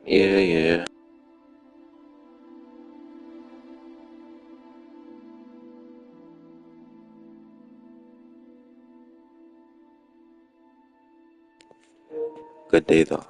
Yeah, yeah. Good day though.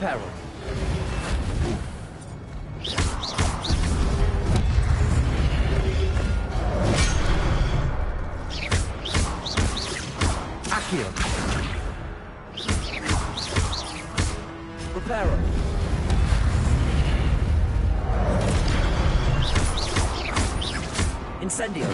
Peril. Accio. Reparo. Incendio.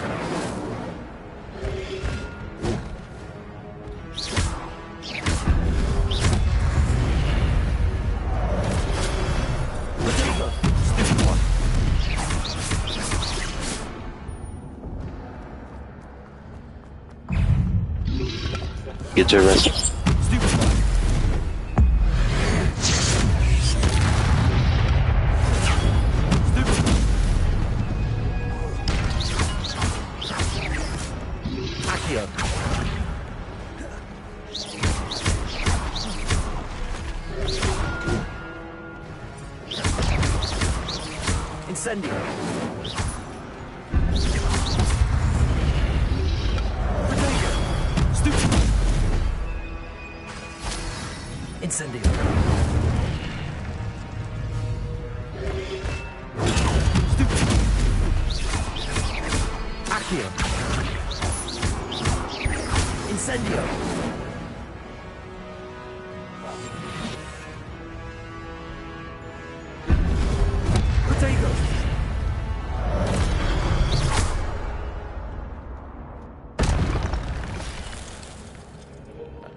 Get your rest. Accio. Incendio. Incendio. Accio. Incendio. Protego.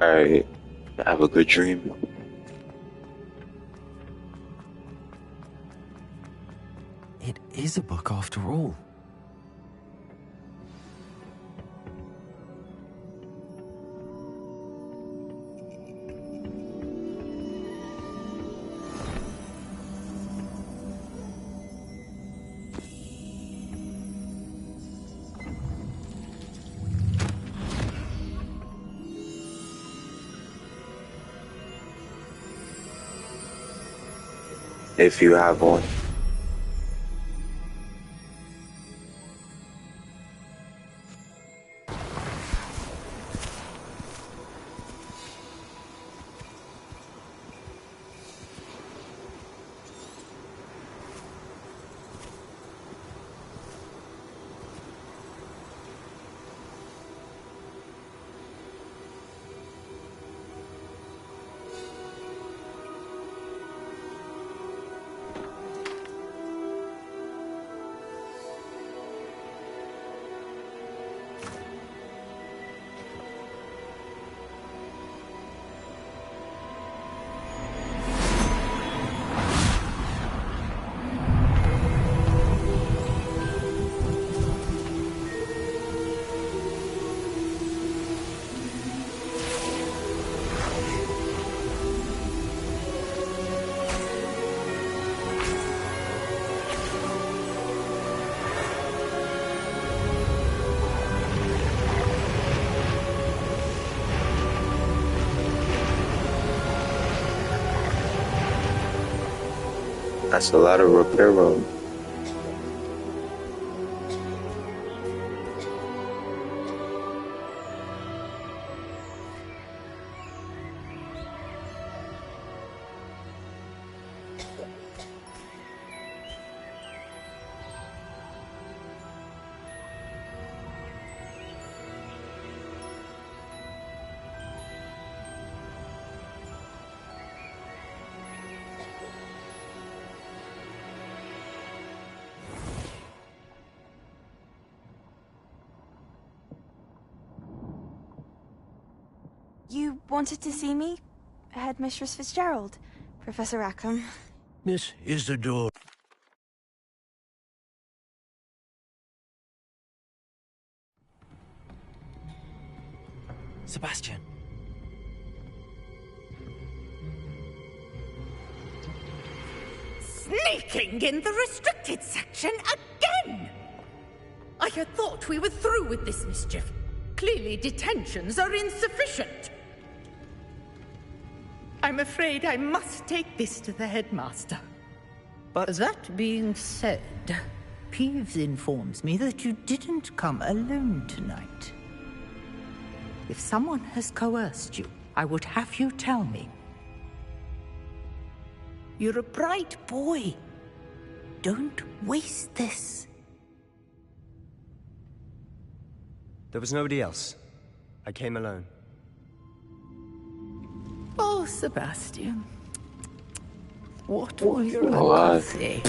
Alright. Have a good dream. It is a book after all. If you have one. That's a lot of repair room. You wanted to see me? Headmistress Fitzgerald, Professor Rackham. Miss Isidore. Sebastian. Sneaking in the restricted section again! I had thought we were through with this mischief. Clearly detentions are insufficient. I'm afraid I must take this to the headmaster. But that being said, Peeves informs me that you didn't come alone tonight. If someone has coerced you, I would have you tell me. You're a bright boy. Don't waste this. There was nobody else. I came alone. Oh, Sebastian. What will your Oh, uncle say?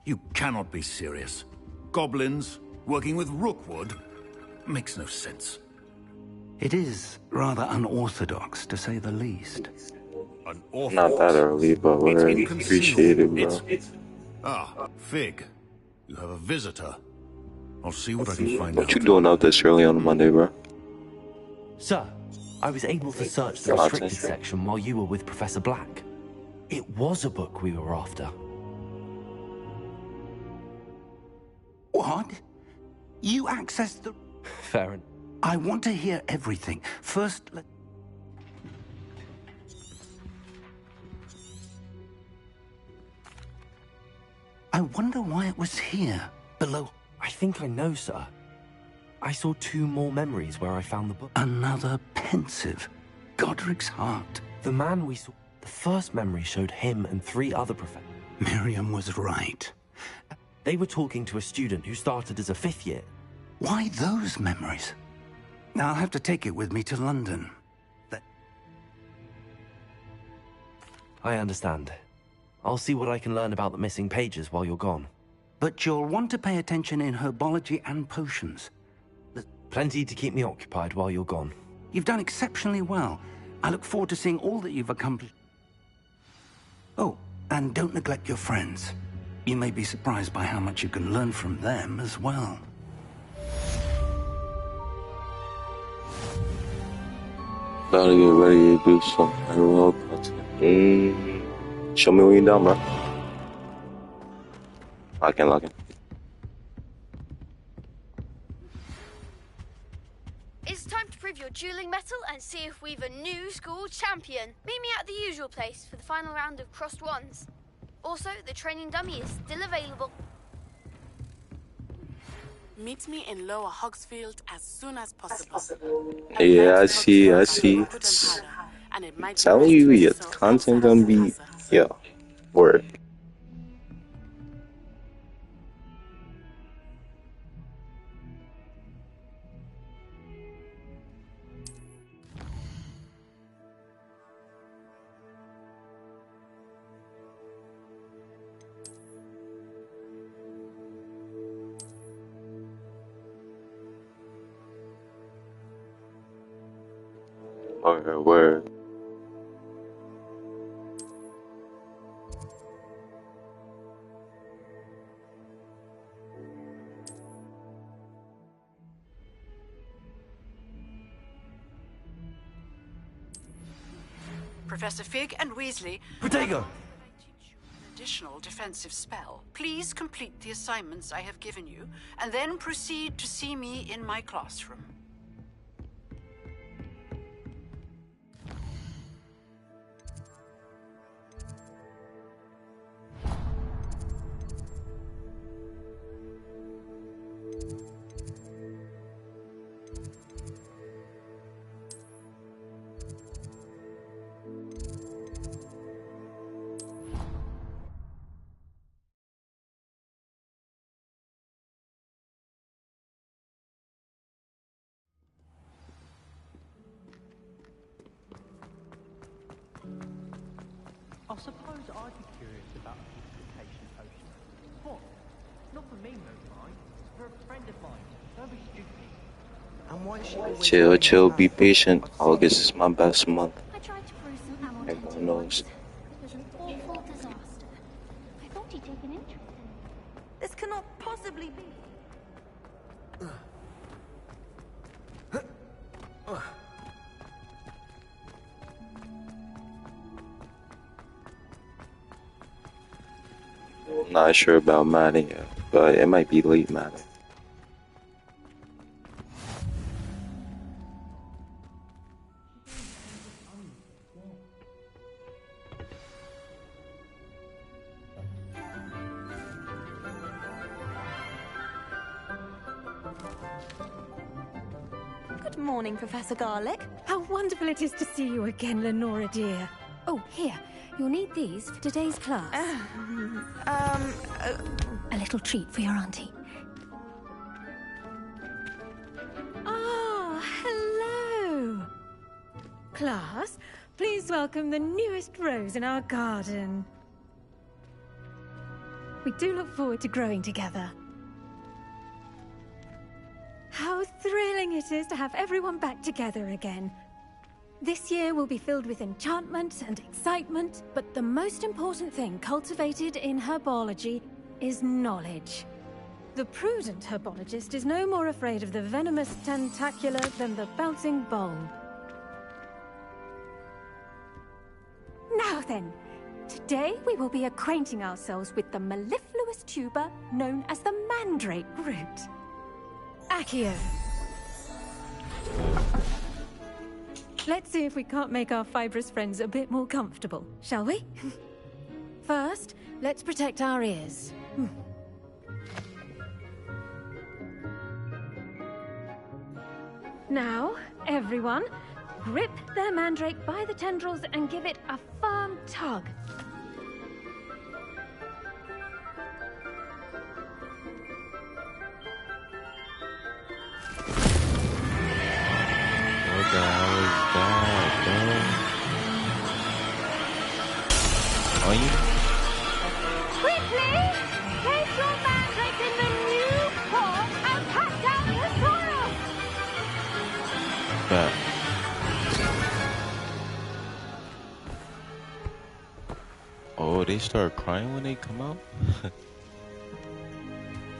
You cannot be serious. Goblins working with Rookwood makes no sense. It is rather unorthodox, to say the least. Not that early, but we're appreciated, bro. Fig. You have a visitor. I'll see what I can find out. What you doing out this early on a Monday, bro? Sir, I was able to search the restricted section while you were with Professor Black. It was a book we were after. What? You accessed the... Fair enough. I want to hear everything. First, I wonder why it was here, below. I think I know, sir. I saw 2 more memories where I found the book. Another pensive. Godric's heart. The man we saw... The first memory showed him and 3 other professors. Miriam was right. They were talking to a student who started as a 5th year. Why those memories? Now I'll have to take it with me to London. I understand. I'll see what I can learn about the missing pages while you're gone. But you'll want to pay attention in herbology and potions. Plenty to keep me occupied while you're gone. You've done exceptionally well. I look forward to seeing all that you've accomplished. Oh, and don't neglect your friends. You may be surprised by how much you can learn from them as well. About to get ready to do some parallel content. Show me when you're done, bro. Lock in. It's time to prove your dueling mettle and see if we've a new school champion. Meet me at the usual place for the final round of crossed wands. Also, the training dummy is still available. Meet me in Lower Hogsfield as soon as possible. Yeah, I see. It's telling you your content gonna be, yeah, word. Word. Professor Fig and Weasley. Protego! Additional defensive spell. Please complete the assignments I have given you, and then proceed to see me in my classroom. I suppose I'd be curious about a purification potion. What? Not for me, mine. It's for a friend of mine. Don't be stupid. And why is she always Chill, be patient. August is my best month. I tried to brew some ammo Everyone knows. It was an awful disaster. I thought he'd take an interest in it. This cannot possibly be. Not sure about Maddie yet, but it might be late Maddie. Good morning, Professor Garlick. How wonderful it is to see you again, Lenora dear. Oh, here. You'll need these for today's class. A little treat for your auntie. Ah, hello. Class, please welcome the newest rose in our garden. We do look forward to growing together. How thrilling it is to have everyone back together again. This year will be filled with enchantment and excitement, but the most important thing cultivated in herbology is knowledge. The prudent herbologist is no more afraid of the venomous tentacular than the bouncing bulb. Now then, today we will be acquainting ourselves with the mellifluous tuber known as the mandrake root. Accio. Let's see if we can't make our fibrous friends a bit more comfortable, shall we? First, let's protect our ears. Now, everyone, grip their mandrake by the tendrils and give it a firm tug. What the hell is that, bro? Are you? Quickly! Place your mandrake in the new pot and pat down the soil! That. Oh, they start crying when they come out?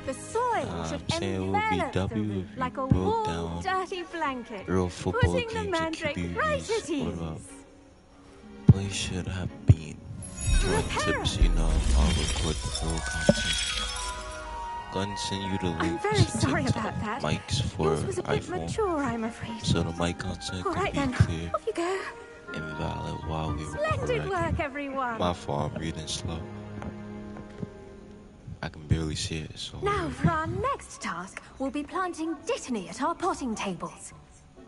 The soil should envelop the root like a warm, dirty blanket, real football putting the games mandrake right at ease. We should have been doing tips, you know, I'll record the full content. Gonna send you the link I'm very sorry about that. mics for Yours was a bit iPhone, mature, I'm afraid. so the mic content All right, can be then. clear Off you go. and valid while we Splendid record. work, everyone. My fault, I'm reading slow. I can barely see it, so... Now, for our next task, we'll be planting dittany at our potting tables.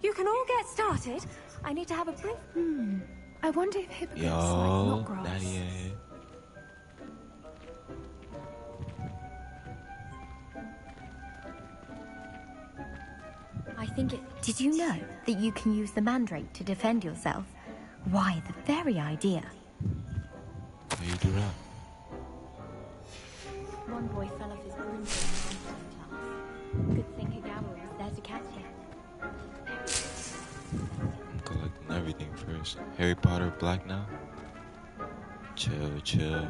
You can all get started. I need to have a brief... I wonder if hippogriffs like Yo, knotgrass. Daddy in here. I think it... Did you know that you can use the mandrake to defend yourself? Why, the very idea. How you do that? One boy fell off his broom in class. Good thing Higawa was there to catch him. I'm collecting everything first. Harry Potter Black now? Chill, chill.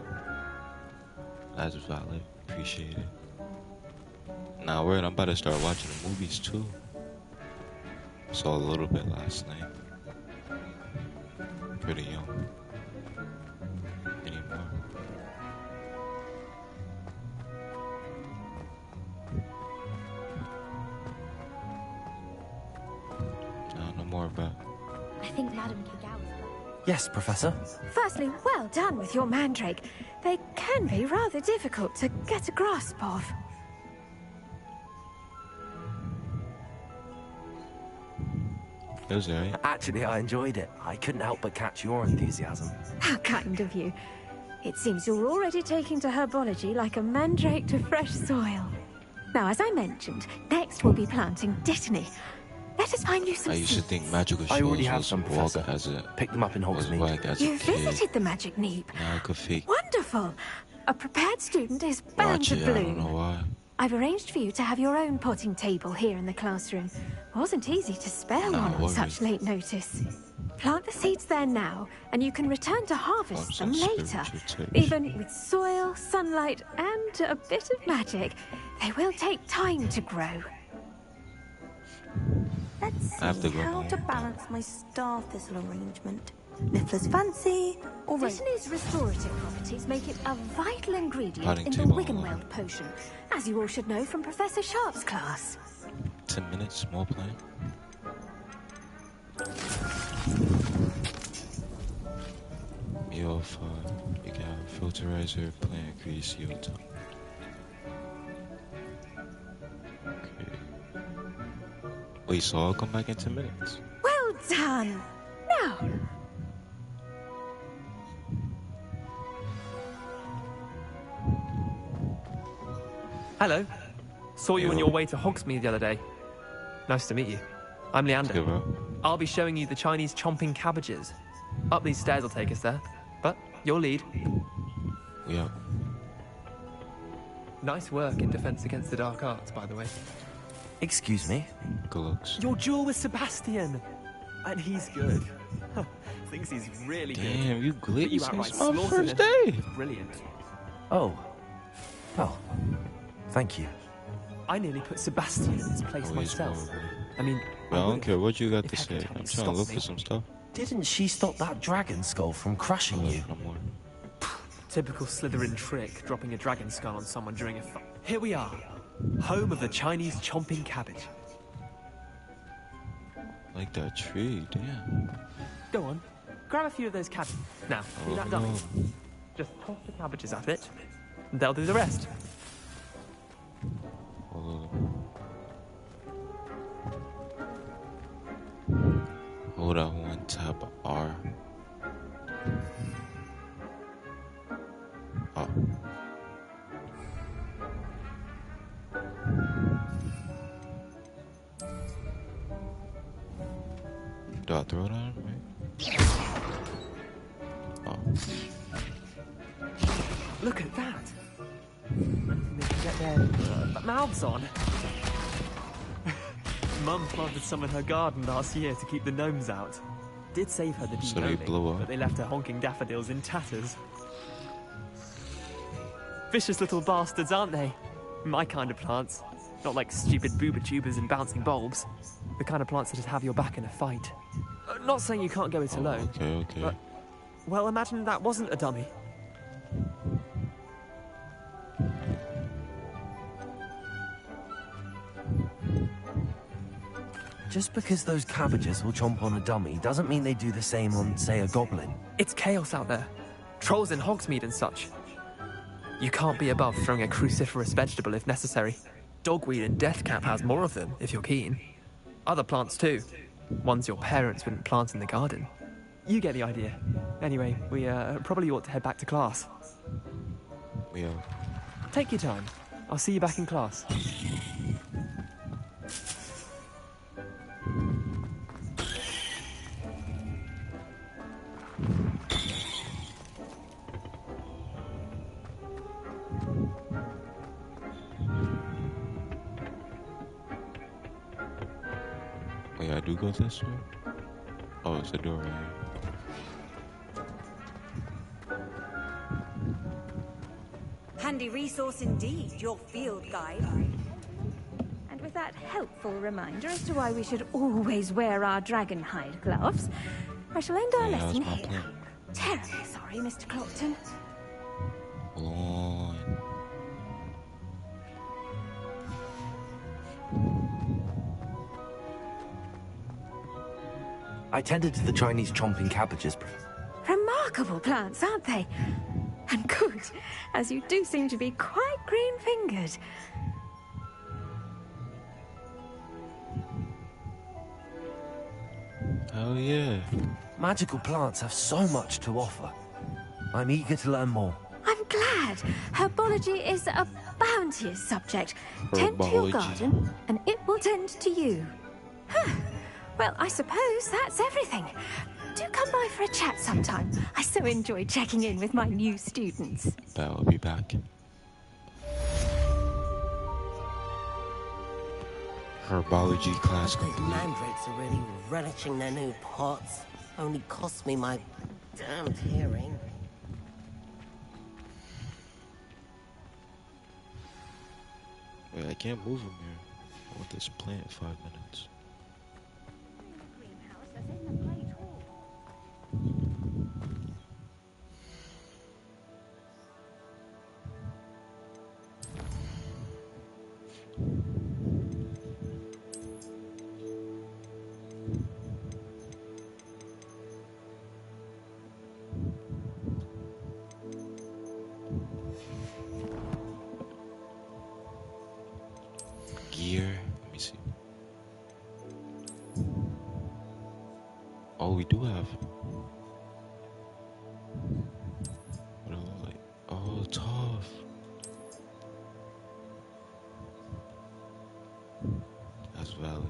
That's valid. Appreciate it. Nah, word, I'm about to start watching the movies too. Saw a little bit last night. Pretty young. Anymore. No more about. I think Madam Higawa's... Yes, Professor. Firstly, well done with your mandrake. They can be rather difficult to get a grasp of. It was alright. Actually, I enjoyed it. I couldn't help but catch your enthusiasm. How kind of you. It seems you're already taking to herbology like a mandrake to fresh soil. Now, as I mentioned, next we'll be planting dittany. Let us find you some I used to seeds. think magical I shows already have was some, wack Professor. as a Pick them up in was Hogsmeade. whack as a You kid. visited the Magic Neep. Now I could fake Wonderful. A prepared student is bound watch to it. I don't bloom. know why. I've arranged for you to have your own potting table here in the classroom. Wasn't easy to spare Nah, one on worries. such late notice. Plant the seeds there now, and you can return to harvest them later. spiritual tips. Even with soil, sunlight, and a bit of magic, they will take time to grow. Let's I have to see go how home. to balance my star thistle arrangement. Niffler's fancy, or Dittany's restorative properties make it a vital ingredient Potting in the table. Wiggenweld potion, as you all should know from Professor Sharp's class. 10 minutes, small plan. CO5, you got filterizer, plant grease, CO2. Okay. Wait, so I'll come back in 10 minutes. Well done! Now, Hello. Saw you on your way to Hogsmeade the other day. Nice to meet you. I'm Leander. Give up. I'll be showing you the Chinese chomping cabbages. Up these stairs will take us there. But your lead. Yeah. Nice work in Defense Against the Dark Arts, by the way. Excuse me? Good looks. Your duel with Sebastian. And he's good. Thinks he's really good. Damn, you But you glitzy. outright It's my slaughtered first him. day. It was brilliant. Oh. Well, thank you. I nearly put Sebastian in his place Always myself. horrible. I mean, But I don't would've care what you got if to Hector say. hadn't I'm trying to look stopped for me. some stuff. Didn't she stop that dragon skull from crushing you? No more. Typical Slytherin trick, dropping a dragon skull on someone during a fight. Here we are, home of the Chinese chomping cabbage. Like that tree, damn. Go on, grab a few of those cabbages. Now, see Oh, that no. dummy? Just toss the cabbages at it, and they'll do the rest. Tab R. Oh. Do I throw it on him, right? Oh. Look at that! They can get their mouths on. Mum planted some in her garden last year to keep the gnomes out. Did save her the So they blew up. but they left her honking daffodils in tatters. Vicious little bastards, aren't they? My kind of plants. Not like stupid booba tubers and bouncing bulbs. The kind of plants that'd have your back in a fight. Not saying you can't go it alone. Okay. But, well, imagine that wasn't a dummy. Just because those cabbages will chomp on a dummy doesn't mean they do the same on, say, a goblin. It's chaos out there. Trolls in Hogsmeade and such. You can't be above throwing a cruciferous vegetable if necessary. Dogweed and deathcap has more of them, if you're keen. Other plants too. Ones your parents wouldn't plant in the garden. You get the idea. Anyway, we probably ought to head back to class. We are. Take your time. I'll see you back in class. Wait, I do go this way? Oh, it's a door right here. Handy resource indeed, your field guide. And with that helpful reminder as to why we should always wear our dragon hide gloves, I shall end our lesson here. Terribly sorry, Mr. Clopton. Hold on. I tended to the Chinese chomping cabbages. Remarkable plants, aren't they? And good, as you do seem to be quite green-fingered. Oh yeah. Magical plants have so much to offer. I'm eager to learn more. I'm glad. Herbology is a bounteous subject. Tend to your garden, and it will tend to you. Well, I suppose that's everything. Do come by for a chat sometime. I so enjoy checking in with my new students. But I'll be back. Herbology class complete. Mandrakes are really relishing their new pots. Only cost me my damned hearing. Wait, I can't move him here. I want this plant 5 minutes. Gear, let me see. Oh, we do have. What do I look like? Oh, tough. That's valid.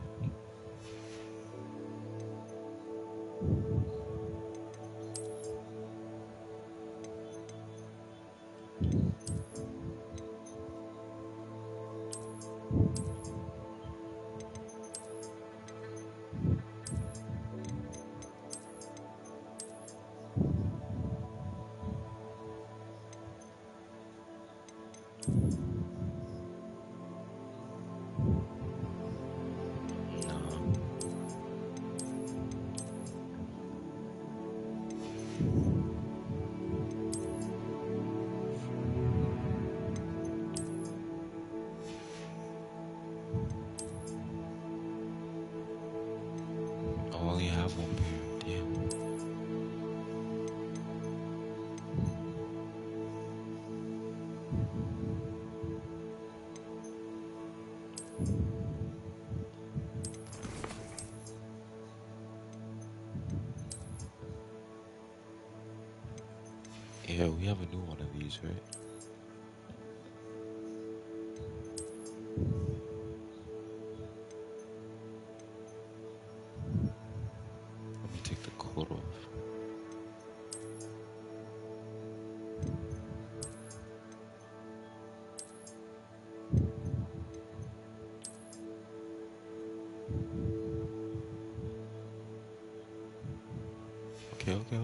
I only have one pair. Damn. Yeah, we have a new one of these, right? Let me take the coat off.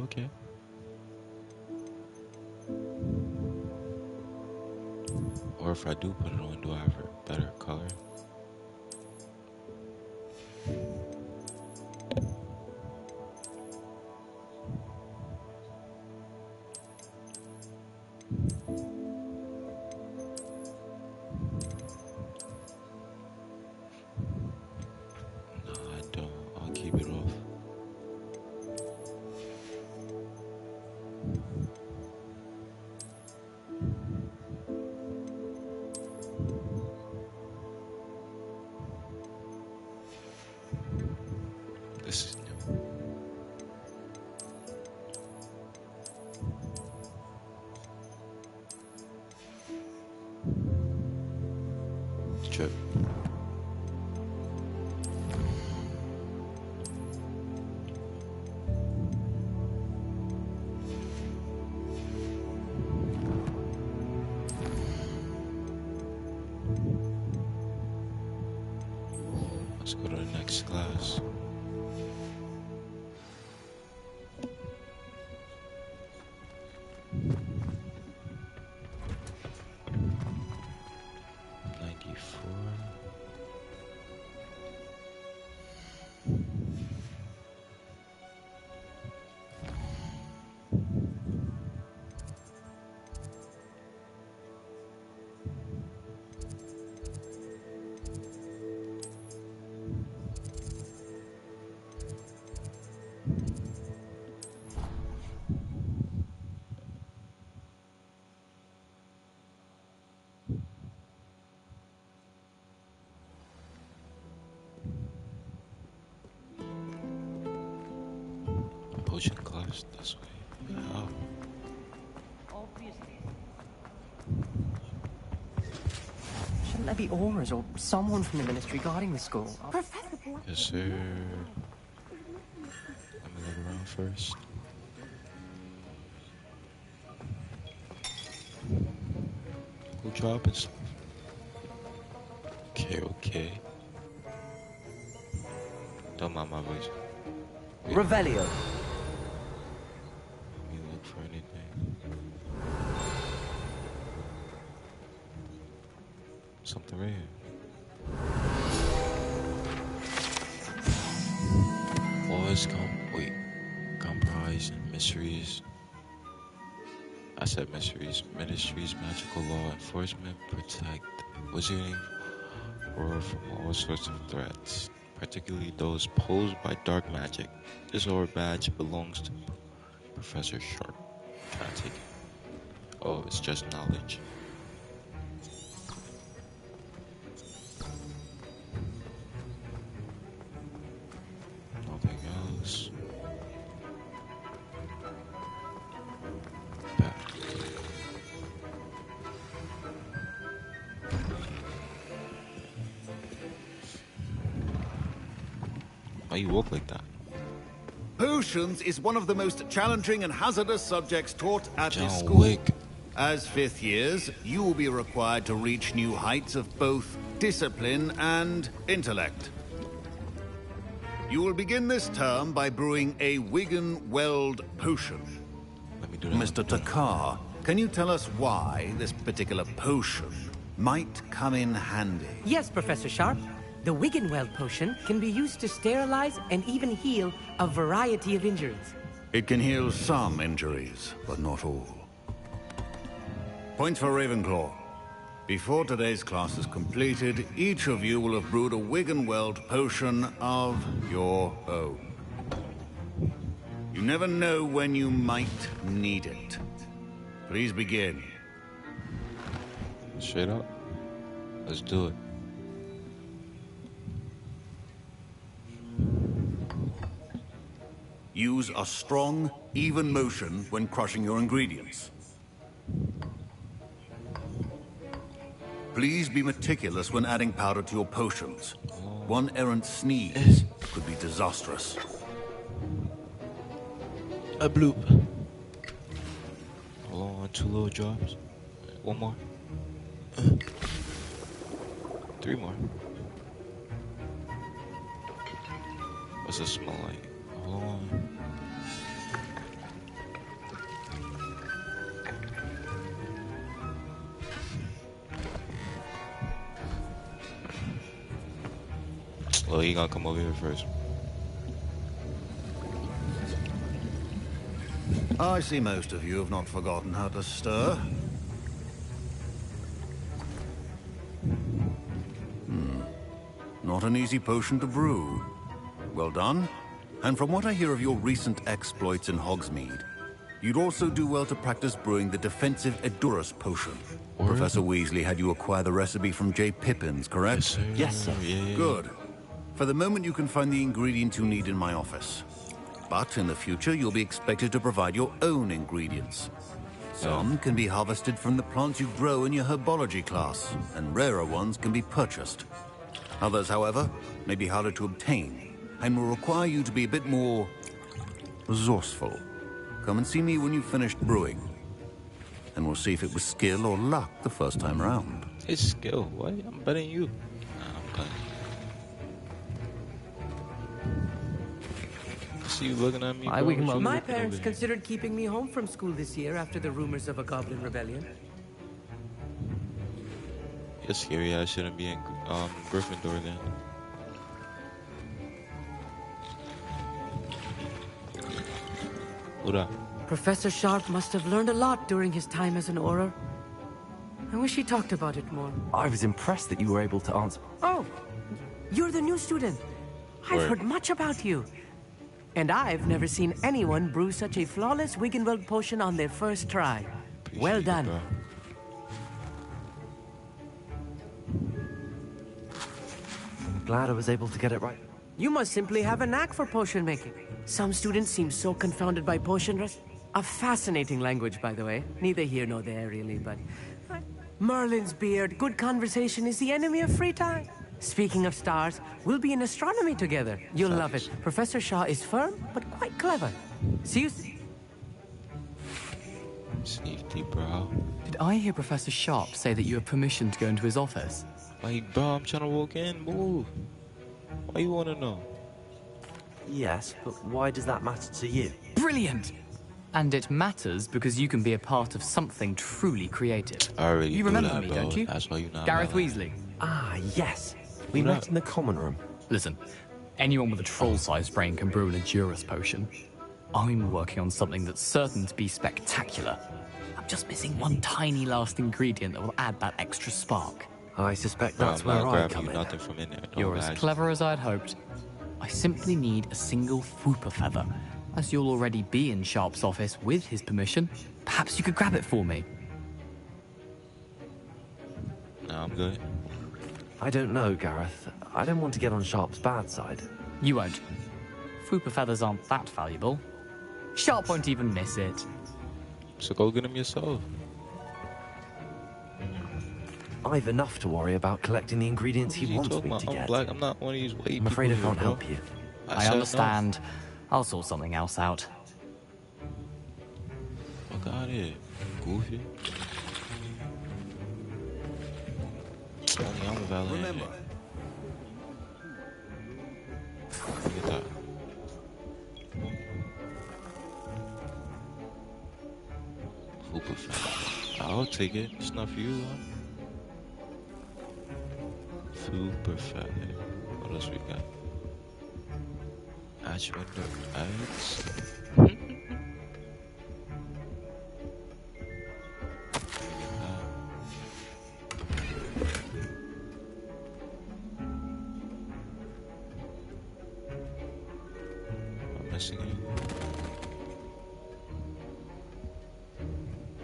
Okay. Or if I do put it on, do I have a better color? No, I don't. I'll keep it off. This is new. Drip. Let's go to the next class. Potion class this way. Oh. Shouldn't there be auras or someone from the ministry guarding the school? Yes, sir. Let me look around first. Who dropping stuff? Okay. Don't mind my voice. Revelio. Let me look for anything. Something right here. Laws comprise mysteries. I said mysteries. Ministries, magical law enforcement, protect wizarding world from all sorts of threats, particularly those posed by dark magic. This aura badge belongs to Professor Sharp. Can I take it? Oh, it's just knowledge. Nothing else. That. Why you walk like that? Potions is one of the most challenging and hazardous subjects taught at this school. Wick. As fifth years, you will be required to reach new heights of both discipline and intellect. You will begin this term by brewing a Wiggenweld potion. Let me do that. Mr. Takar, can you tell us why this particular potion might come in handy? Yes, Professor Sharp. The Wiggenweld potion can be used to sterilize and even heal a variety of injuries. It can heal some injuries, but not all. Point for Ravenclaw. Before today's class is completed, each of you will have brewed a Wiggenweld potion of your own. You never know when you might need it. Please begin. Straight up. Let's do it. Use a strong, even motion when crushing your ingredients. Please be meticulous when adding powder to your potions. One errant sneeze could be disastrous. A bloop. Hold on, 2 little drops. 1 more. 3 more. What's it smell like? Hold on. Well, he gonna come over here first. I see most of you have not forgotten how to stir. Not an easy potion to brew. Well done. And from what I hear of your recent exploits in Hogsmeade, you'd also do well to practice brewing the defensive Edurus potion. Professor Weasley had you acquire the recipe from J. Pippins, correct? Yes, sir. Yeah. Good. For the moment, you can find the ingredients you need in my office. But in the future, you'll be expected to provide your own ingredients. Some can be harvested from the plants you grow in your herbology class, and rarer ones can be purchased. Others, however, may be harder to obtain, and will require you to be a bit more resourceful. Come and see me when you've finished brewing, and we'll see if it was skill or luck the first time around. It's skill. What? I'm better than you. Nah, I'm playing. See you looking at me, bro. My parents considered keeping me home from school this year after the rumors of a goblin rebellion. You're scary. I shouldn't be in Gryffindor then. What up? Professor Sharp must have learned a lot during his time as an Auror. I wish he talked about it more. I was impressed that you were able to answer. Oh, you're the new student. I've heard much about you. And I've never seen anyone brew such a flawless Wiggenweld potion on their first try. Well done. I'm glad I was able to get it right. You must simply have a knack for potion making. Some students seem so confounded by potion rest. A fascinating language, by the way. Neither here nor there, really, but... Merlin's beard, good conversation is the enemy of free time. Speaking of stars, we'll be in astronomy together. You'll love it. Professor Shaw is firm, but quite clever. See you... Sneaky, bro. Did I hear Professor Sharp say that you have permission to go into his office? Like, bro, I'm trying to walk in. Move. Why you want to know? Yes, but why does that matter to you? Brilliant! And it matters because you can be a part of something truly creative. I already You knew remember that, me, bro. don't you? That's why you're not Gareth allowed. Weasley. Ah, yes. We met in the common room. Listen, anyone with a troll-sized brain can brew an Edurus potion. I'm working on something that's certain to be spectacular. I'm just missing one tiny last ingredient that will add that extra spark. I suspect Bro, that's I'm where not I grabbing come you in. nothing from in there. Don't You're as lie. clever as I'd hoped. I simply need a single Fooper feather. As you'll already be in Sharp's office with his permission, perhaps you could grab it for me. No, I'm good. I don't know, Gareth. I don't want to get on Sharp's bad side. You won't. Fooper feathers aren't that valuable. Sharp won't even miss it. So go get him yourself. I've enough to worry about collecting the ingredients What he are you wants talking me about? to I'm get. black. I'm not one of these white I'm afraid I people, can't bro. help you. I said no. understand. I'll sort something else out. Fuck out of here, goofy. Only I'm a valet. Remember. Look at that. Hooper fan. I'll take it. It's not for you, huh? Super fat. What else we got? Ash window. Ads. I'm missing it.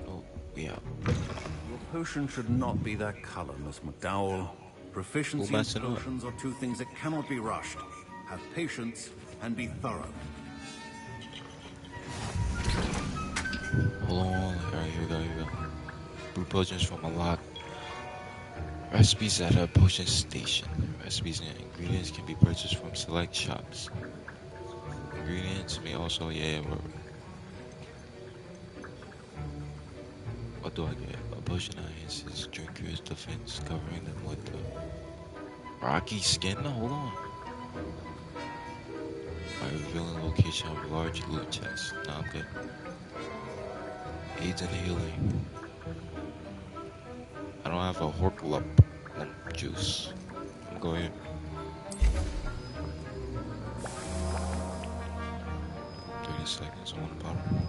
Oh, we out. Your potion should not be that color, Miss McDowell. Proficiency in messing up? potions are two things that cannot be rushed. Have patience and be thorough. Hold on. Alright, here we go, here we go. Brew potions from a lot. Recipes at a potion station. Recipes and ingredients can be purchased from select shops. Ingredients may also, what do I get? A potion enhances drinker's defense, covering them with the rocky skin. Hold on. By revealing location of large loot chests. Nah, I'm good. Aids in healing. I don't have a Horklump juice. I'm going here. 30 seconds on the bottom.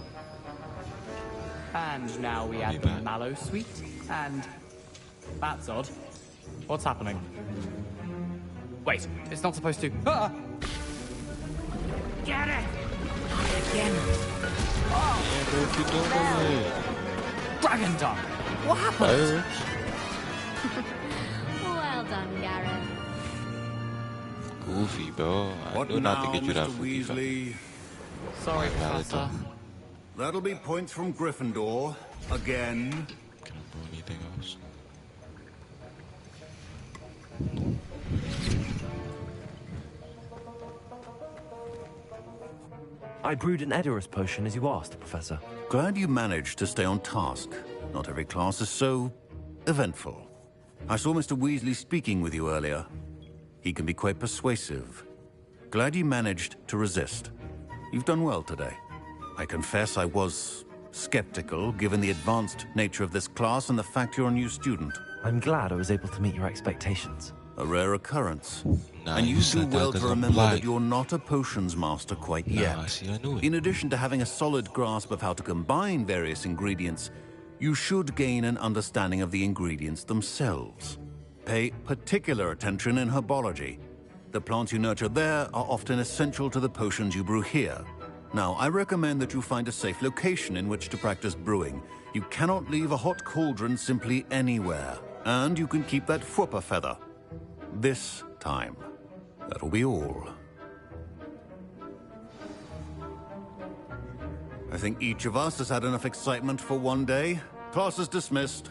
And now we add the mallow sweet, and that's odd. What's happening? Wait, it's not supposed to. Ah! Get it! Again. Dragon tongue! What happened? Well done, Gareth. Goofy, bro. I knew not to get you that Mr. food. Weasley? Sorry, Professor. That'll be points from Gryffindor. Again. Can I do anything else? I brewed an Edurus potion as you asked, Professor. Glad you managed to stay on task. Not every class is so eventful. I saw Mr. Weasley speaking with you earlier. He can be quite persuasive. Glad you managed to resist. You've done well today. I confess I was skeptical, given the advanced nature of this class and the fact you're a new student. I'm glad I was able to meet your expectations. A rare occurrence. Nah, And you do said that well 'cause to I'm remember black. that you're not a potions master quite yet. See, I knew it. In addition to having a solid grasp of how to combine various ingredients, you should gain an understanding of the ingredients themselves. Pay particular attention in herbology. The plants you nurture there are often essential to the potions you brew here. Now, I recommend that you find a safe location in which to practice brewing. You cannot leave a hot cauldron simply anywhere. And you can keep that Fwooper feather. This time. That'll be all. I think each of us has had enough excitement for one day. Class is dismissed.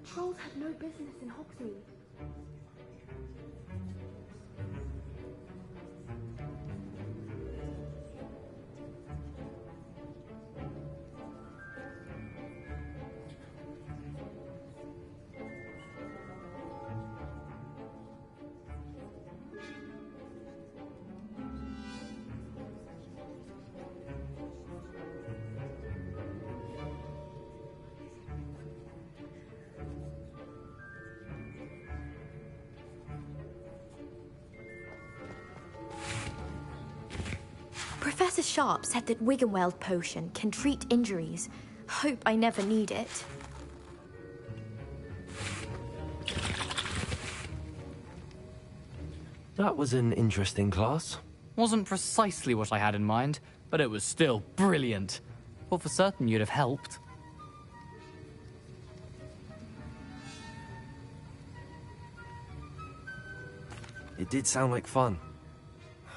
Trolls had no business in Hogsmeade. Professor Sharp said that Wiggenweld potion can treat injuries. hope I never need it. That was an interesting class. Wasn't precisely what I had in mind, but it was still brilliant. Thought for certain you'd have helped. It did sound like fun.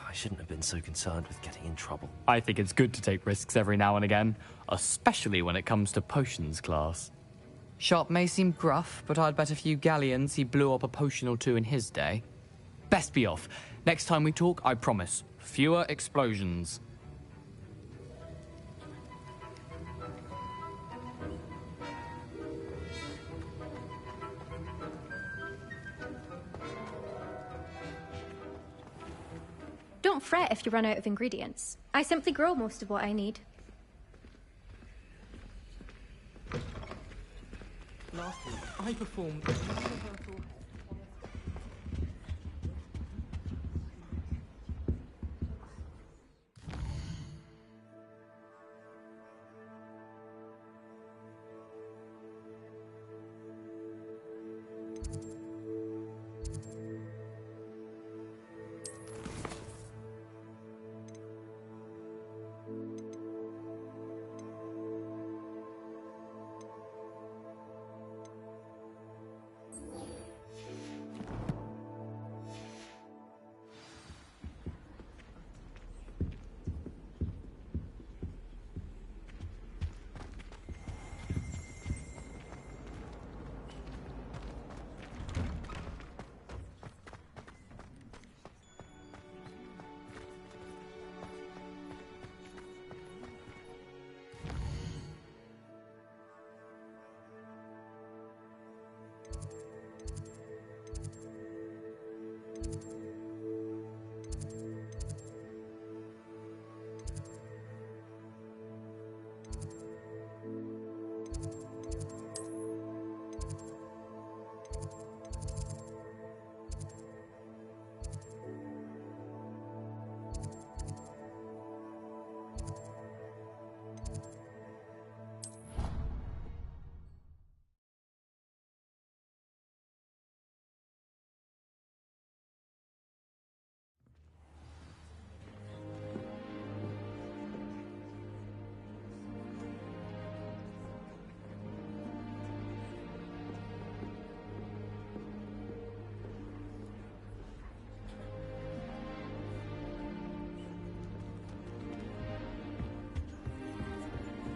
I shouldn't have been so concerned with getting in trouble. I think it's good to take risks every now and again, especially when it comes to potions class. Sharp may seem gruff, but I'd bet a few galleons he blew up a potion or two in his day. Best be off. Next time we talk, I promise, fewer explosions. Don't fret if you run out of ingredients. I simply grow most of what I need. Last week, I performed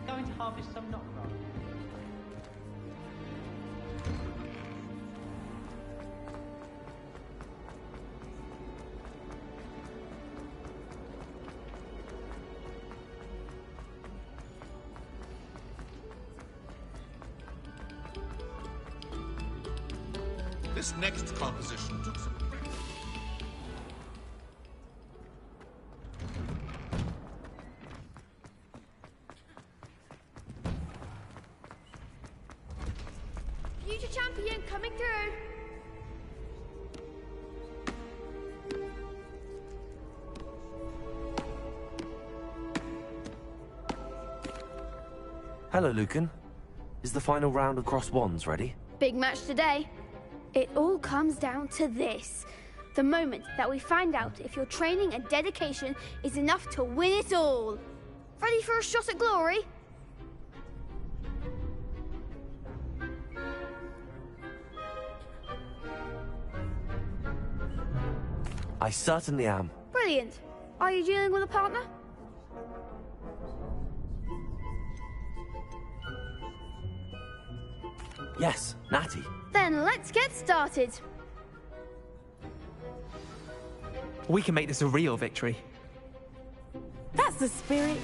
going to harvest some knockraft. This next composition took some... Future champion coming through. Hello, Lucan. Is the final round of Cross Wands ready? Big match today. It all comes down to this. The moment that we find out if your training and dedication is enough to win it all. Ready for a shot at glory? I certainly am. Brilliant. Are you dealing with a partner? Yes, Natty. Then let's get started. We can make this a real victory. That's the spirit.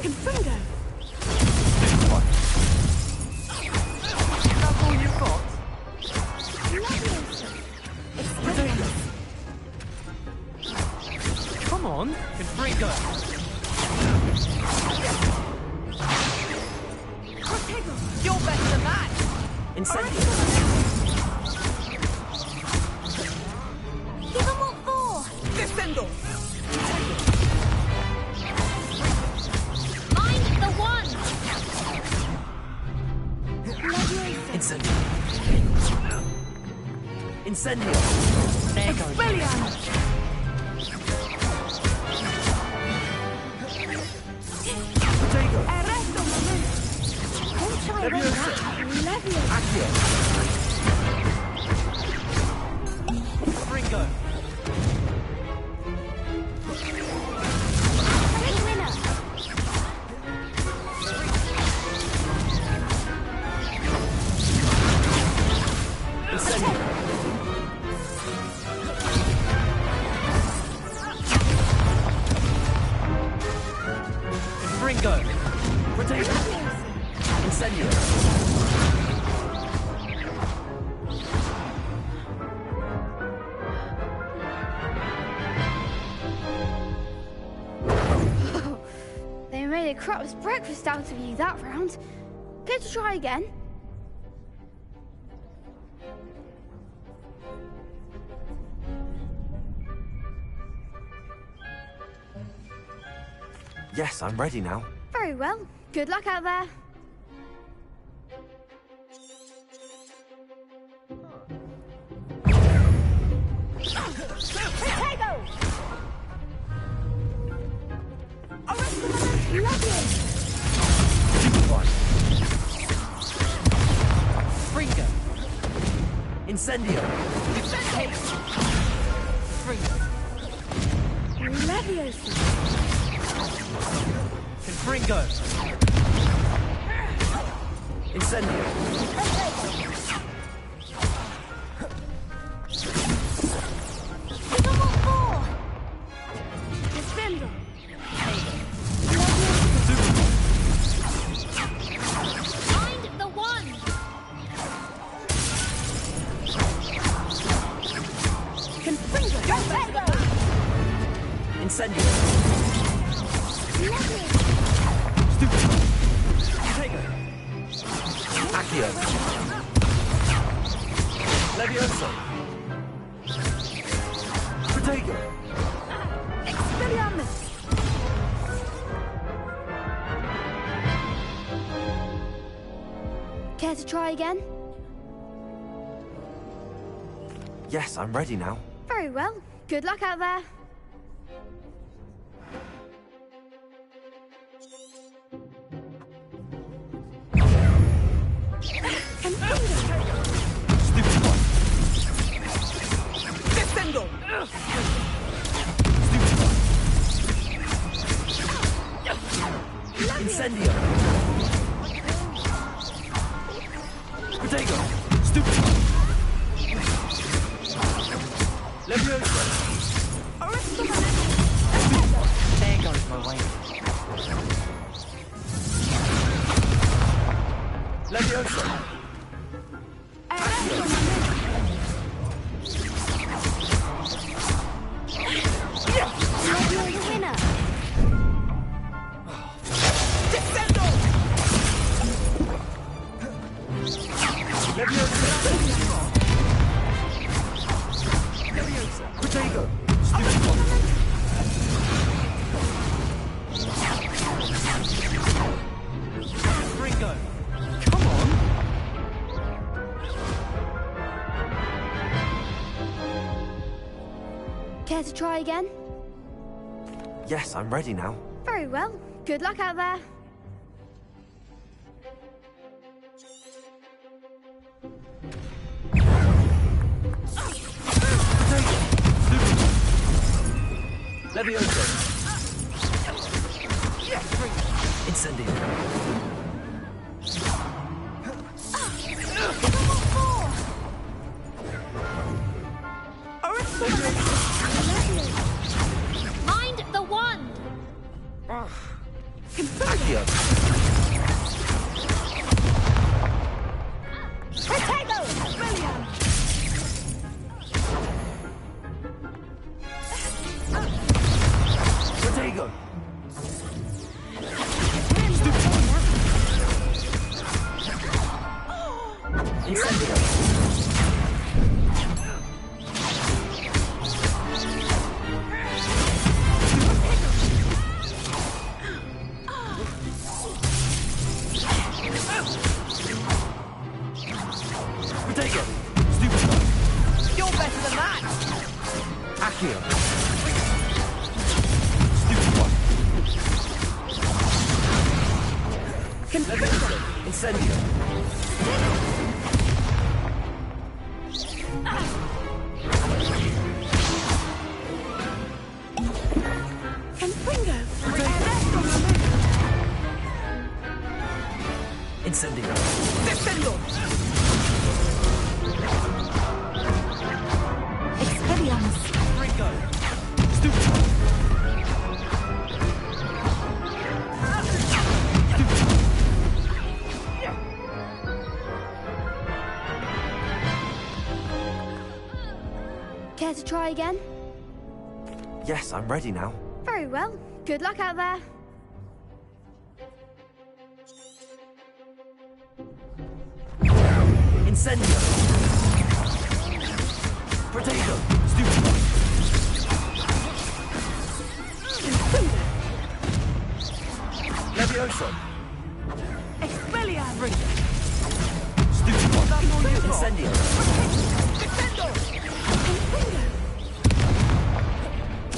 Confringo! That's all you've got? Incendio. Give them what for! Defendo! Mind the one! Incendio. Incendio. There goes. Brilliant! Potato. Arresto un momento! Don't try it like that! Leviosa! Accio. Virgo. Big winner! Incendio. Virgo. Potato. Incendio. They made a crap's breakfast out of you that round. Care to try again? Yes, I'm ready now. Very well. Good luck out there. Potato! Virgo. Incendio. Leviosa! Virgo. Incendio. Give them what for! Defendo! Find the one! Confringo! Go! Incendio. Potato. Accio. Leviosa. Potato. Expelliarmus! Care to try again? Yes, I'm ready now. Very well. Good luck out there. Stupid one. Defendo. Stupid one. Incendio. Potato. Stupid one. Leviosa. There goes my way. Leviosa. Winner! Defendo. Leviosa. Potato. Stupid one. Virgo. Come on. Care to try again? Yes, I'm ready now. Very well. Good luck out there. Leviosa. Incendio. Mind the one! Accio. Potato! Brilliant! Potato. Stupid one. Protego! Stupid one! You're better than that! Accio! Stupid one! Confringo! Incendio! Confringo! Incendio! Defendo! Expelliarmus! Ringo! Stupid one! Care to try again? Yes, I'm ready now. Very well. Good luck out there. Incendio! Protego! Stupid one! Levioso! Expelliarmus! Stupid one! Incendio! Defendo!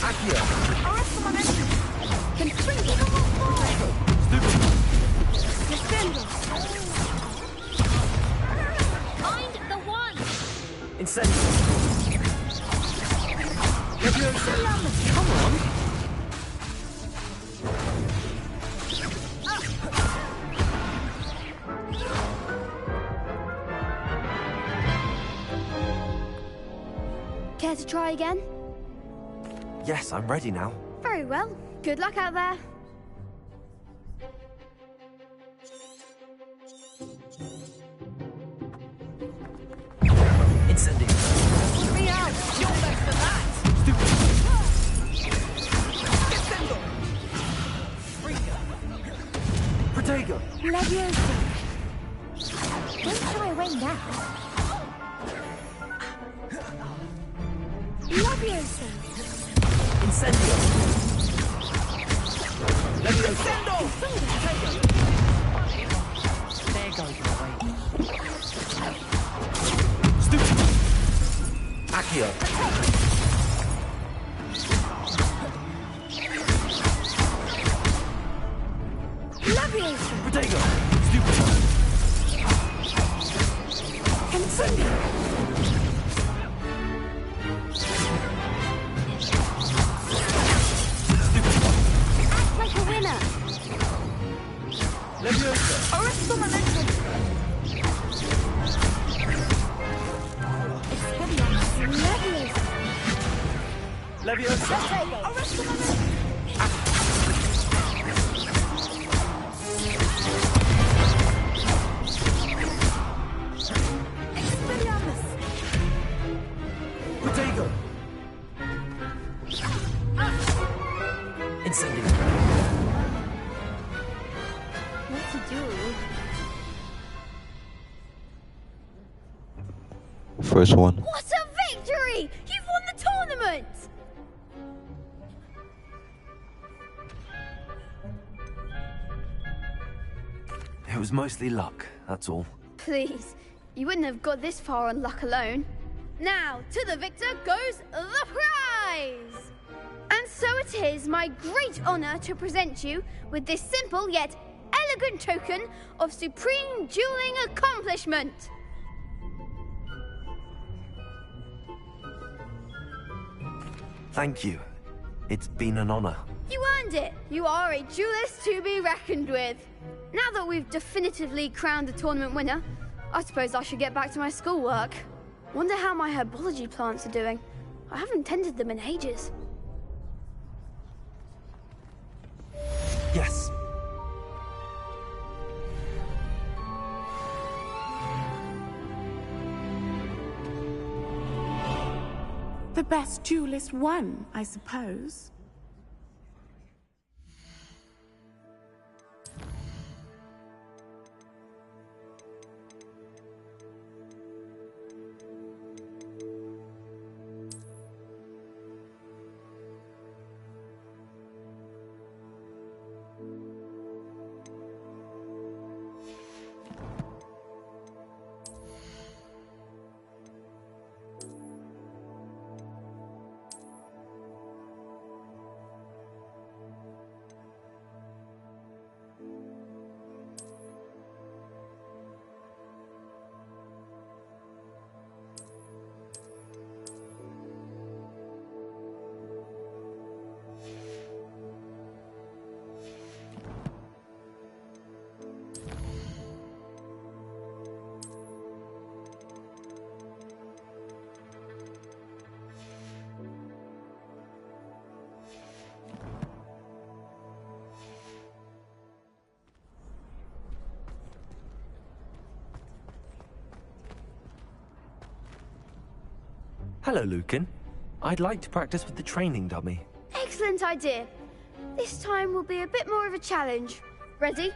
Accio! Arresto momentum! Confringo! Stupid one! Defendo! Find the one! Incendio! Levioso! Come on! Care to try again? Yes, I'm ready now. Very well. Good luck out there. Incendio! Me out! You're better than that! Stupid! Defendo! Protego! Levioso! Don't shy away now. Levioso! Incendio! Levioso! There goes your way. Stupid! Accio! Levioso! Protego! Stupid one! Incendio! Act like a winner. Levioso! Arresto momentum! Expelliarmus! Levioso! Levioso! Arresto momentum! Expelliarmus! Protego! Incendio! What to do? First one. What a victory! You've won the tournament! It was mostly luck, that's all. Please, you wouldn't have got this far on luck alone. Now, to the victor goes the prize! And so it is my great honor to present you with this simple yet elegant token of supreme dueling accomplishment. Thank you. It's been an honor. You earned it. You are a duelist to be reckoned with. Now that we've definitively crowned the tournament winner, I suppose I should get back to my schoolwork. Wonder how my herbology plants are doing. I haven't tended them in ages. Yes. The best duelist won, I suppose. Hello, Lucan. I'd like to practice with the training dummy. Excellent idea. This time will be a bit more of a challenge. Ready?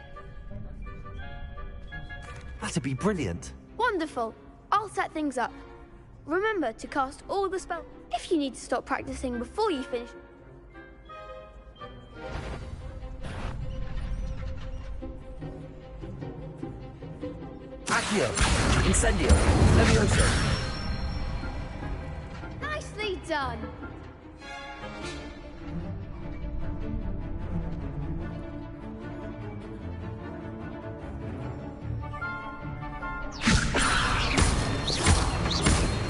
That'd be brilliant. Wonderful. I'll set things up. Remember to cast all the spells. If you need to stop practicing before you finish... Accio! Incendio! Levioso! Nicely done.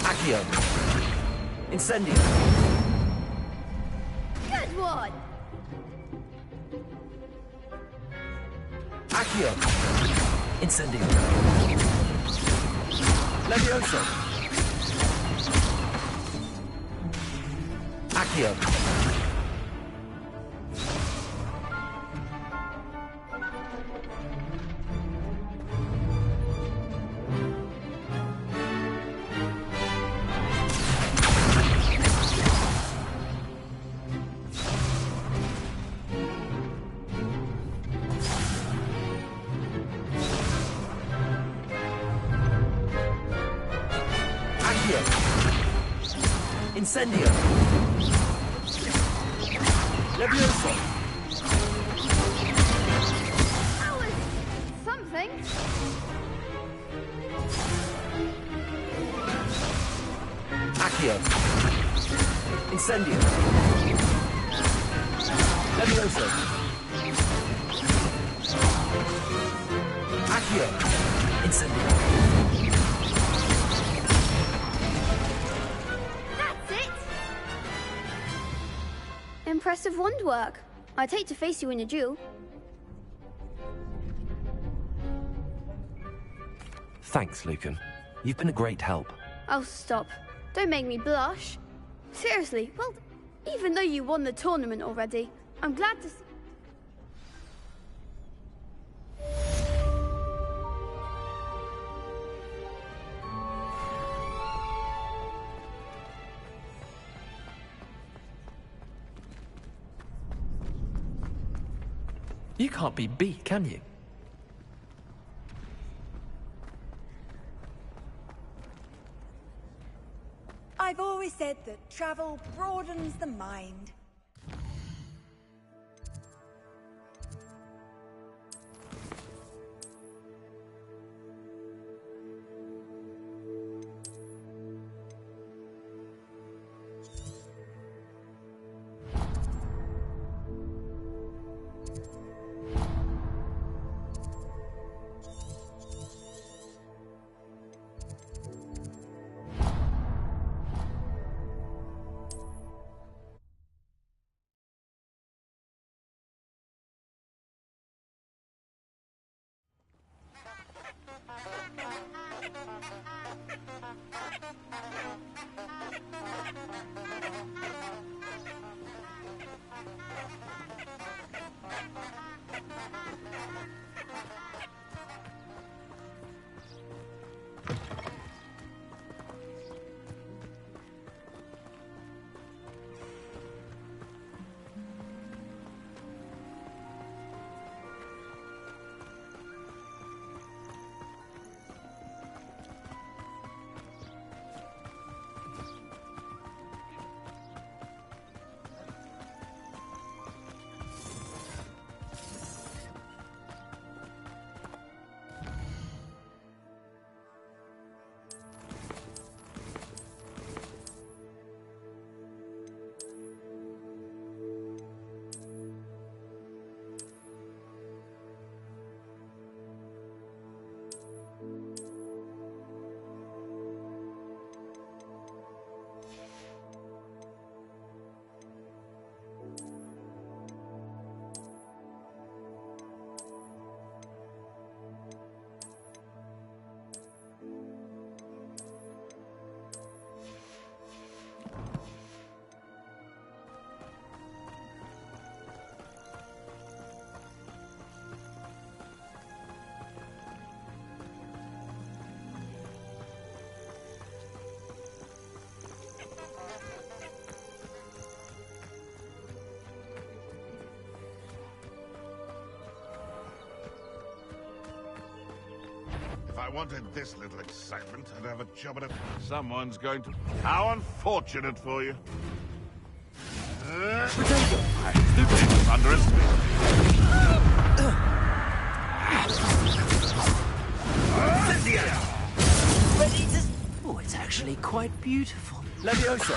Accio! Incendio! Good one. Accio! Incendio! Levioso! Accio! Incendio! Levioso! That was something. Accio! Incendio! Levioso! Accio! Incendio! Impressive wand work. I'd hate to face you in a duel. Thanks, Lucan. You've been a great help. Oh, stop. Don't make me blush. Seriously, well, even though you won the tournament already, I'm glad to see... You can't be beat, can you? I've always said that travel broadens the mind. I wanted this little excitement, I'd have a job at it. Someone's going to... How unfortunate for you. Stupid. Underestimated. Ready to... Oh, it's actually quite beautiful. Levioso.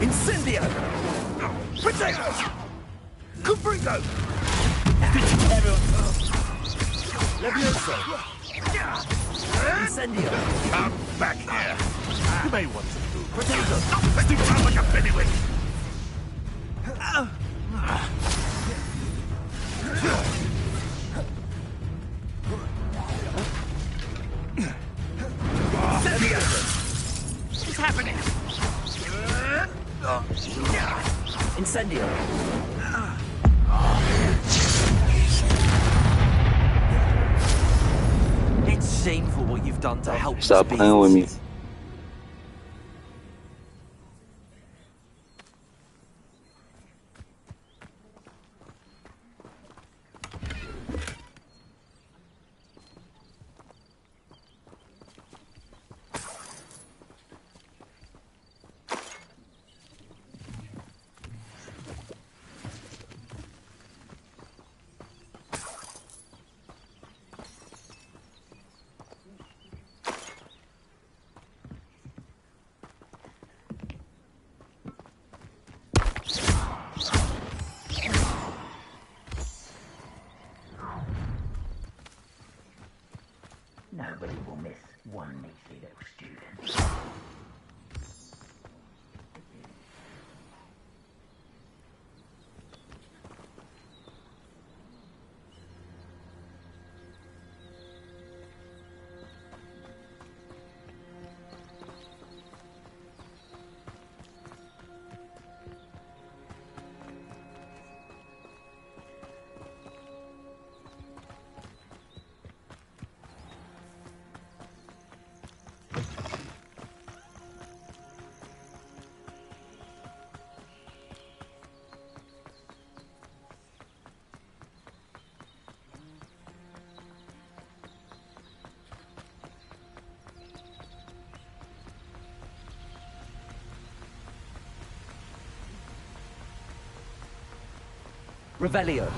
Incendio. Potato. Cubrigo. Levioso. Incendio. Come back here. You may want to move. Potato. Let's do around like a pennyweight. What's happening? Incendio. It's shameful what you've done to help Stop playing with me. Nobody will miss one measly little student. Revelio.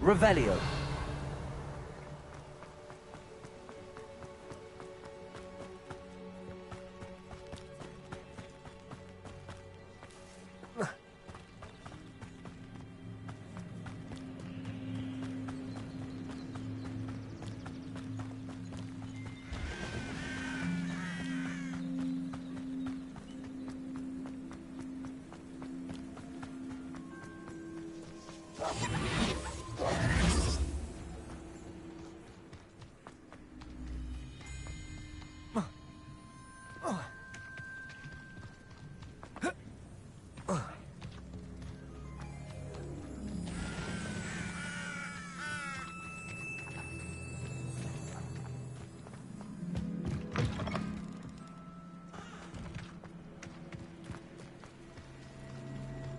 Revelio.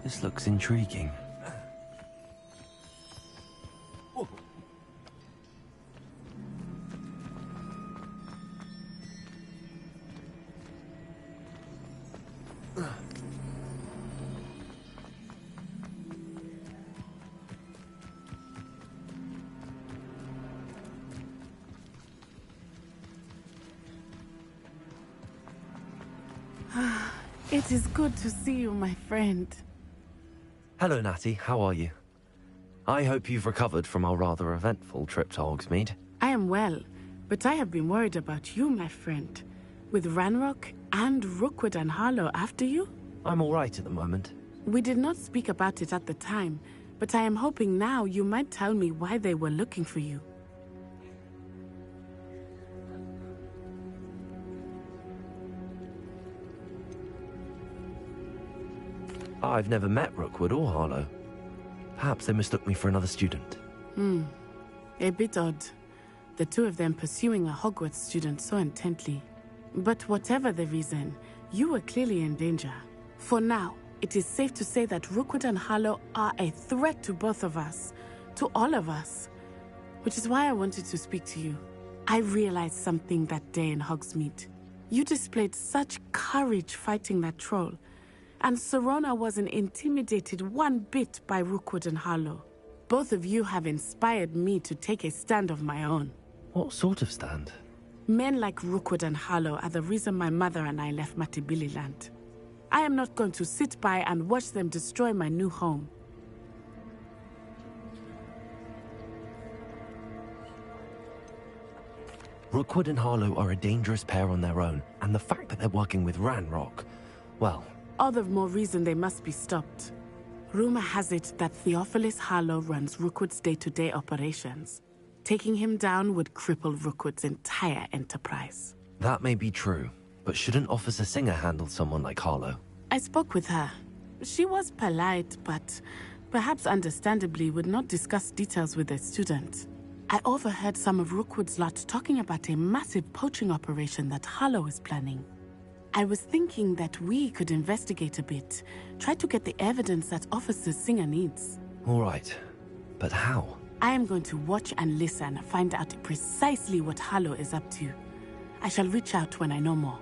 This looks intriguing. It is good to see you, my friend. Hello, Natty. How are you? I hope you've recovered from our rather eventful trip to Hogsmeade. I am well, but I have been worried about you, my friend. With Ranrock and Rookwood and Harlow after you? I'm all right at the moment. We did not speak about it at the time, but I am hoping now you might tell me why they were looking for you. I've never met Rookwood or Harlow. Perhaps they mistook me for another student. A bit odd. The two of them pursuing a Hogwarts student so intently. But whatever the reason, you were clearly in danger. For now, it is safe to say that Rookwood and Harlow are a threat to both of us. To all of us. Which is why I wanted to speak to you. I realized something that day in Hogsmeade. You displayed such courage fighting that troll. And Serona wasn't intimidated one bit by Rookwood and Harlow. Both of you have inspired me to take a stand of my own. What sort of stand? Men like Rookwood and Harlow are the reason my mother and I left Matabeleland. I am not going to sit by and watch them destroy my new home. Rookwood and Harlow are a dangerous pair on their own, and the fact that they're working with Ranrock, well... all the more reason they must be stopped. Rumor has it that Theophilus Harlow runs Rookwood's day-to-day operations. Taking him down would cripple Rookwood's entire enterprise. That may be true, but shouldn't Officer Singer handle someone like Harlow? I spoke with her. She was polite, but perhaps understandably would not discuss details with a student. I overheard some of Rookwood's lot talking about a massive poaching operation that Harlow is planning. I was thinking that we could investigate a bit, try to get the evidence that Officer Singer needs. All right, but how? I am going to watch and listen, find out precisely what Harlow is up to. I shall reach out when I know more.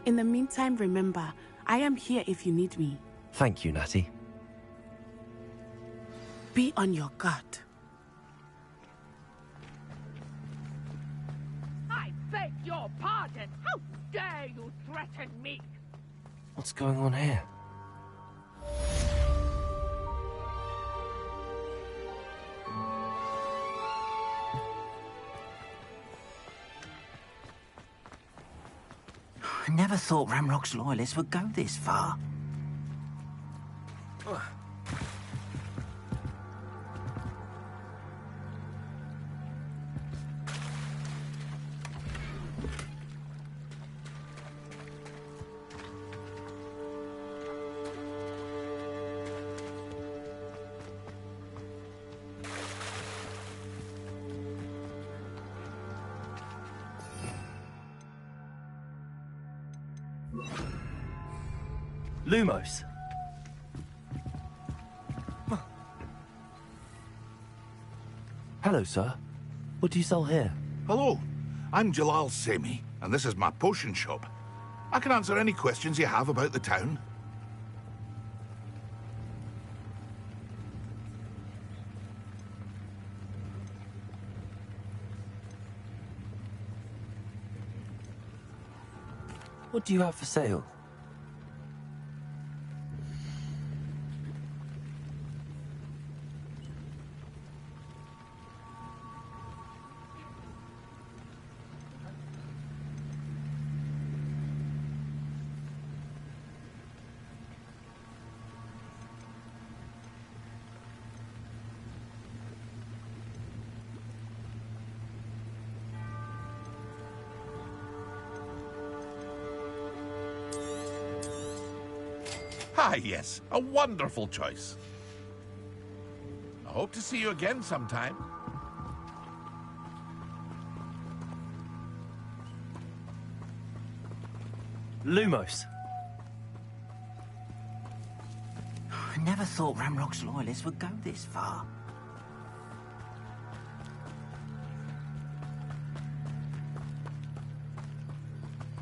In the meantime, remember, I am here if you need me. Thank you, Natty. Be on your guard. I beg your pardon! How dare you threaten me? What's going on here? I never thought Ranrock's loyalists would go this far. Lumos. Hello, sir. What do you sell here? Hello, I'm Jalal Semi, and this is my potion shop. I can answer any questions you have about the town. What do you have for sale? Ah, yes, a wonderful choice. I hope to see you again sometime. Lumos. I never thought Ramrock's loyalists would go this far.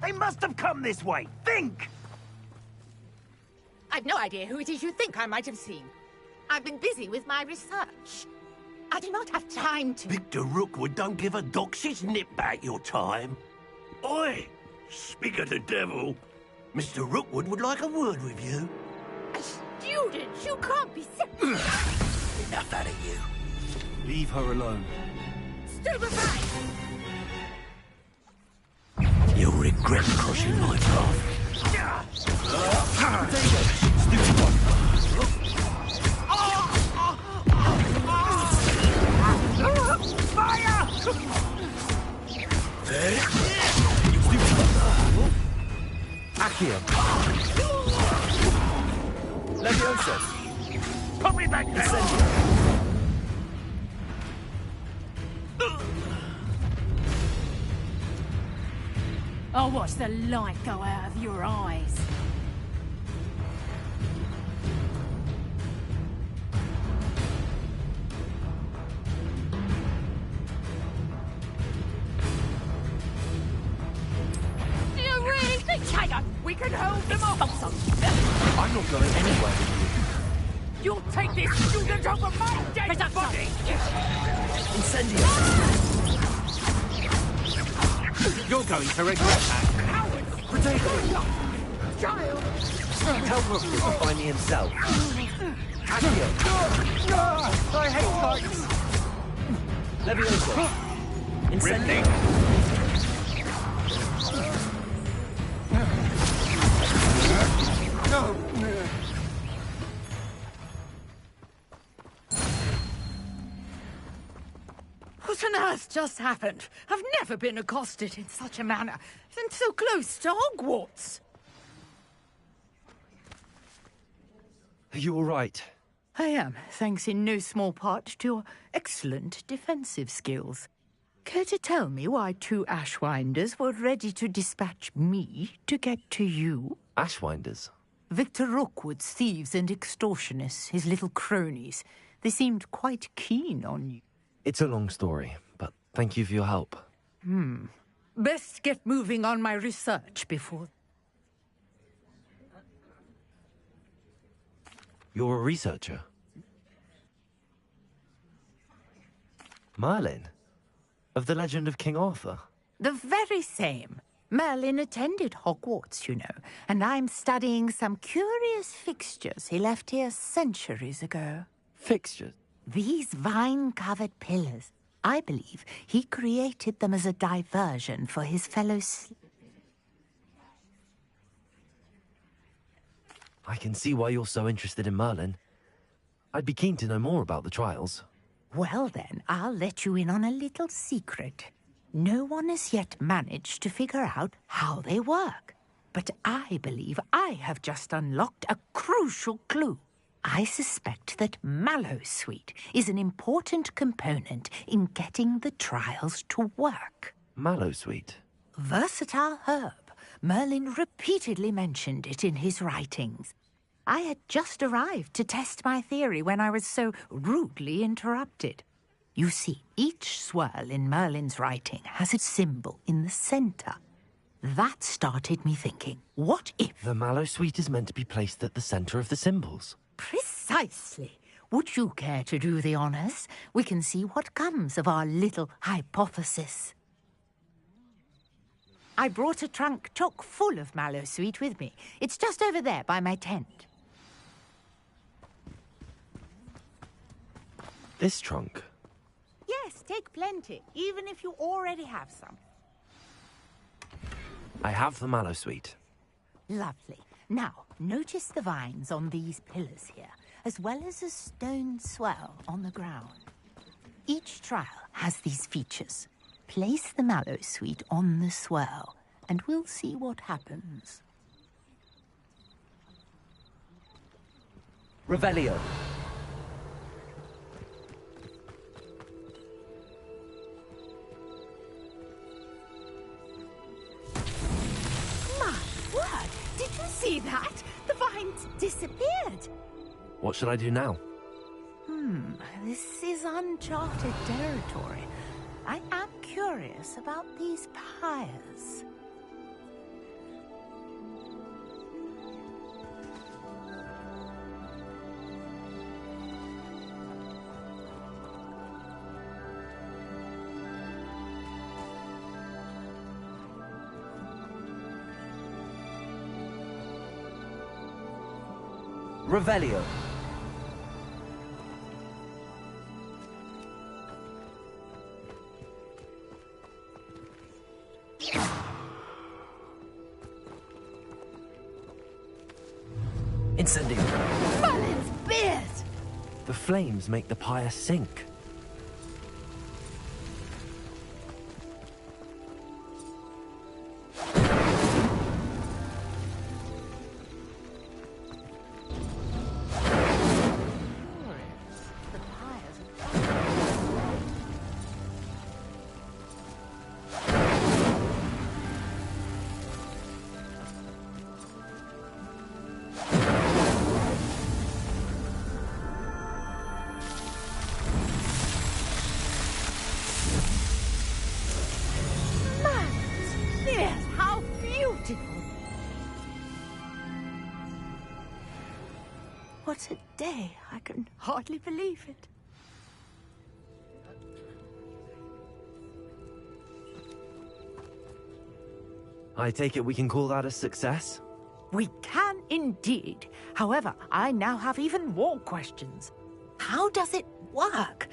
They must have come this way. Think! I've no idea who it is you think I might have seen. I've been busy with my research. I do not have time to... Victor Rookwood don't give a doxy's nip back your time. Oi! Speak of the devil. Mr. Rookwood would like a word with you. A student? You can't be serious. Enough out of you. Leave her alone. Stupefy! You'll regret crossing my path. Stupid one. Fire! Accio. Leviosa. Put me back there! I'll watch the light go out of your eyes. Do you really think, Tiger, we can hold them off? I'm not going anywhere with You'll take this student over my dead body! you. Incendio. You're going to regret that. Cowards! Potato. Child! Tell Rookwood to find me himself. Accio. I hate heights! Leviosa. Incendio. No! What on earth just happened? I've never been accosted in such a manner, and so close to Hogwarts. Are you all right? I am, thanks in no small part to your excellent defensive skills. Care to tell me why 2 Ashwinders were ready to dispatch me to get to you? Ashwinders? Victor Rookwood's thieves and extortionists, his little cronies. They seemed quite keen on you. It's a long story, but thank you for your help. Best get moving on my research before... You're a researcher? Merlin? Of the legend of King Arthur? The very same. Merlin attended Hogwarts, you know, and I'm studying some curious fixtures he left here centuries ago. Fixtures? These vine-covered pillars. I believe he created them as a diversion for his fellow I can see why you're so interested in Merlin. I'd be keen to know more about the trials. Well then, I'll let you in on a little secret. No one has yet managed to figure out how they work. But I believe I have just unlocked a crucial clue. I suspect that Mallowsweet is an important component in getting the trials to work. Mallowsweet? Versatile herb. Merlin repeatedly mentioned it in his writings. I had just arrived to test my theory when I was so rudely interrupted. You see, each swirl in Merlin's writing has its symbol in the center. That started me thinking, what if... The Mallowsweet is meant to be placed at the center of the symbols. Precisely. Would you care to do the honors? We can see what comes of our little hypothesis. I brought a trunk chock full of Mallowsweet with me. It's just over there by my tent. This trunk? Yes, take plenty, even if you already have some. I have the Mallowsweet. Lovely. Now, notice the vines on these pillars here, as well as a stone swell on the ground. Each trial has these features. Place the Mallowsweet on the swell, and we'll see what happens. Revelio. My word! Did you see that? The vines disappeared. What should I do now? This is uncharted territory. I am curious about these pyres. Revelio. Incendio. Merlin's beard! The flames make the pyre sink. How beautiful! What a day! I can hardly believe it. I take it we can call that a success? We can indeed. However, I now have even more questions. How does it work?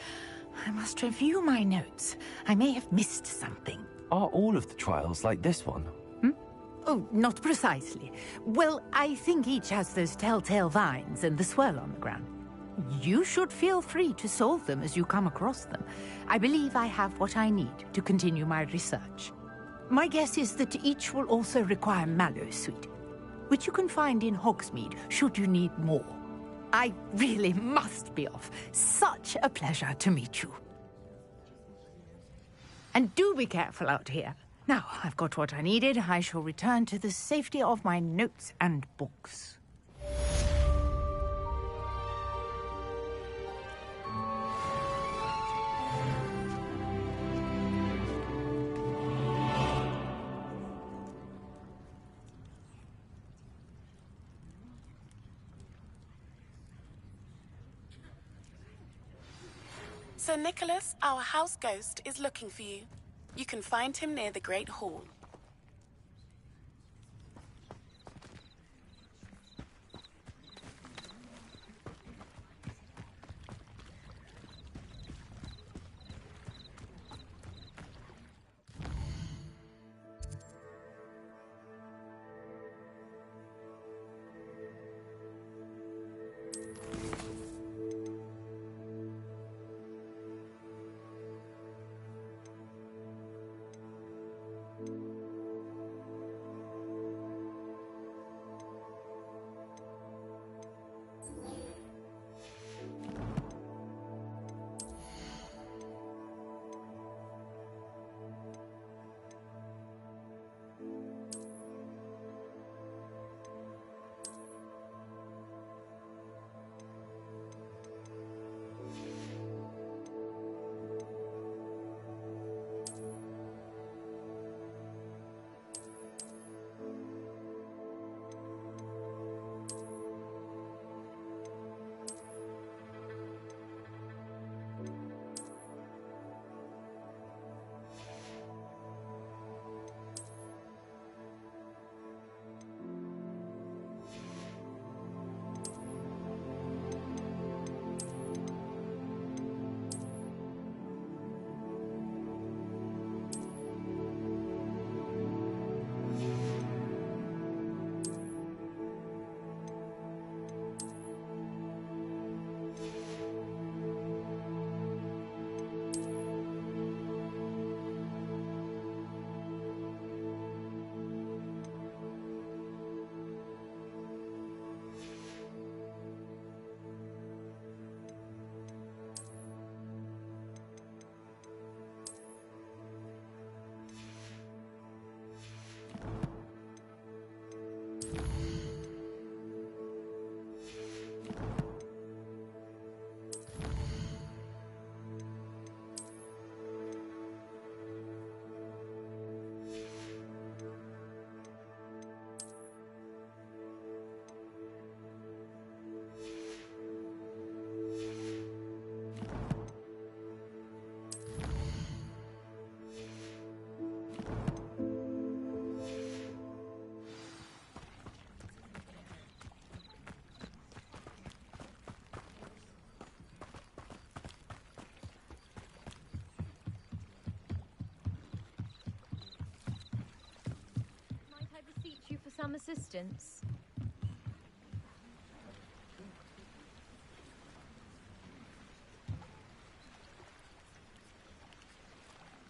I must review my notes. I may have missed something. Are all of the trials like this one? Oh, not precisely. Well, I think each has those telltale vines and the swirl on the ground. You should feel free to solve them as you come across them. I believe I have what I need to continue my research. My guess is that each will also require mallow sweet, which you can find in Hogsmeade should you need more. I really must be off. Such a pleasure to meet you. And do be careful out here. Now, I've got what I needed. I shall return to the safety of my notes and books. Sir Nicholas, our house ghost, is looking for you. You can find him near the Great Hall. some assistance?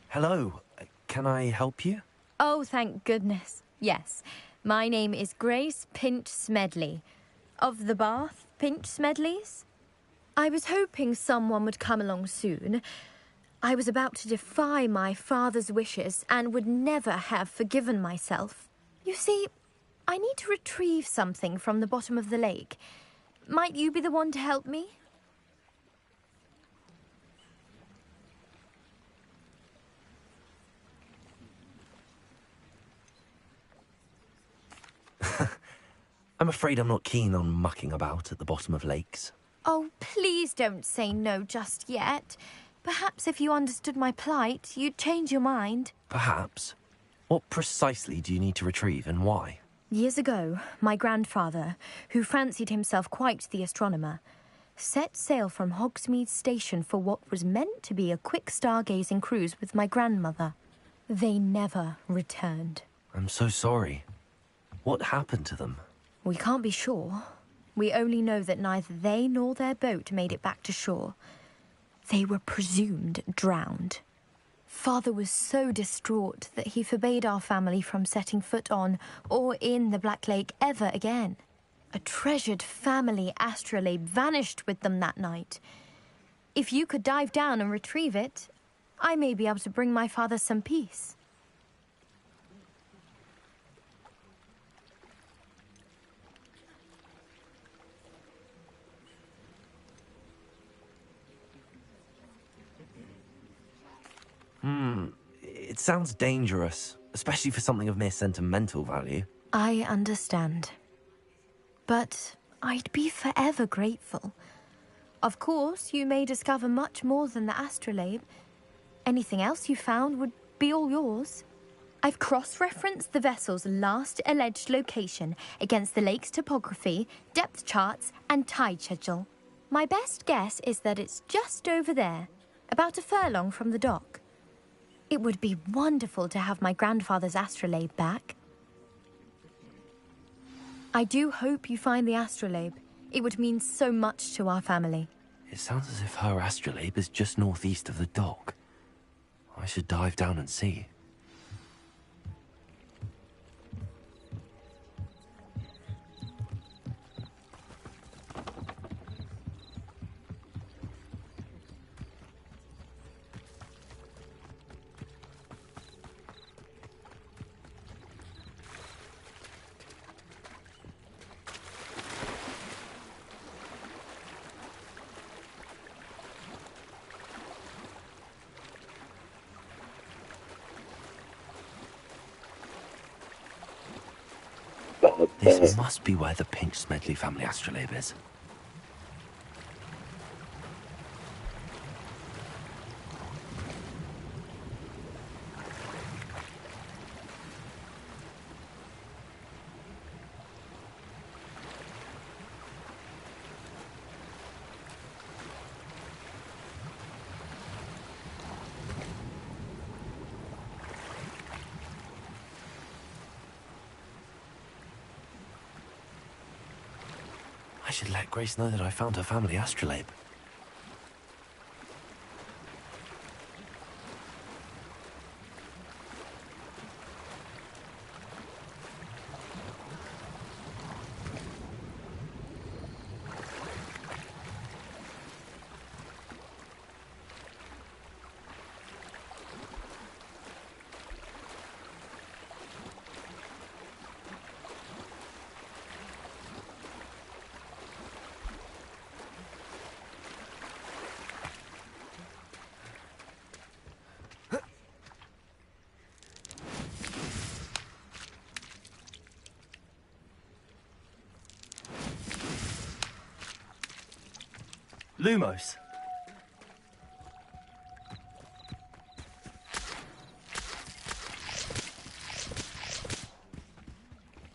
Hello. Can I help you? Oh, thank goodness. Yes. My name is Grace Pinch Smedley. Of the Bath Pinch Smedleys? I was hoping someone would come along soon. I was about to defy my father's wishes and would never have forgiven myself. You see, I need to retrieve something from the bottom of the lake. Might you be the one to help me? I'm afraid I'm not keen on mucking about at the bottom of lakes. Oh, please don't say no just yet. Perhaps if you understood my plight, you'd change your mind. Perhaps. What precisely do you need to retrieve and why? Years ago, my grandfather, who fancied himself quite the astronomer, set sail from Hogsmeade Station for what was meant to be a quick stargazing cruise with my grandmother. They never returned. I'm so sorry. What happened to them? We can't be sure. We only know that neither they nor their boat made it back to shore. They were presumed drowned. Father was so distraught that he forbade our family from setting foot on or in the Black Lake ever again. A treasured family astrolabe vanished with them that night. If you could dive down and retrieve it, I may be able to bring my father some peace. It sounds dangerous, especially for something of mere sentimental value. I understand. But I'd be forever grateful. Of course, you may discover much more than the astrolabe. Anything else you found would be all yours. I've cross-referenced the vessel's last alleged location against the lake's topography, depth charts, and tide schedule. My best guess is that it's just over there, about a furlong from the dock. It would be wonderful to have my grandfather's astrolabe back. I do hope you find the astrolabe. It would mean so much to our family. It sounds as if her astrolabe is just northeast of the dock. I should dive down and see. This must be where the Pinch Smedley family astrolabe is. I should let Grace know that I found her family astrolabe. Lumos.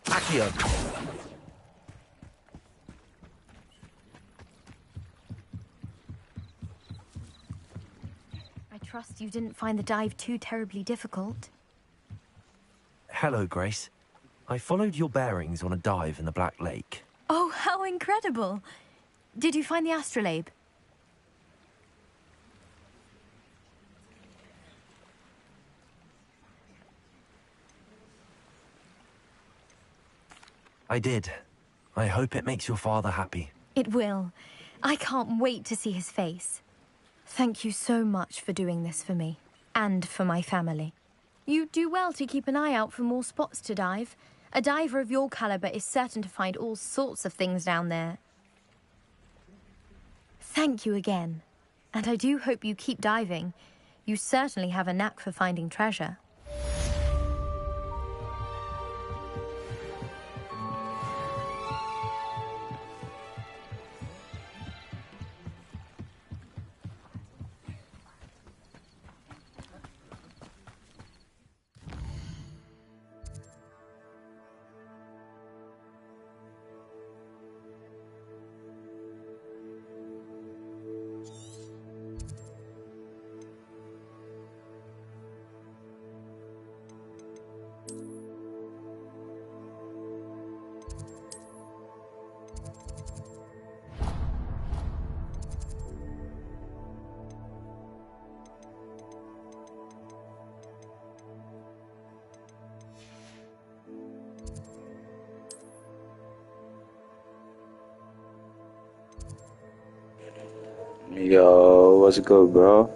Accio. I trust you didn't find the dive too terribly difficult. Hello, Grace. I followed your bearings on a dive in the Black Lake. Oh, how incredible! Did you find the astrolabe? I did. I hope it makes your father happy. It will. I can't wait to see his face. Thank you so much for doing this for me, and for my family. You do well to keep an eye out for more spots to dive. A diver of your caliber is certain to find all sorts of things down there. Thank you again. And I do hope you keep diving. You certainly have a knack for finding treasure. Yo, what's good, bro?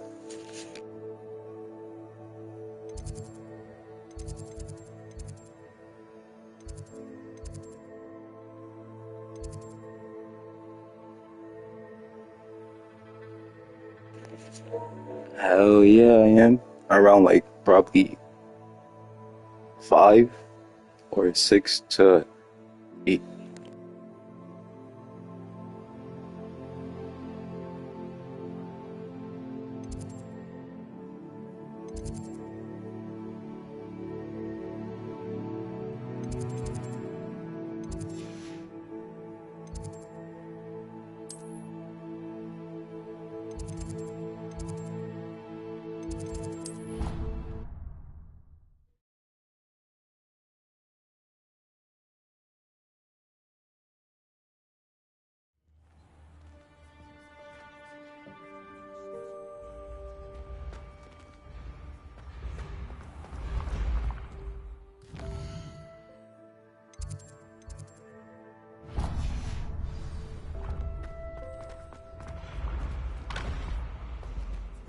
Hell yeah, I am. Around like probably 5 or 6 to 8.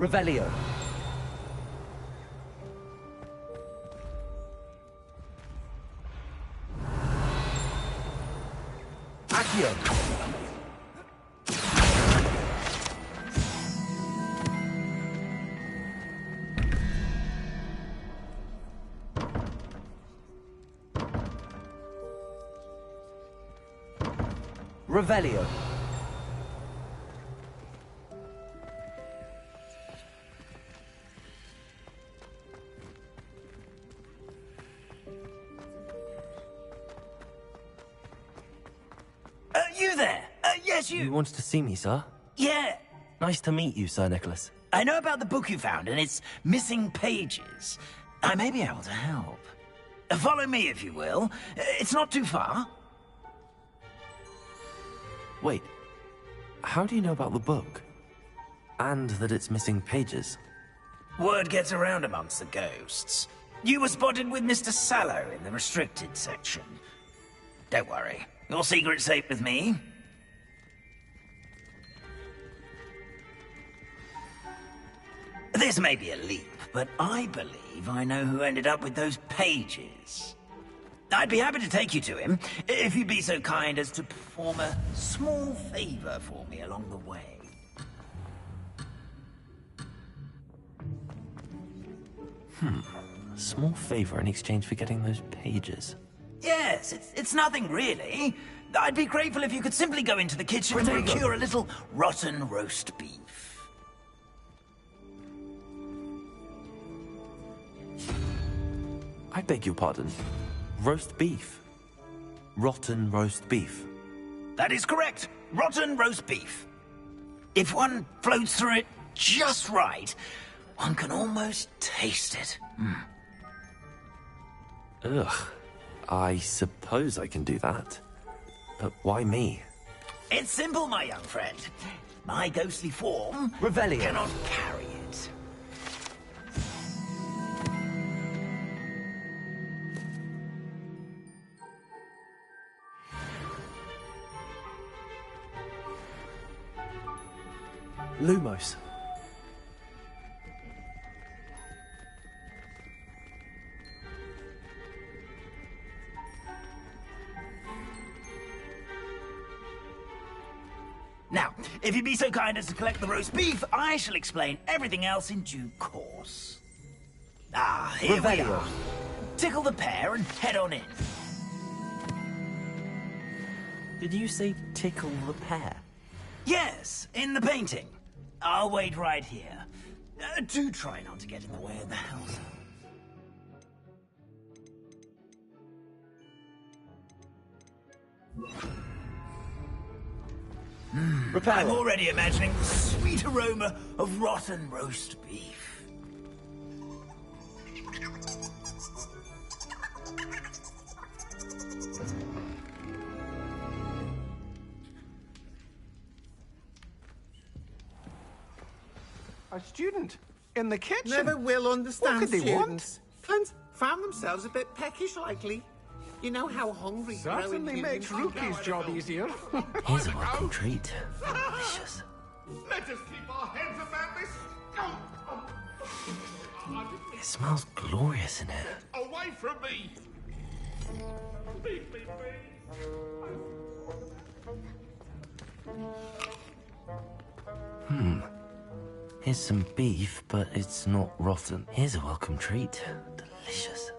Revelio. Accio. Revelio. You there? Yes, you. You wanted to see me, sir? Yeah. Nice to meet you, Sir Nicholas. I know about the book you found and its missing pages. I may be able to help. Follow me, if you will. It's not too far. Wait. How do you know about the book? And that it's missing pages? Word gets around amongst the ghosts. You were spotted with Mr. Sallow in the restricted section. Don't worry. Your secret's safe with me. This may be a leap, but I believe I know who ended up with those pages. I'd be happy to take you to him, if you'd be so kind as to perform a small favor for me along the way. A small favor in exchange for getting those pages. Yes, it's nothing really. I'd be grateful if you could simply go into the kitchen and procure a little rotten roast beef. I beg your pardon. Roast beef. Rotten roast beef. That is correct. Rotten roast beef. If one floats through it just right, one can almost taste it. Ugh. I suppose I can do that. But why me? It's simple, my young friend. My ghostly form Revelio. cannot carry it. Lumos. Now, if you'd be so kind as to collect the roast beef, I shall explain everything else in due course. Ah, here we are. Tickle the pear and head on in. Did you say tickle the pear? Yes, in the painting. I'll wait right here. Do try not to get in the way of the house. I'm already imagining the sweet aroma of rotten roast beef. A student in the kitchen. Never will understand What could they students. Found themselves a bit peckish lately. You know how hungry Certainly makes Rookie's job easier. Here's a welcome treat. Delicious. Let us keep our heads about this. It smells glorious in here. Away from me! Leave me be. Here's some beef, but it's not rotten. Here's a welcome treat. Delicious.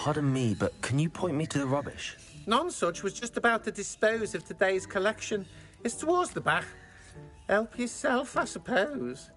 Pardon me, but can you point me to the rubbish? Nonsuch was just about to dispose of today's collection. It's towards the back. Help yourself, I suppose.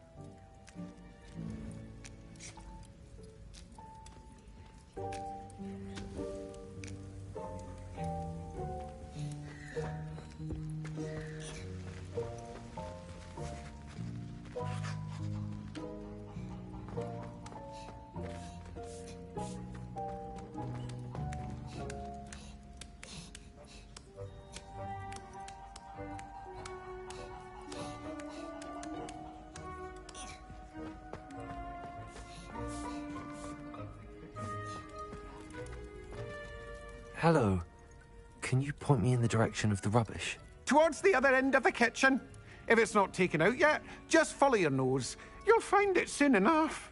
Hello. Can you point me in the direction of the rubbish? Towards the other end of the kitchen. If it's not taken out yet, just follow your nose. You'll find it soon enough.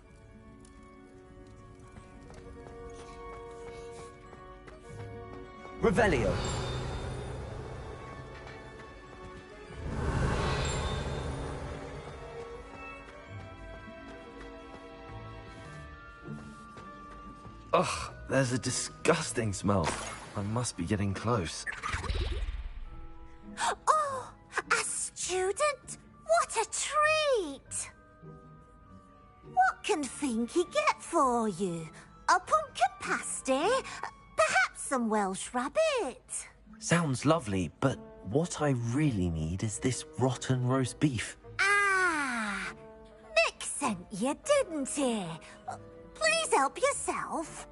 Revelio. Ugh, there's a disgusting smell. I must be getting close. Oh, a student? What a treat! What can Finky get for you? A pumpkin pasty? Perhaps some Welsh rabbit? Sounds lovely, but what I really need is this rotten roast beef. Ah, Nick sent you, didn't he? Please help yourself.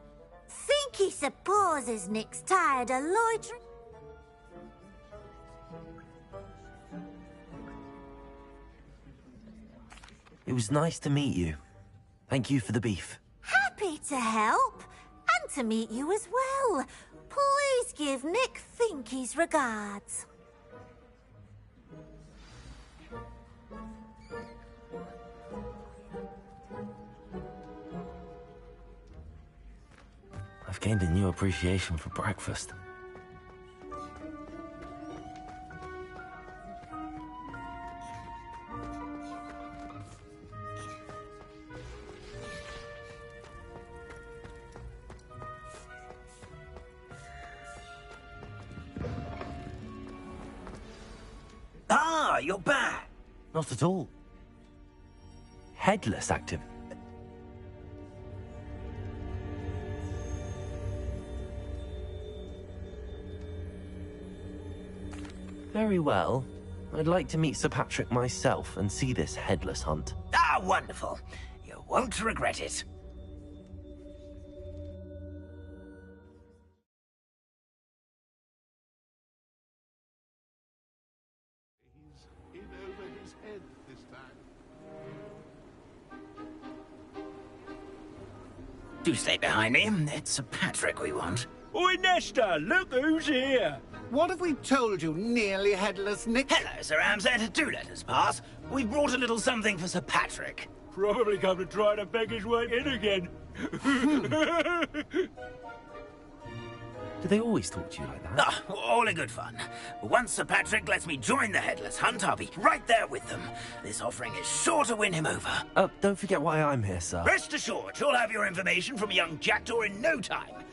Finky supposes Nick's tired of loitering. It was nice to meet you. Thank you for the beef. Happy to help, and to meet you as well. Please give Nick Finky's regards. I've gained a new appreciation for breakfast. Ah, you're back. Not at all. Headless active. Very well. I'd like to meet Sir Patrick myself and see this headless hunt. Ah, wonderful. You won't regret it. In over his head this time. Do stay behind me. It's Sir Patrick we want. Oi, Nesta, look who's here. What have we told you, nearly headless Nick? Hello, Sir Ramsay. Do let us pass. We've brought a little something for Sir Patrick. Probably come to try to beg his way in again. Do they always talk to you like that? Ah, all in good fun. Once Sir Patrick lets me join the Headless Hunt, I'll be right there with them. This offering is sure to win him over. Don't forget why I'm here, sir. Rest assured, you'll have your information from young Jackdaw in no time.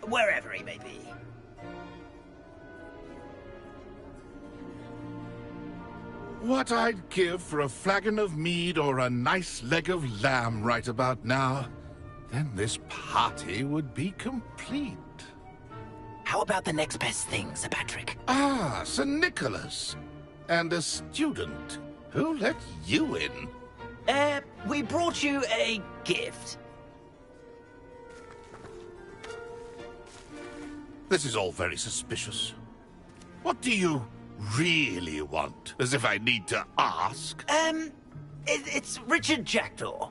Wherever he may be. What I'd give for a flagon of mead or a nice leg of lamb right about now. Then this party would be complete. How about the next best thing, Sir Patrick? Ah, Sir Nicholas. And a student. Who let you in? We brought you a gift. This is all very suspicious. What do you really want? As if I need to ask. It's Richard Jackdaw.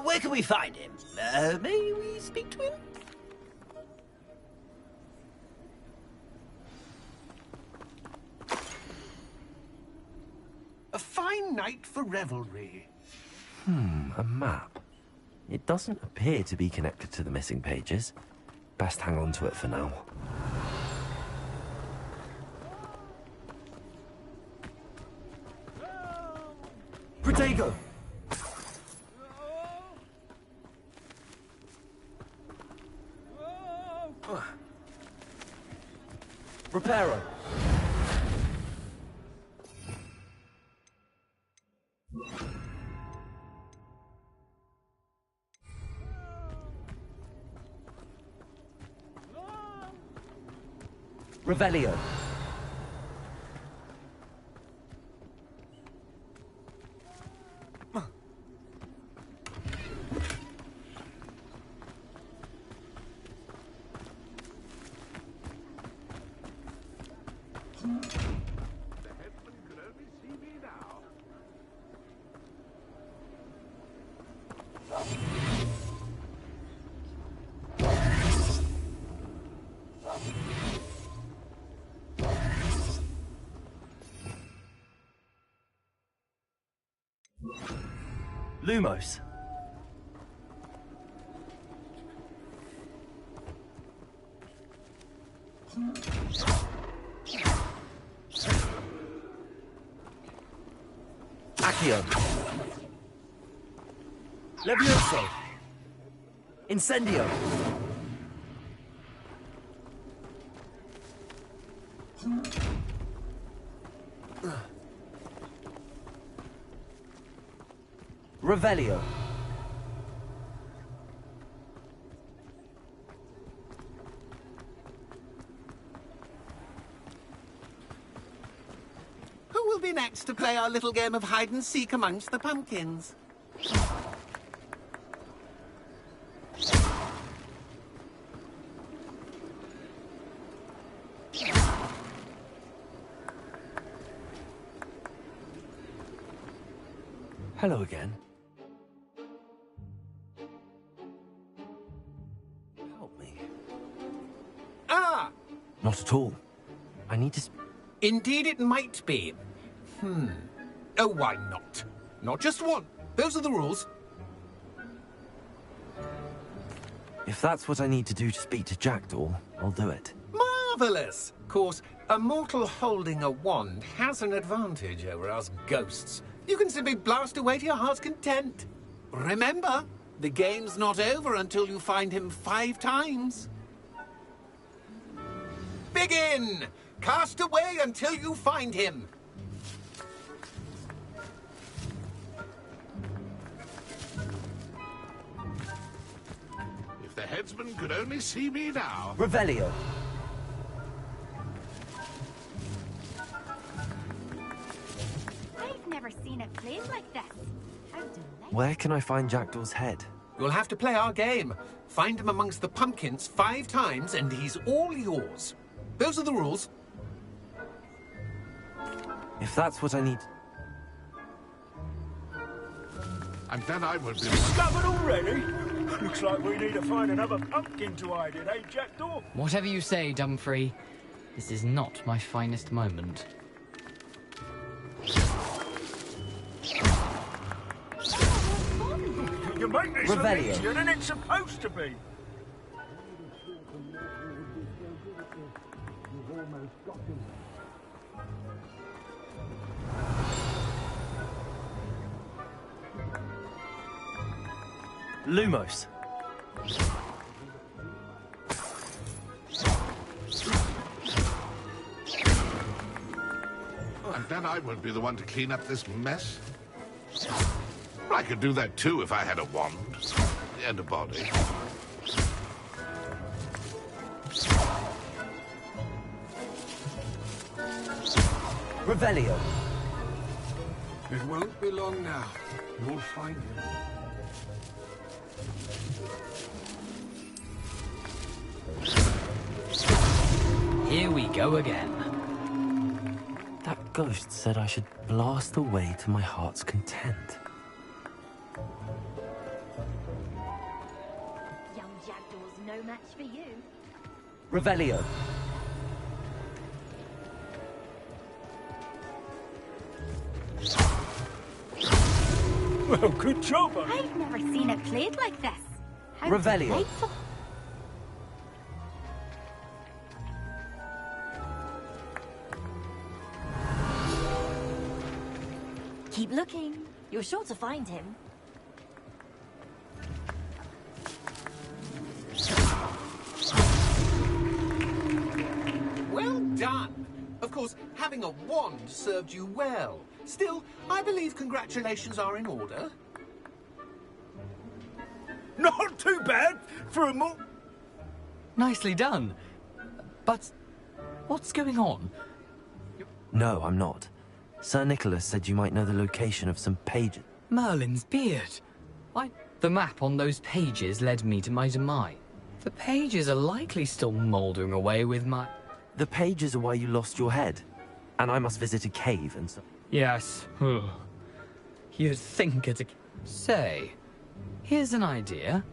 Where can we find him? May we speak to him? A fine night for revelry. A map. It doesn't appear to be connected to the missing pages. Best hang on to it for now. Protego! Reparo. Revelio. Lumos. Accio. Levioso. Incendio. Revelio. Who will be next to play our little game of hide and seek amongst the pumpkins? Hello again. Help me. Ah! Not at all. I need to... Indeed it might be. Oh, why not? Not just one. Those are the rules. If that's what I need to do to speak to Jackdaw, I'll do it. Marvellous! Of course, a mortal holding a wand has an advantage over us ghosts. You can simply blast away to your heart's content. Remember, the game's not over until you find him 5 times. Begin! Cast away until you find him. If the headsman could only see me now. Revelio. I've never seen it played like this. How delightful. Where can I find Jackdaw's head? You'll have to play our game. Find him amongst the pumpkins 5 times and he's all yours. Those are the rules. If that's what I need... And then I will be... Discovered already? Looks like we need to find another pumpkin to hide in, eh, Jackdaw? Whatever you say, Dumfrey. This is not my finest moment. You make this look easier than it's supposed to be. Lumos. And then I won't be the one to clean up this mess. I could do that too if I had a wand and a body. Revelio. It won't be long now. You'll find him. Here we go again. That ghost said I should blast away to my heart's content. Young Jackdaw's no match for you. Revelio. Well, good job, I've never seen it played like this. How Revelio. delightful. Keep looking. You're sure to find him. Well done. course, having a wand served you well. Still, I believe congratulations are in order. Not too bad for a mo... Nicely done. But what's going on? No, I'm not. Sir Nicholas said you might know the location of some pages. Merlin's beard. The map on those pages led me to my demise. The pages are likely still mouldering away with my... The pages are why you lost your head. And I must visit a cave and so... Yes. You'd think it... Say, here's an idea.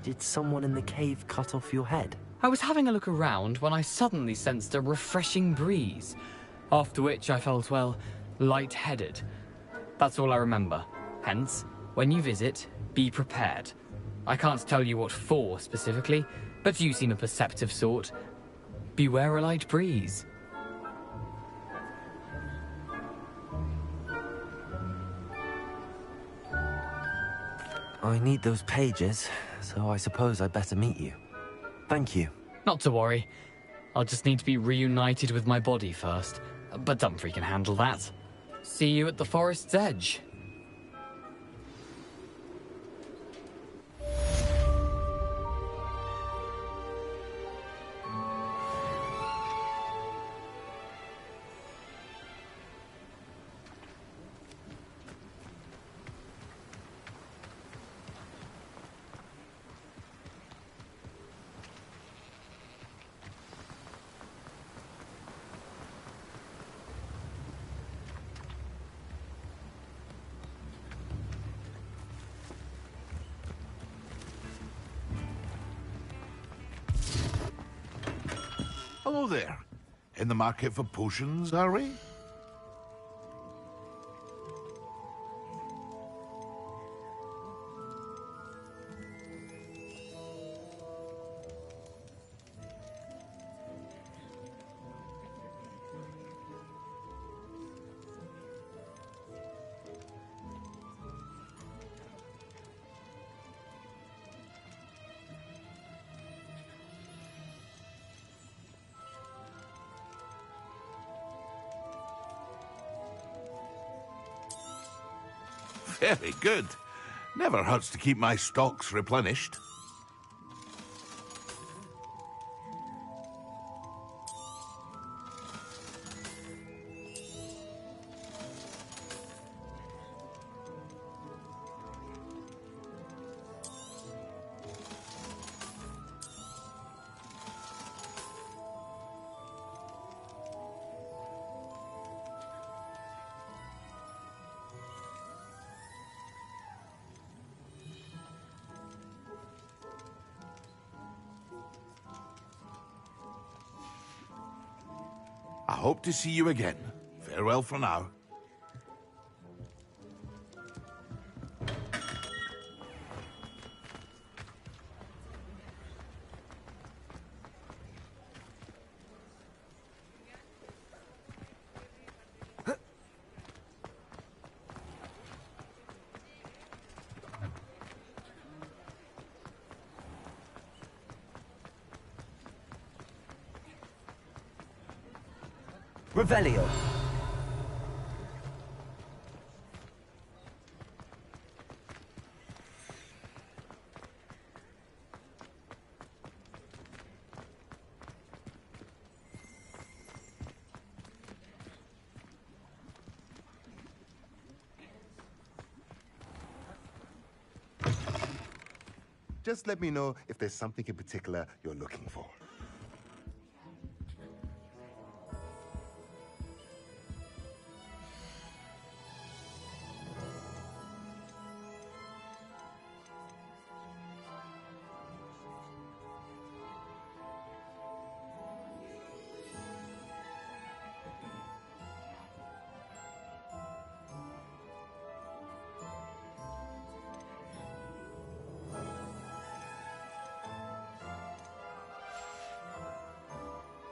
Did someone in the cave cut off your head? I was having a look around when I suddenly sensed a refreshing breeze. After which I felt, well, lightheaded. That's all I remember. Hence, when you visit, be prepared. I can't tell you what for specifically, but you seem a perceptive sort. Beware a light breeze. I need those pages, so I suppose I'd better meet you. Thank you. Not to worry. I'll just need to be reunited with my body first. But Dumfries can handle that. See you at the forest's edge. Hello there. In the market for potions, are we? Very good. Never hurts to keep my stocks replenished. I hope to see you again. Farewell for now. Revelio. Just let me know if there's something in particular you're looking for.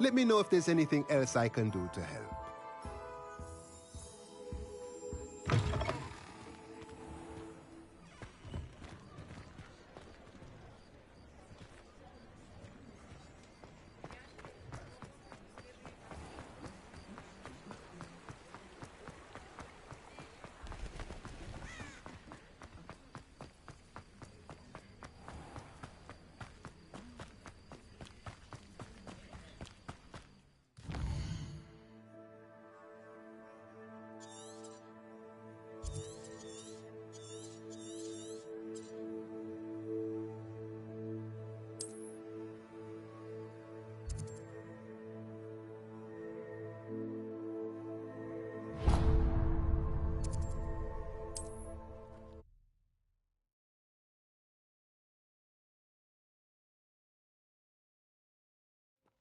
Let me know if there's anything else I can do to help.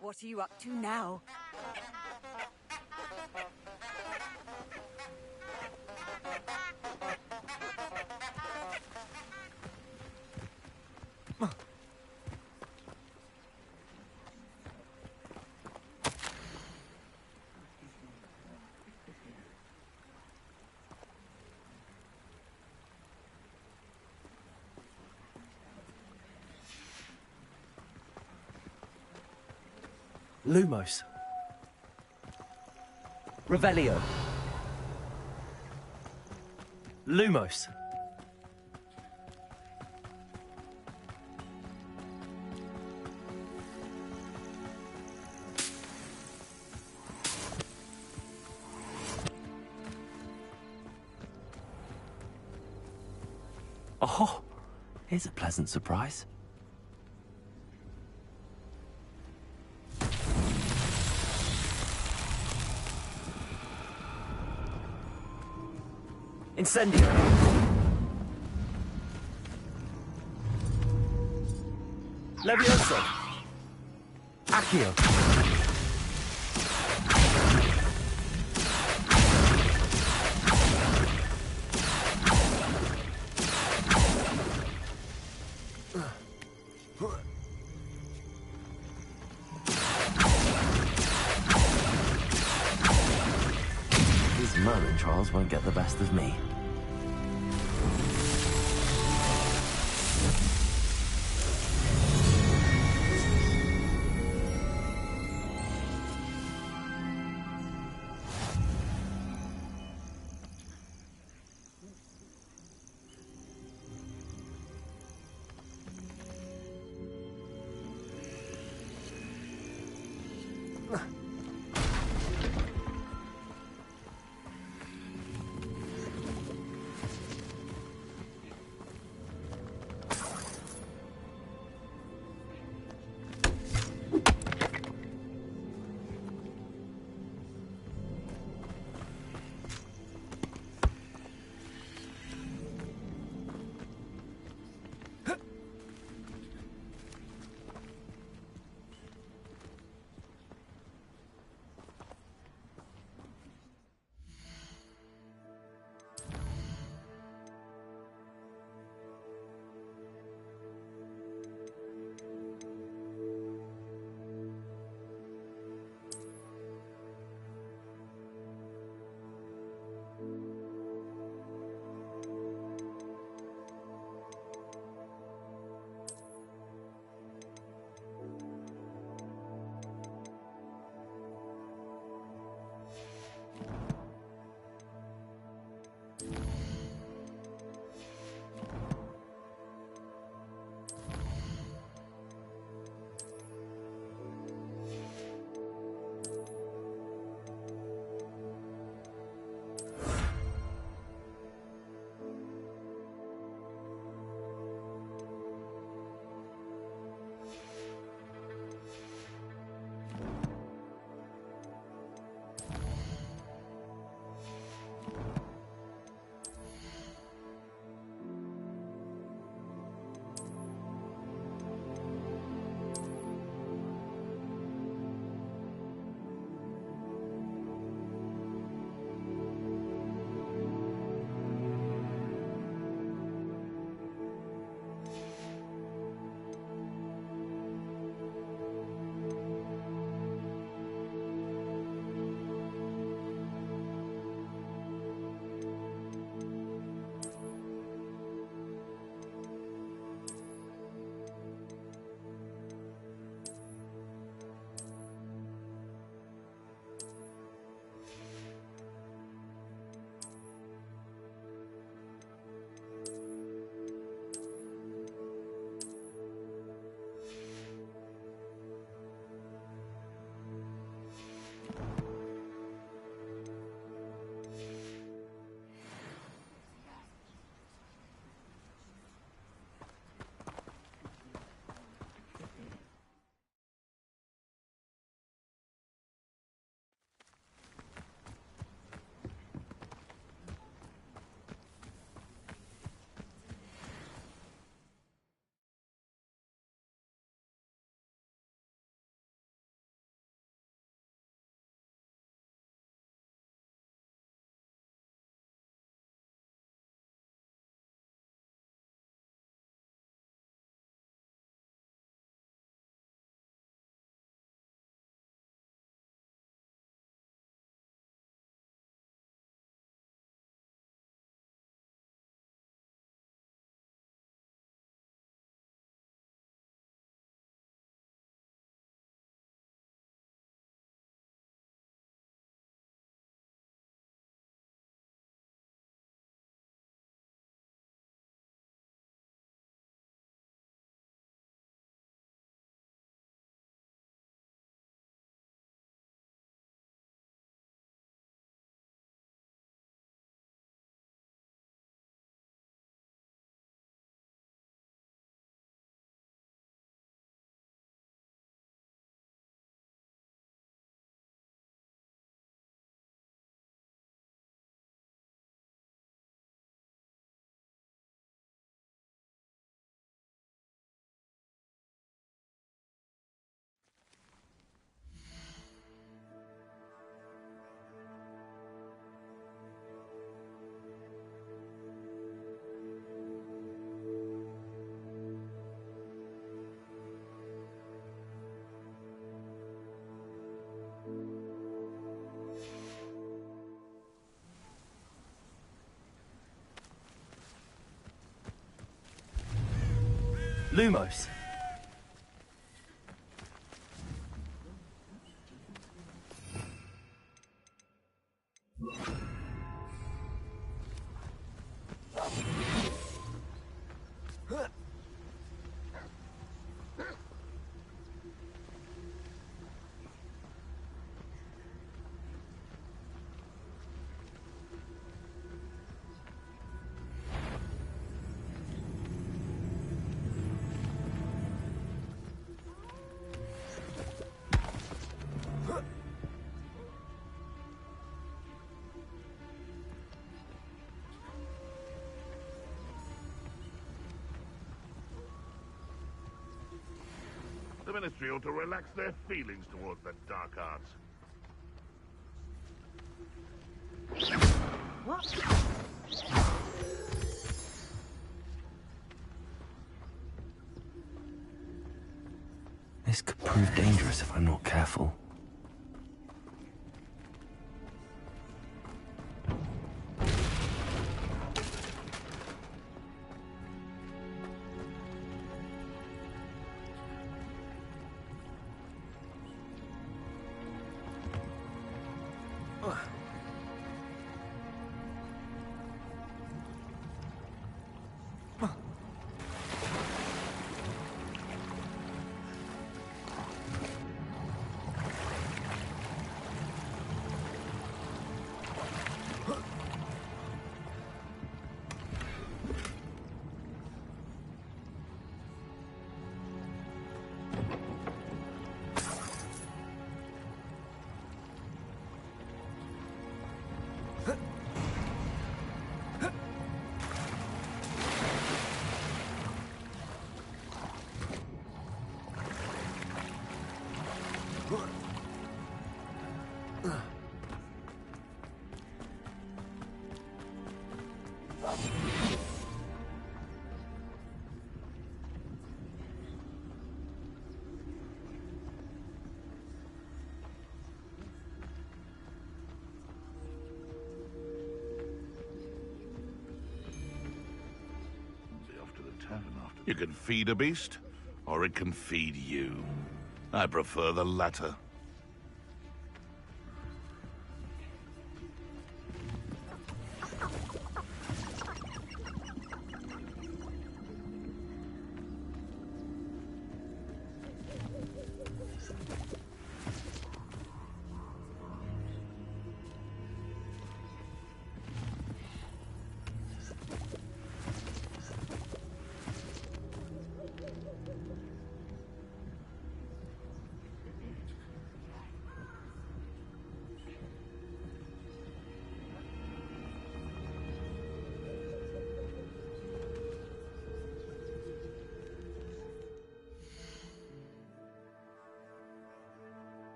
What are you up to now? Lumos. Revelio. Lumos. Oh, here's a pleasant surprise. Incendio. Levioso. Accio. These Merlin trials won't get the best of me. Lumos. The Ministry ought to relax their feelings towards the dark arts. What? This could prove dangerous if I'm not careful. You can feed a beast, or it can feed you. I prefer the latter.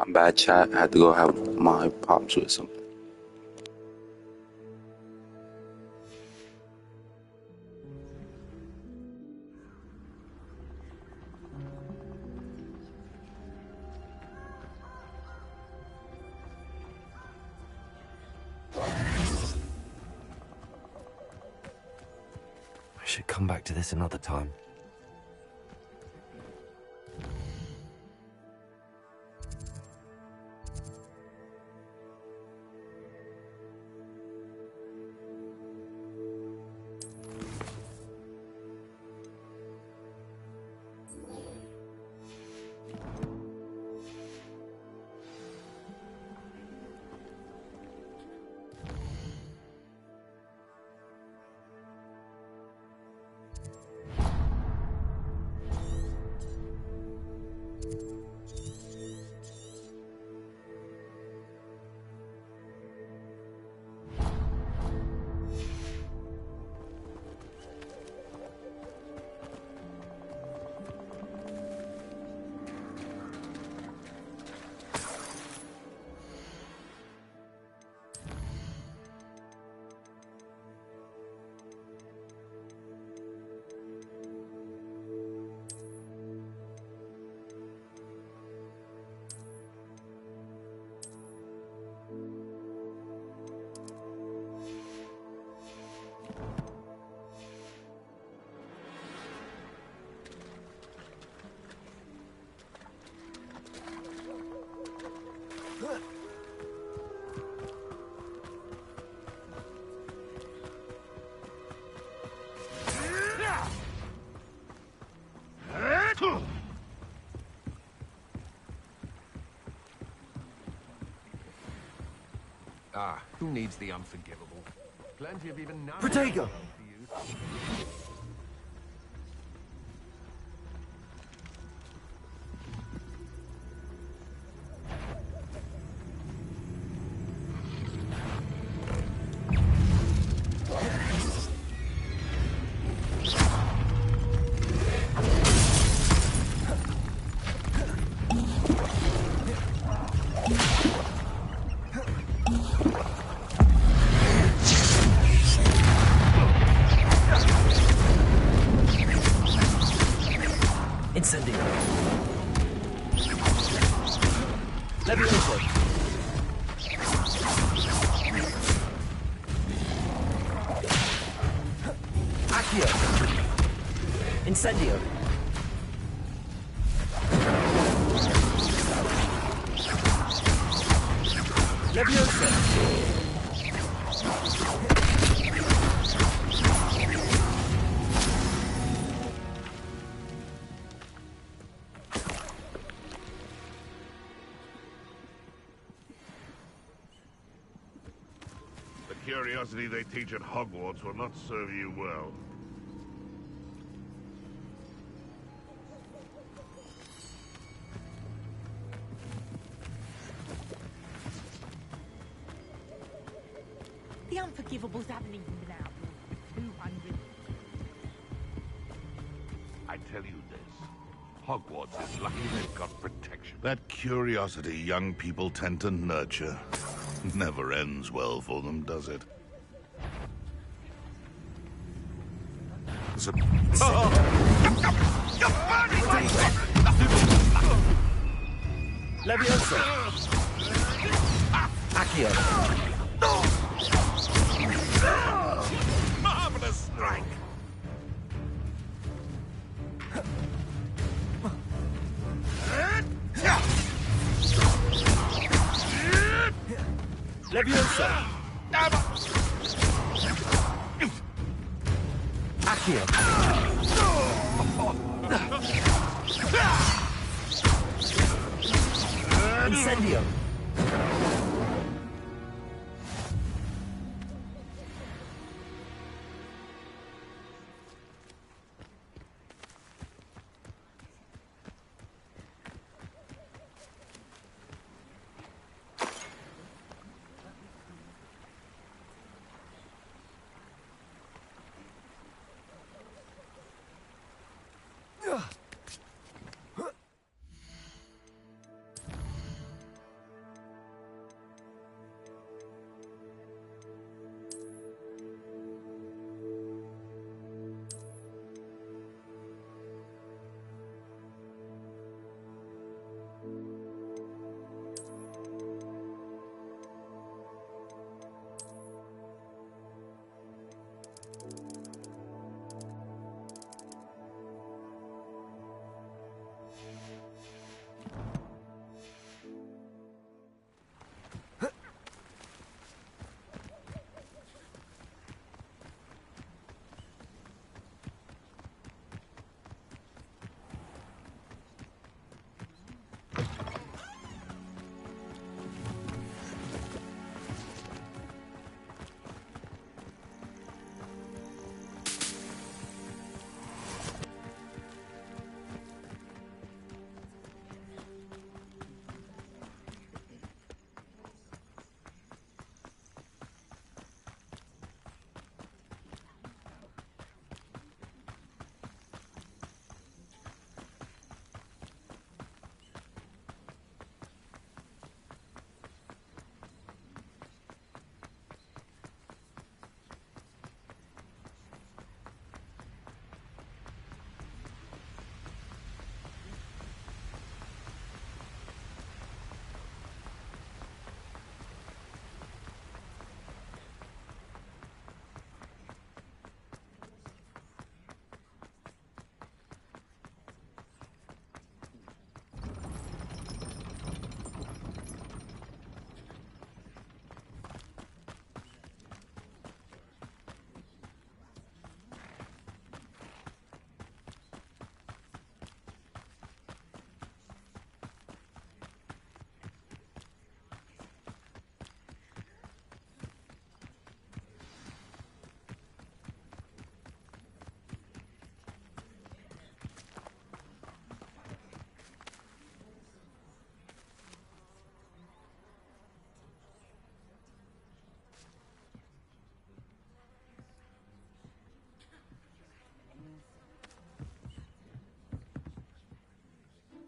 My bad, chat. I had to go have my pops with something. I should come back to this another time. Ah, who needs the unforgivable? Plenty of even now. Protego! Incendio. Levioso. Accio. Incendio. Levioso. The curiosity they teach at Hogwarts will not serve you well. The Unforgivables haven't even been out for 200. I tell you this, Hogwarts is lucky they've got protection. That curiosity young people tend to nurture never ends well for them, does it? Levioso. Accio. Marvelous strike! Levioso. Accio. Incendio.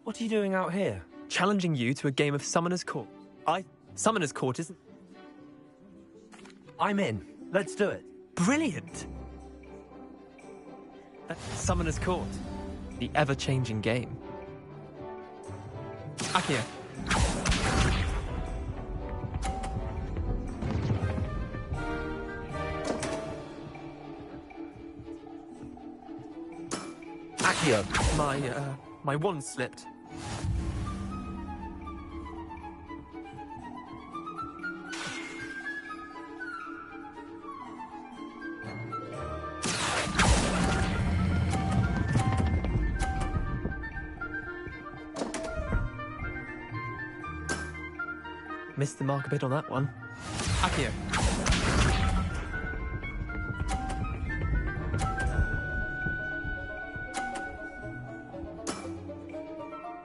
What are you doing out here? Challenging you to a game of Summoner's Court. Summoner's Court isn't... I'm in. Let's do it. Brilliant! Summoner's Court. The ever-changing game. Akio. Akio. My wand slipped. Missed the mark a bit on that one. Akio.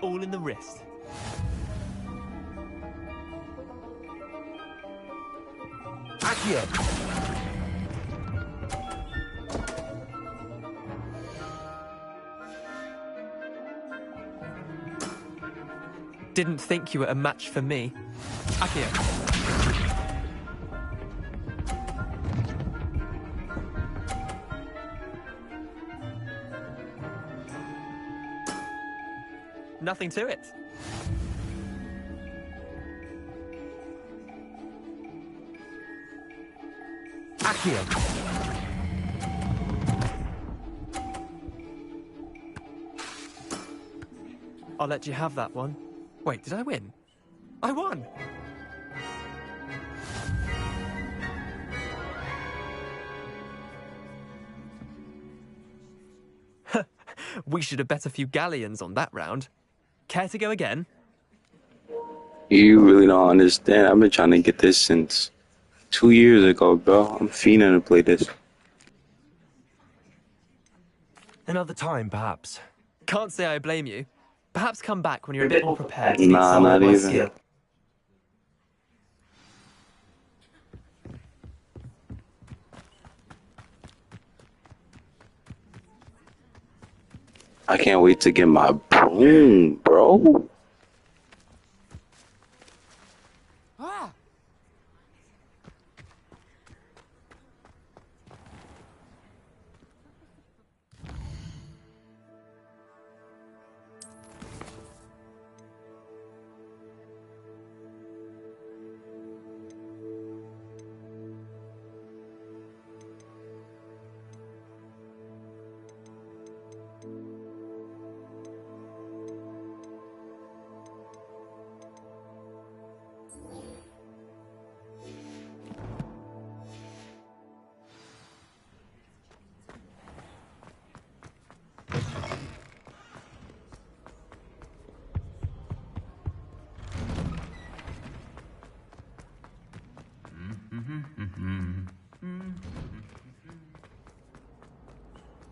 All in the wrist. Akio. Didn't think you were a match for me. Akio. Nothing to it. Akio. I'll let you have that one. Wait, did I win? I won! We should have bet a few galleons on that round. Care to go again? You really don't understand. I've been trying to get this since 2 years ago, bro. I'm fiending to play this. Another time, perhaps. Can't say I blame you. Perhaps come back when you're a bit more prepared to Nah, some not of my even. skill. I can't wait to get my broom, bro. Ah!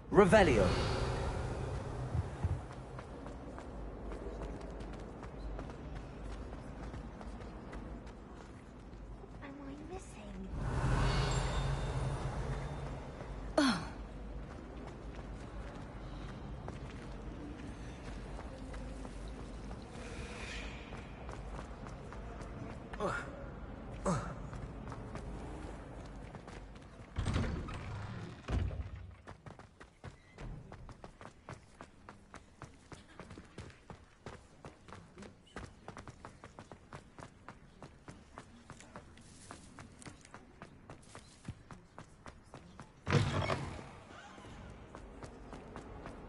Revelio. Am I missing?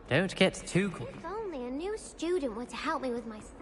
Don't get too close. If only a new student were to help me with my stuff.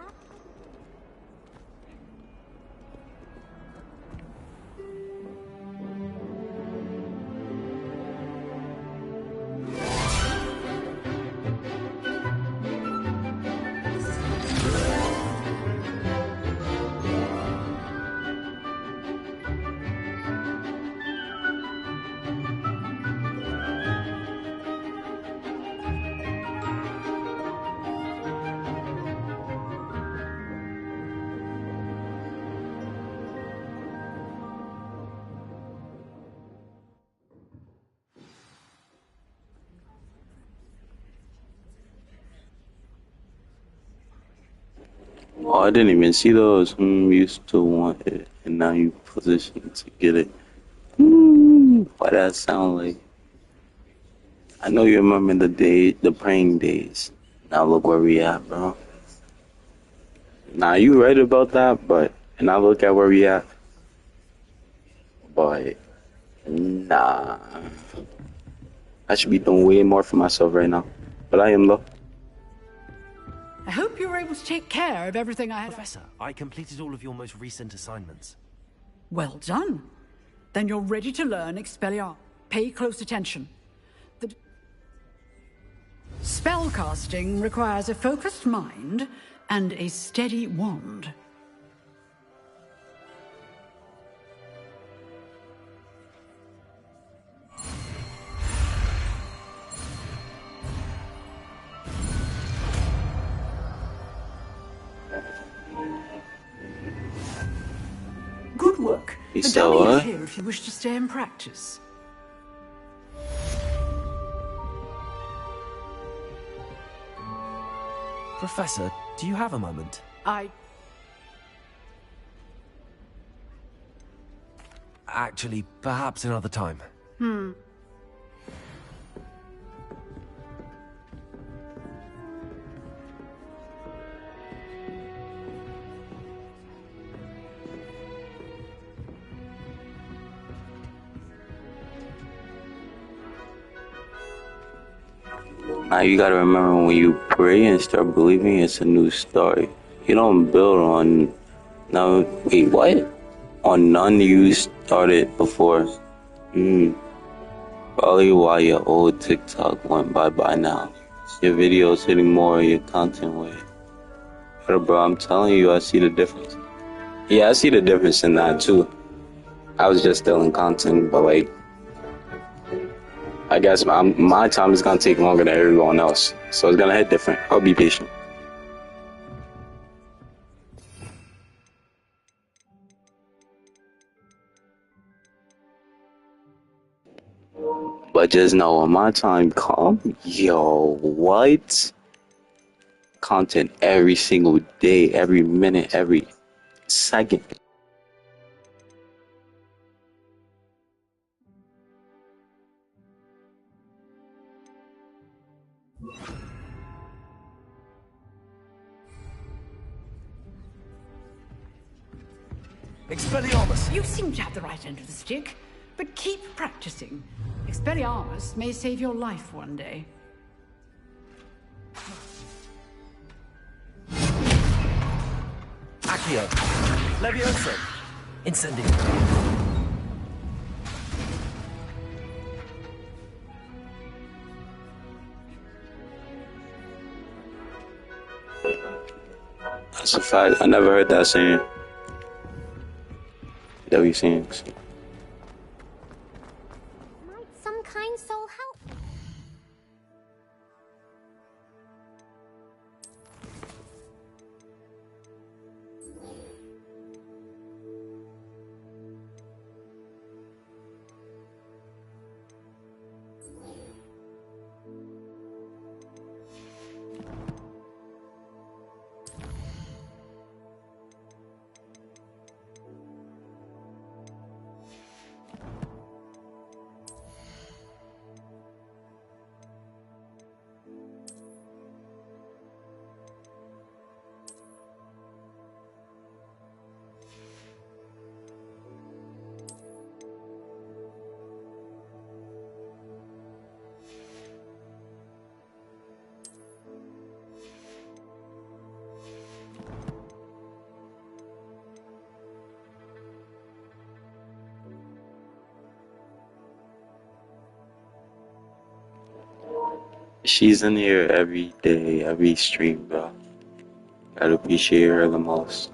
Oh, I didn't even see those. You still want it, and now you positioned to get it. Why that sound like? I know you remember the praying days. Now look where we at, bro. Nah, you right about that, but and I look at where we at, but nah. I should be doing way more for myself right now, but I am though. I hope you were able to take care of everything I had. Professor, I completed all of your most recent assignments. Well done. Then you're ready to learn Expelliarmus. Pay close attention. The spellcasting requires a focused mind and a steady wand. Good work. The dummy is here if you wish to stay and practice. Professor, do you have a moment? Actually, perhaps another time. Now you gotta remember when you pray and start believing, it's a new start. You don't build on wait, what? On none you started before. Probably why your old TikTok went bye-bye now. Your videos hitting more of your content way. But bro, I'm telling you, I see the difference. Yeah, I see the difference in that too. I was just stealing content, but like, I guess my time is gonna take longer than everyone else, so it's gonna hit different. I'll be patient. But just know when my time come, yo, what? Content every single day, every minute, every second. Expelliarmus! You seem to have the right end of the stick, but keep practicing. Expelliarmus may save your life one day. Accio! Levioso! Incendio! That's a fact. I never heard that saying. W sayings. Might some kind soul help? She's in here every day, every stream, bro. Gotta appreciate her the most.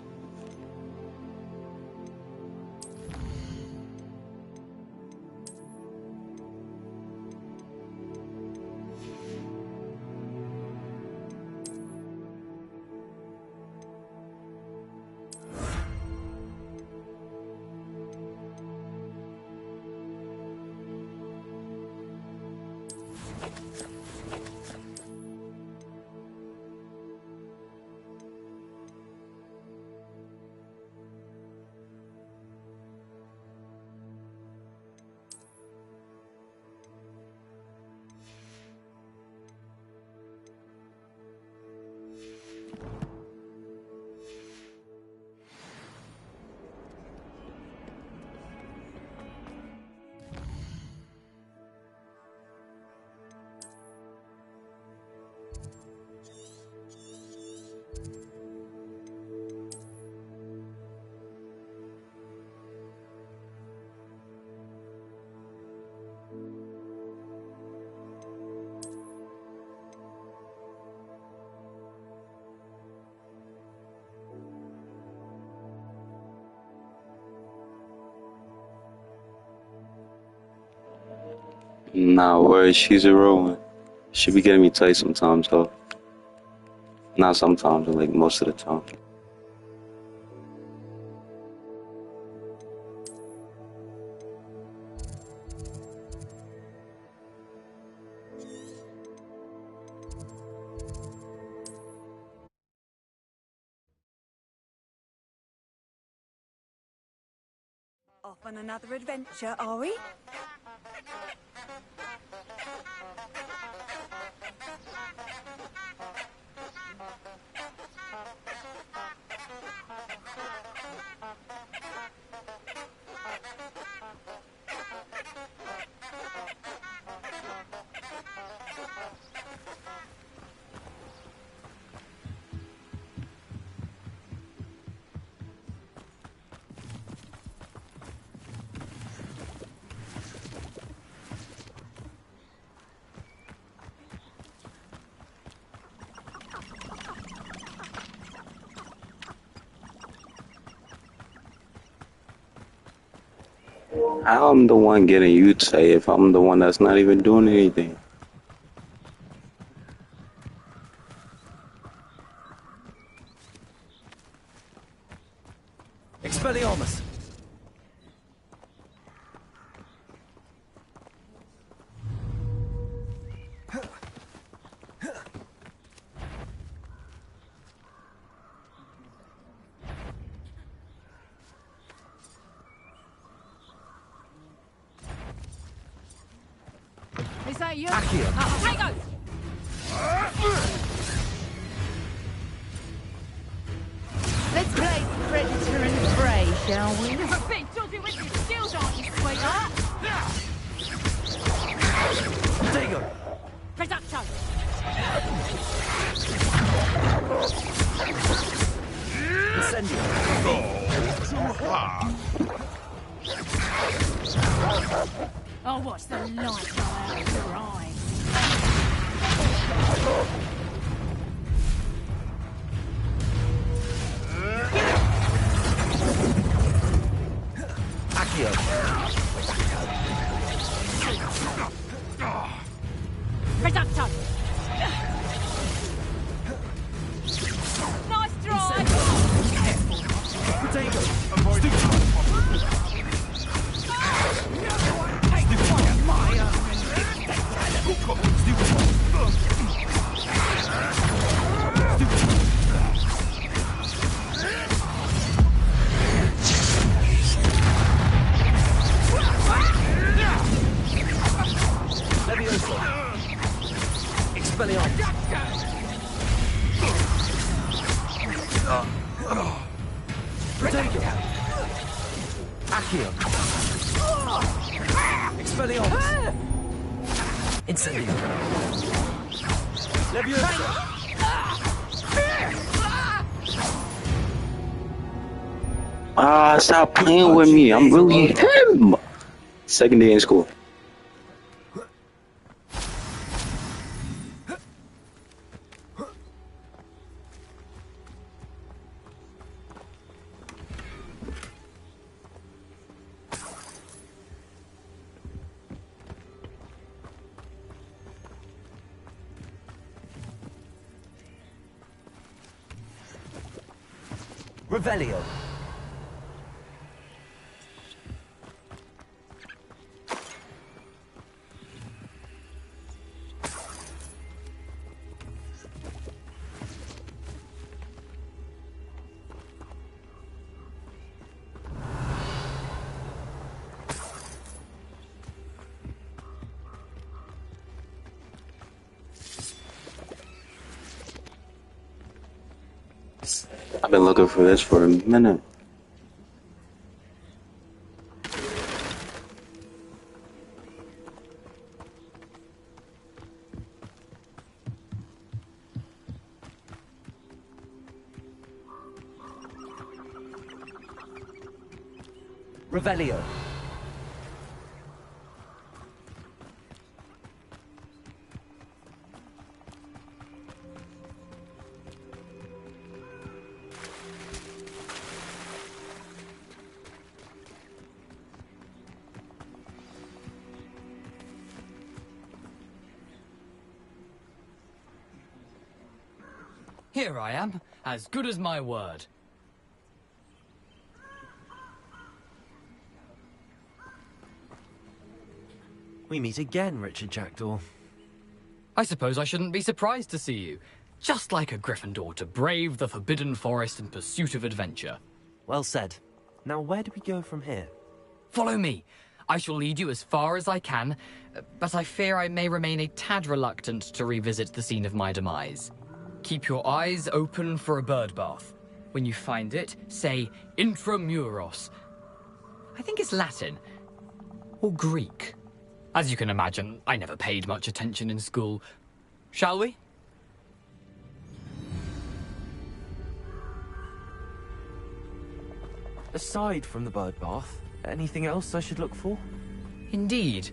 Nah, word, she's a real one. She be getting me tight sometimes, though. Not sometimes, but like most of the time. Off on another adventure, are we? I'm the one getting you tight if I'm the one that's not even doing anything. Expelliarmus! Is that you? Accio. Tango! Let's play predator and prey, shall we? You're a bit dodgy with your skills, aren't you, sweetheart? Dago! Production! Incendio! I'll watch the light go out of your eyes. Accio! Production! Nice try! Dago! Levioso! Expelliarmus! Dago! Accio! Expelliarmus! Incendio! Levioso! Ah, stop playing with me. I'm really him. Second day in school. Revelio! I've been looking for this for a minute. Revelio! Here I am, as good as my word. We meet again, Richard Jackdaw. I suppose I shouldn't be surprised to see you. Just like a Gryffindor to brave the Forbidden Forest in pursuit of adventure. Well said. Now where do we go from here? Follow me. I shall lead you as far as I can, but I fear I may remain a tad reluctant to revisit the scene of my demise. Keep your eyes open for a bird bath. When you find it, say intramuros. I think it's Latin. Or Greek. As you can imagine, I never paid much attention in school. Shall we? Aside from the bird bath, anything else I should look for? Indeed.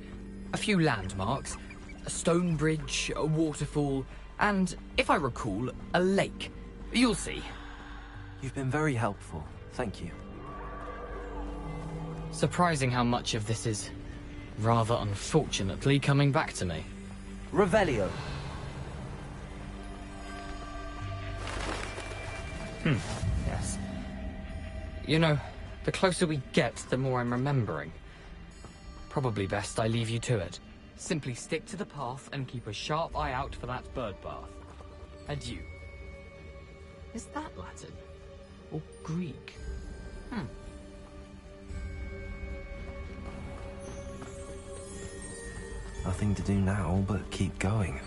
A few landmarks, a stone bridge, a waterfall, and, if I recall, a lake. You'll see. You've been very helpful. Thank you. Surprising how much of this is, rather unfortunately, coming back to me. Revelio. Yes. You know, the closer we get, the more I'm remembering. Probably best I leave you to it. Simply stick to the path and keep a sharp eye out for that bird bath. Adieu. Is that Latin? Or Greek? Nothing to do now but keep going.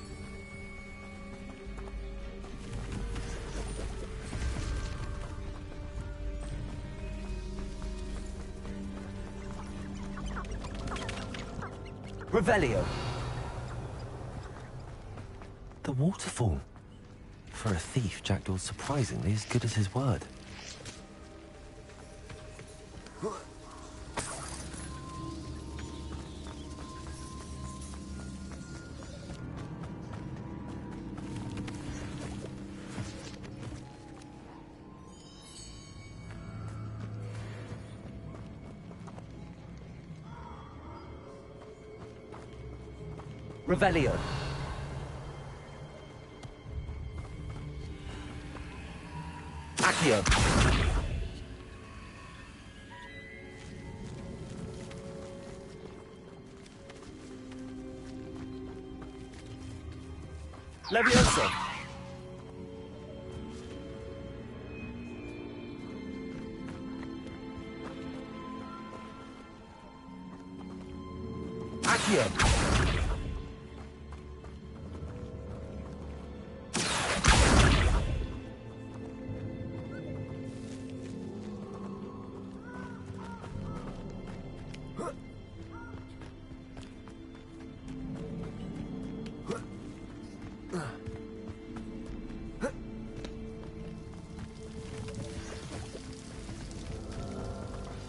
Revelio. The waterfall. For a thief, Jackdaw's surprisingly as good as his word. Revelio. Accio. Levioso. Accio.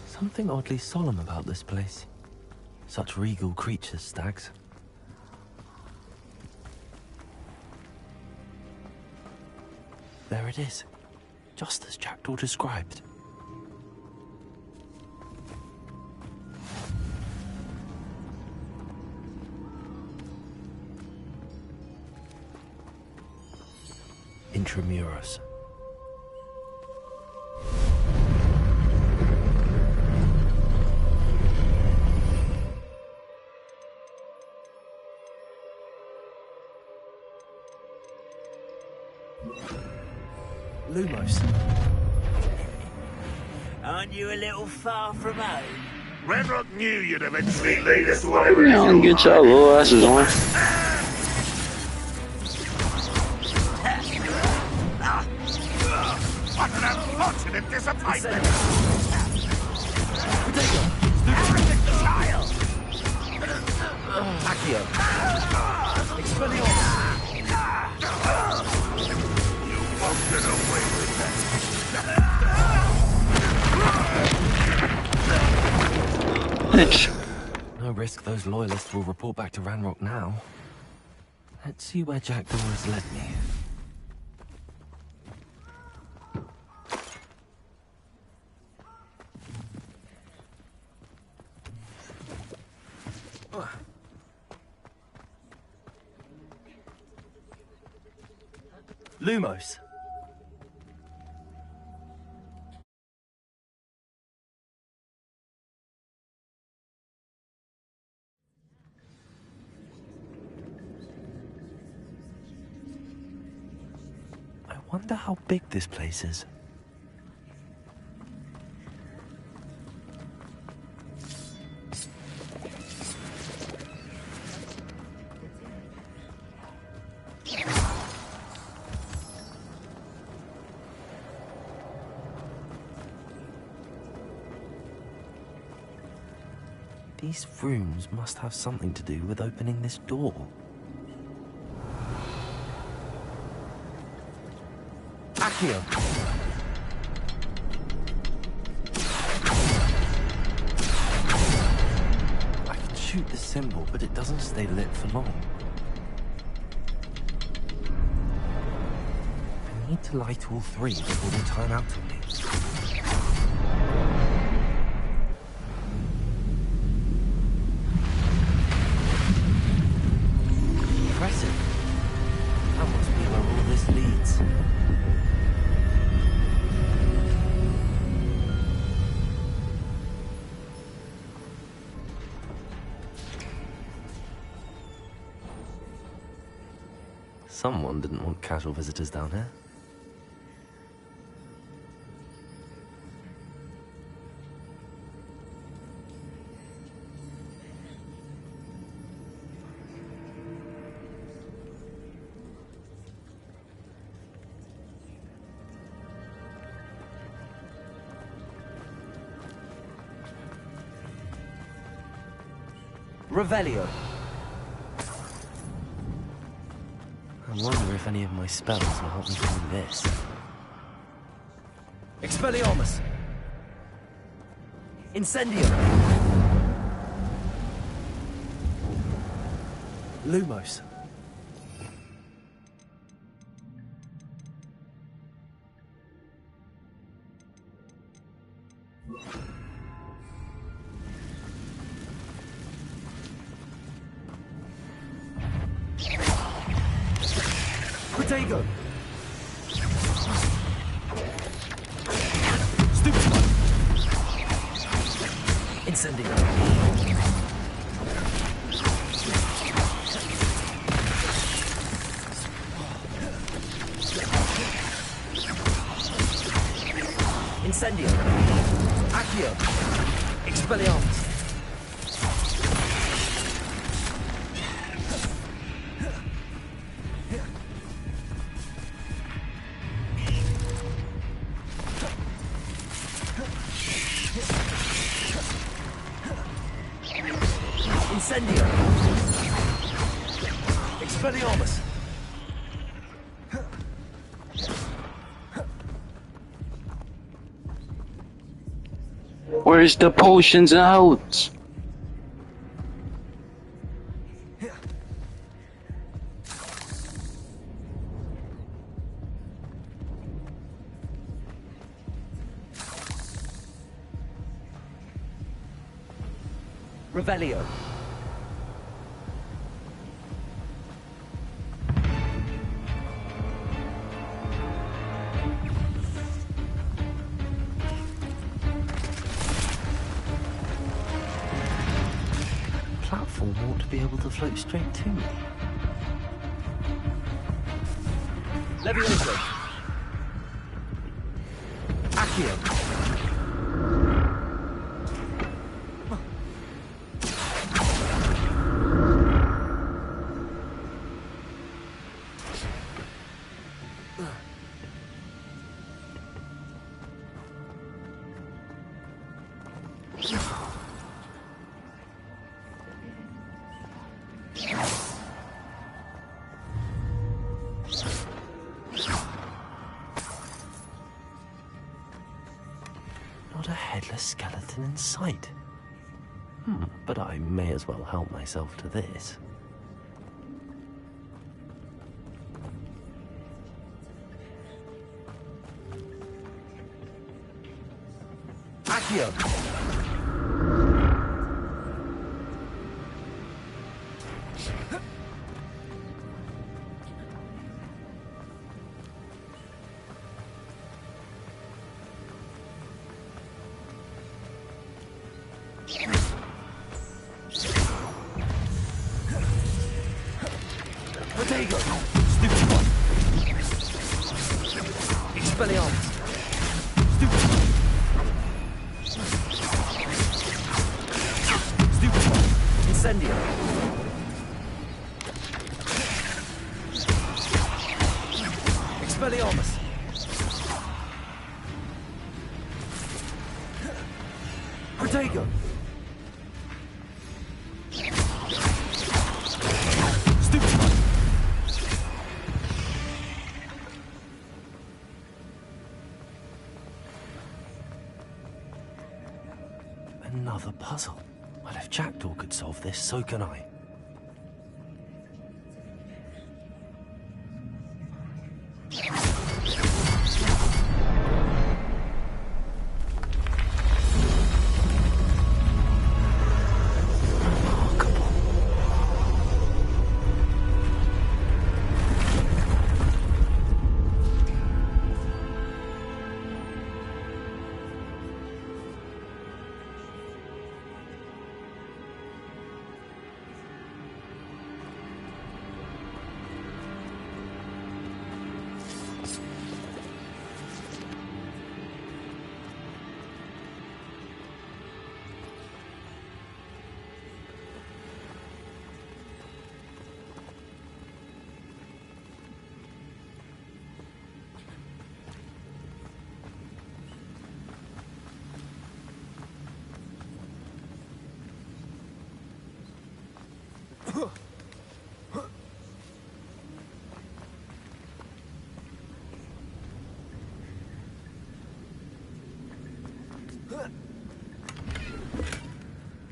Something oddly solemn about this place. Such regal creatures, stags. There it is, just as Jackdaw described. Intramuros. Lumos. Aren't you a little far from home? Ranrock knew you'd eventually lead us to whatever Yeah, I'll get y'all little asses on. What an unfortunate disappointment! Accio. Expelliarmus. You won't get away with that. No risk those loyalists will report back to Ranrock now. Let's see where Jackdaw has led me. Lumos. Wonder how big this place is. These rooms must have something to do with opening this door. Accio! I can shoot the symbol, but it doesn't stay lit for long. I need to light all three before they time out on me. Impressive. That must be where all this leads. Someone didn't want casual visitors down here. Revelio. I wonder if any of my spells will help me do this. Expelliarmus! Incendio! Lumos. Protego! Stupid one! Incendio! Incendio! Accio! Expelliarmus! Incendio! Expelliarmus! Where's the potions out? Revelio. Platform ought to be able to float straight to me. Levioso. Accio. Not a headless skeleton in sight. But I may as well help myself to this. Accio! Protego! Stupid one! Incendio! Expelliarmus! Protego! Another puzzle. Well, if Jackdaw could solve this, so can I.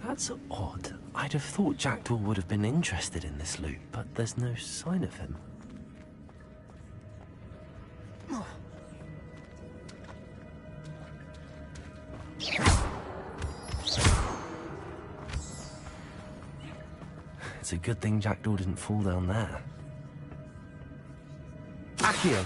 That's odd. I'd have thought Jackdaw would have been interested in this loot, but there's no sign of him. It's a good thing Jackdaw didn't fall down there. Accio!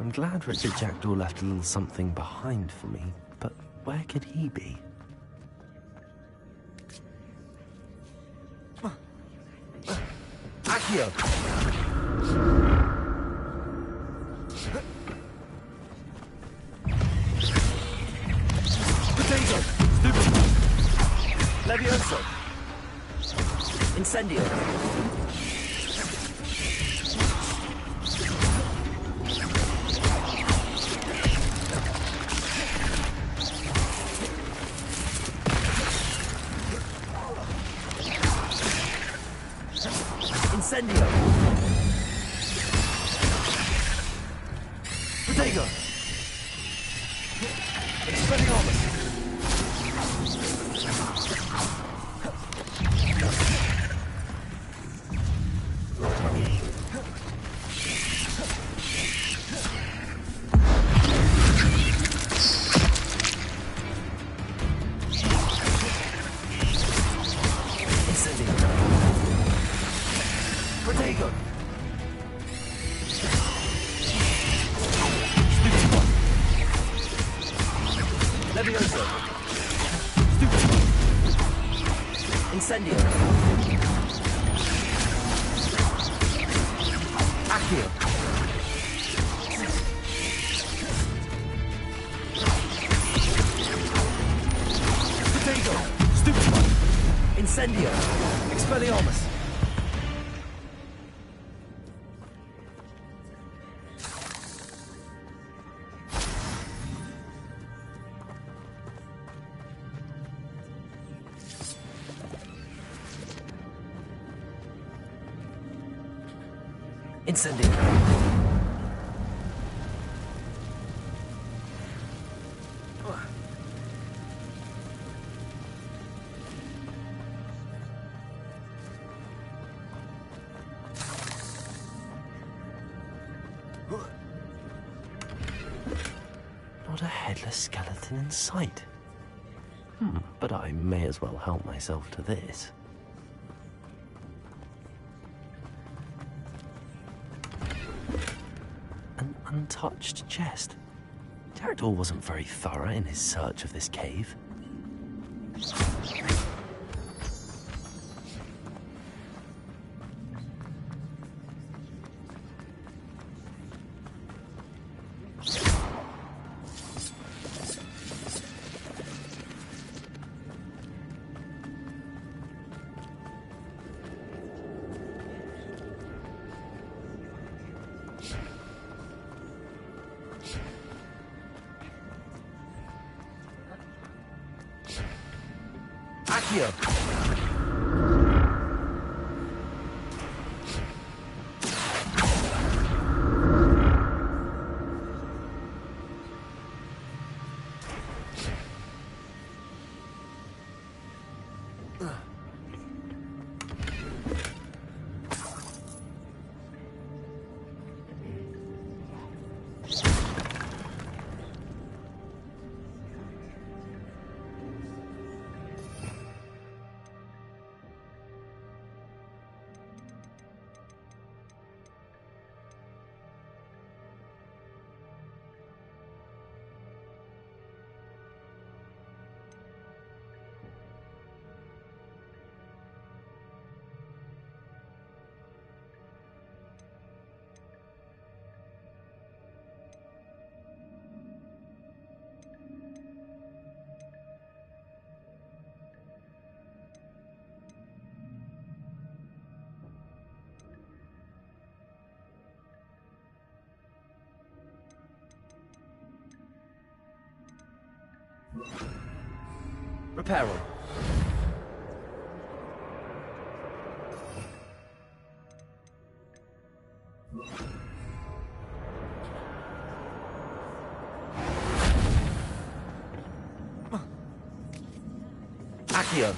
I'm glad Richard Jackdaw left a little something behind for me, but where could he be? Accio! Potato! Stupid! Levioso! Incendio! Incendio! Protego! Expelliarmus! Protego! Levioso! Incendio! Accio! Potato! Stupid one! Incendio! Expelliarmus! Incendio! Not a headless skeleton in sight. But I may as well help myself to this. An untouched chest. Jackdaw wasn't very thorough in his search of this cave. Accio! Repair all. Accio.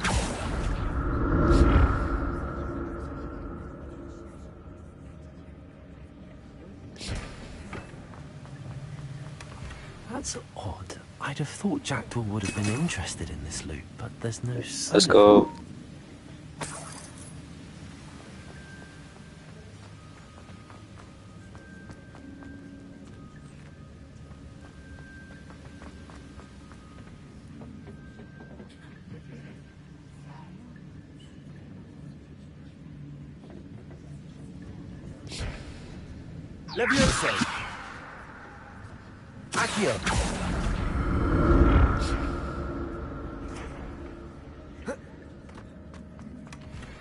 That's odd. I'd have thought Jackdaw would have been interested in this loot, but there's no sign. Let's go. Levioso! Accio!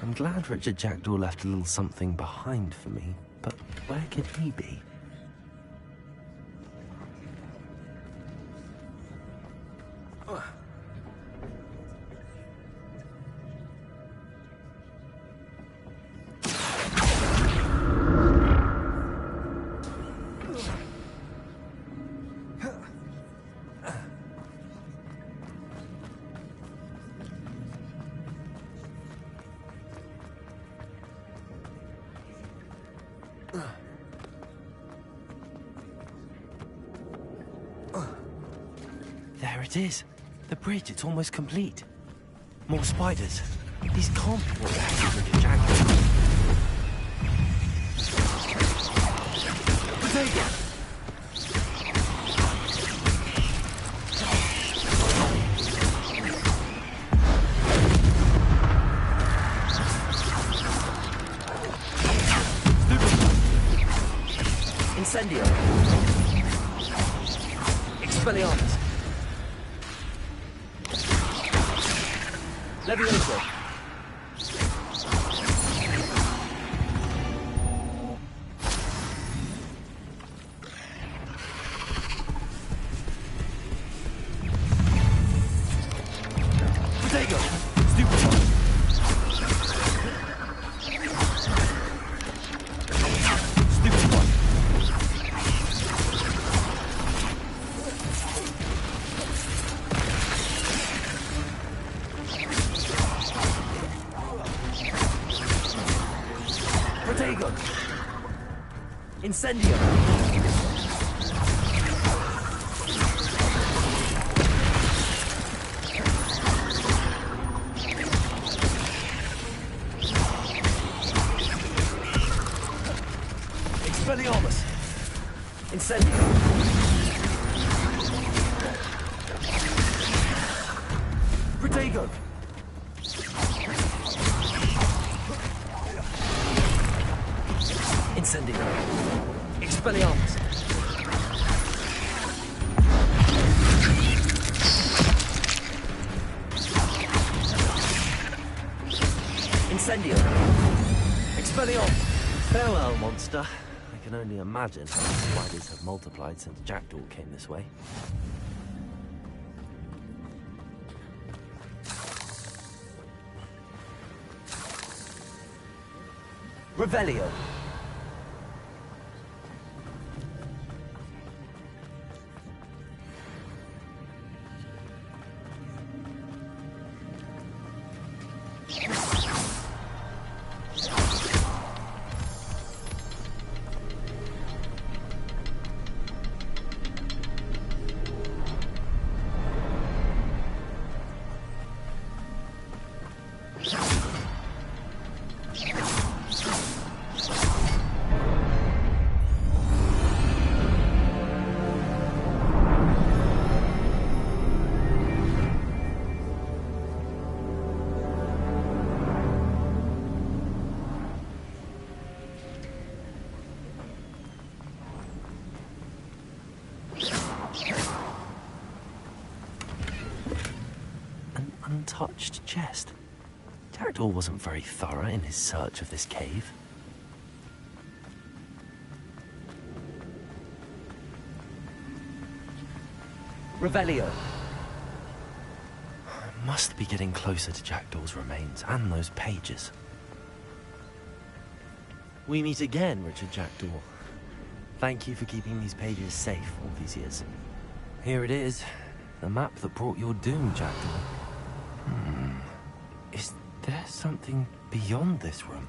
I'm glad Richard Jackdaw left a little something behind for me, but where could he be? There it is. The bridge, it's almost complete. More spiders. These can't be what happened with the Jackdaw. Potato! Incendio! Expelliarmus! Levioso! Potato! Stupefy! Protego! Incendio! Expelliarmus! Incendio! Dago! Incendio. Expelliarmus. Incendio. Expelliarmus. Farewell, monster. I can only imagine how the spiders have multiplied since Jackdaw came this way. Revelio. Untouched chest. Jackdaw wasn't very thorough in his search of this cave. Revelio. I must be getting closer to Jackdaw's remains and those pages. We meet again, Richard Jackdaw. Thank you for keeping these pages safe all these years. Here it is, the map that brought your doom, Jackdaw. Is there something beyond this room?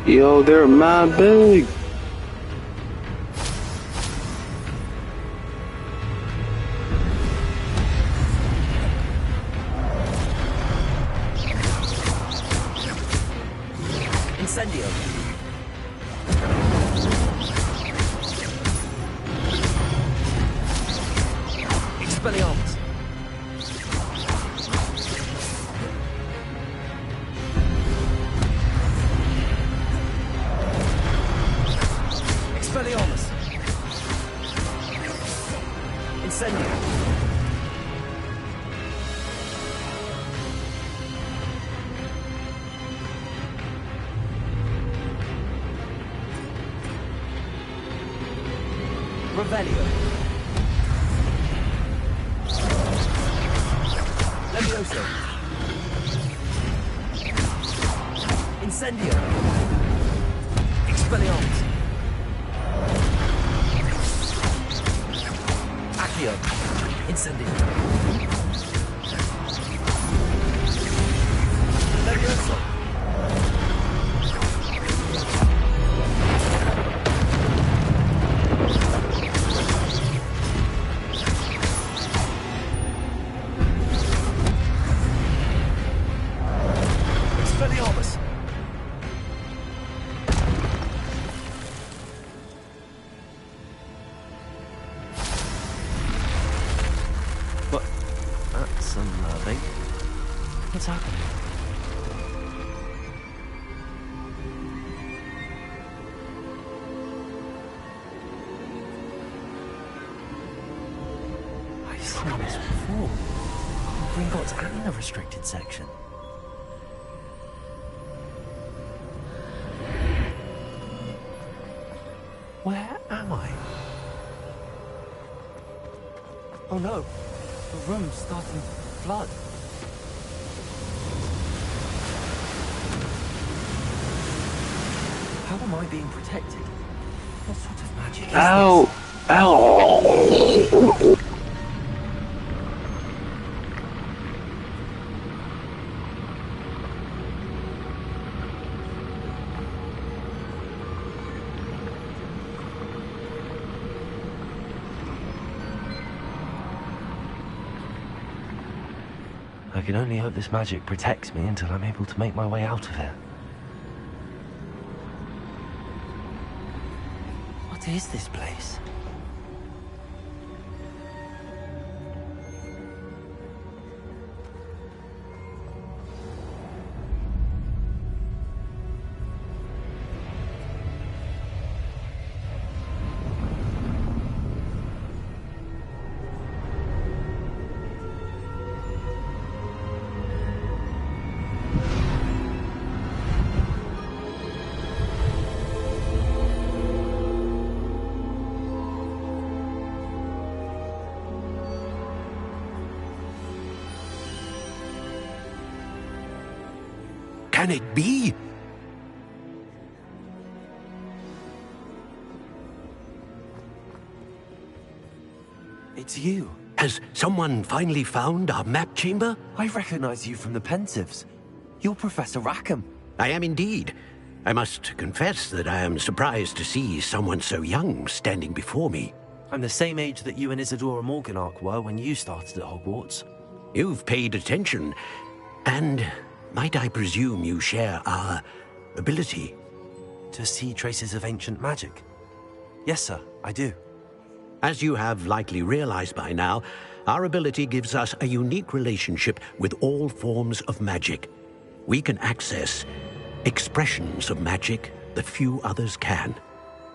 Yo, they're mad big. Incendio. Expelliarmus. Expelliarmus. Incendio. Revelio. Levioso. Incendio. Expelliarmus. Accio. Incendio. What's happening? I've seen this before. Gringotts and a restricted section. Where am I? Oh no, the room's starting to flood. How am I being protected? What sort of magic is Ow! this? Ow! I can only hope this magic protects me until I'm able to make my way out of here. What is this place? Can it be? It's you. Has someone finally found our map chamber? I recognize you from the Pensives. You're Professor Rackham. I am indeed. I must confess that I am surprised to see someone so young standing before me. I'm the same age that you and Isadora Morganach were when you started at Hogwarts. You've paid attention, and might I presume you share our ability? To see traces of ancient magic? Yes, sir, I do. As you have likely realized by now, our ability gives us a unique relationship with all forms of magic. We can access expressions of magic that few others can.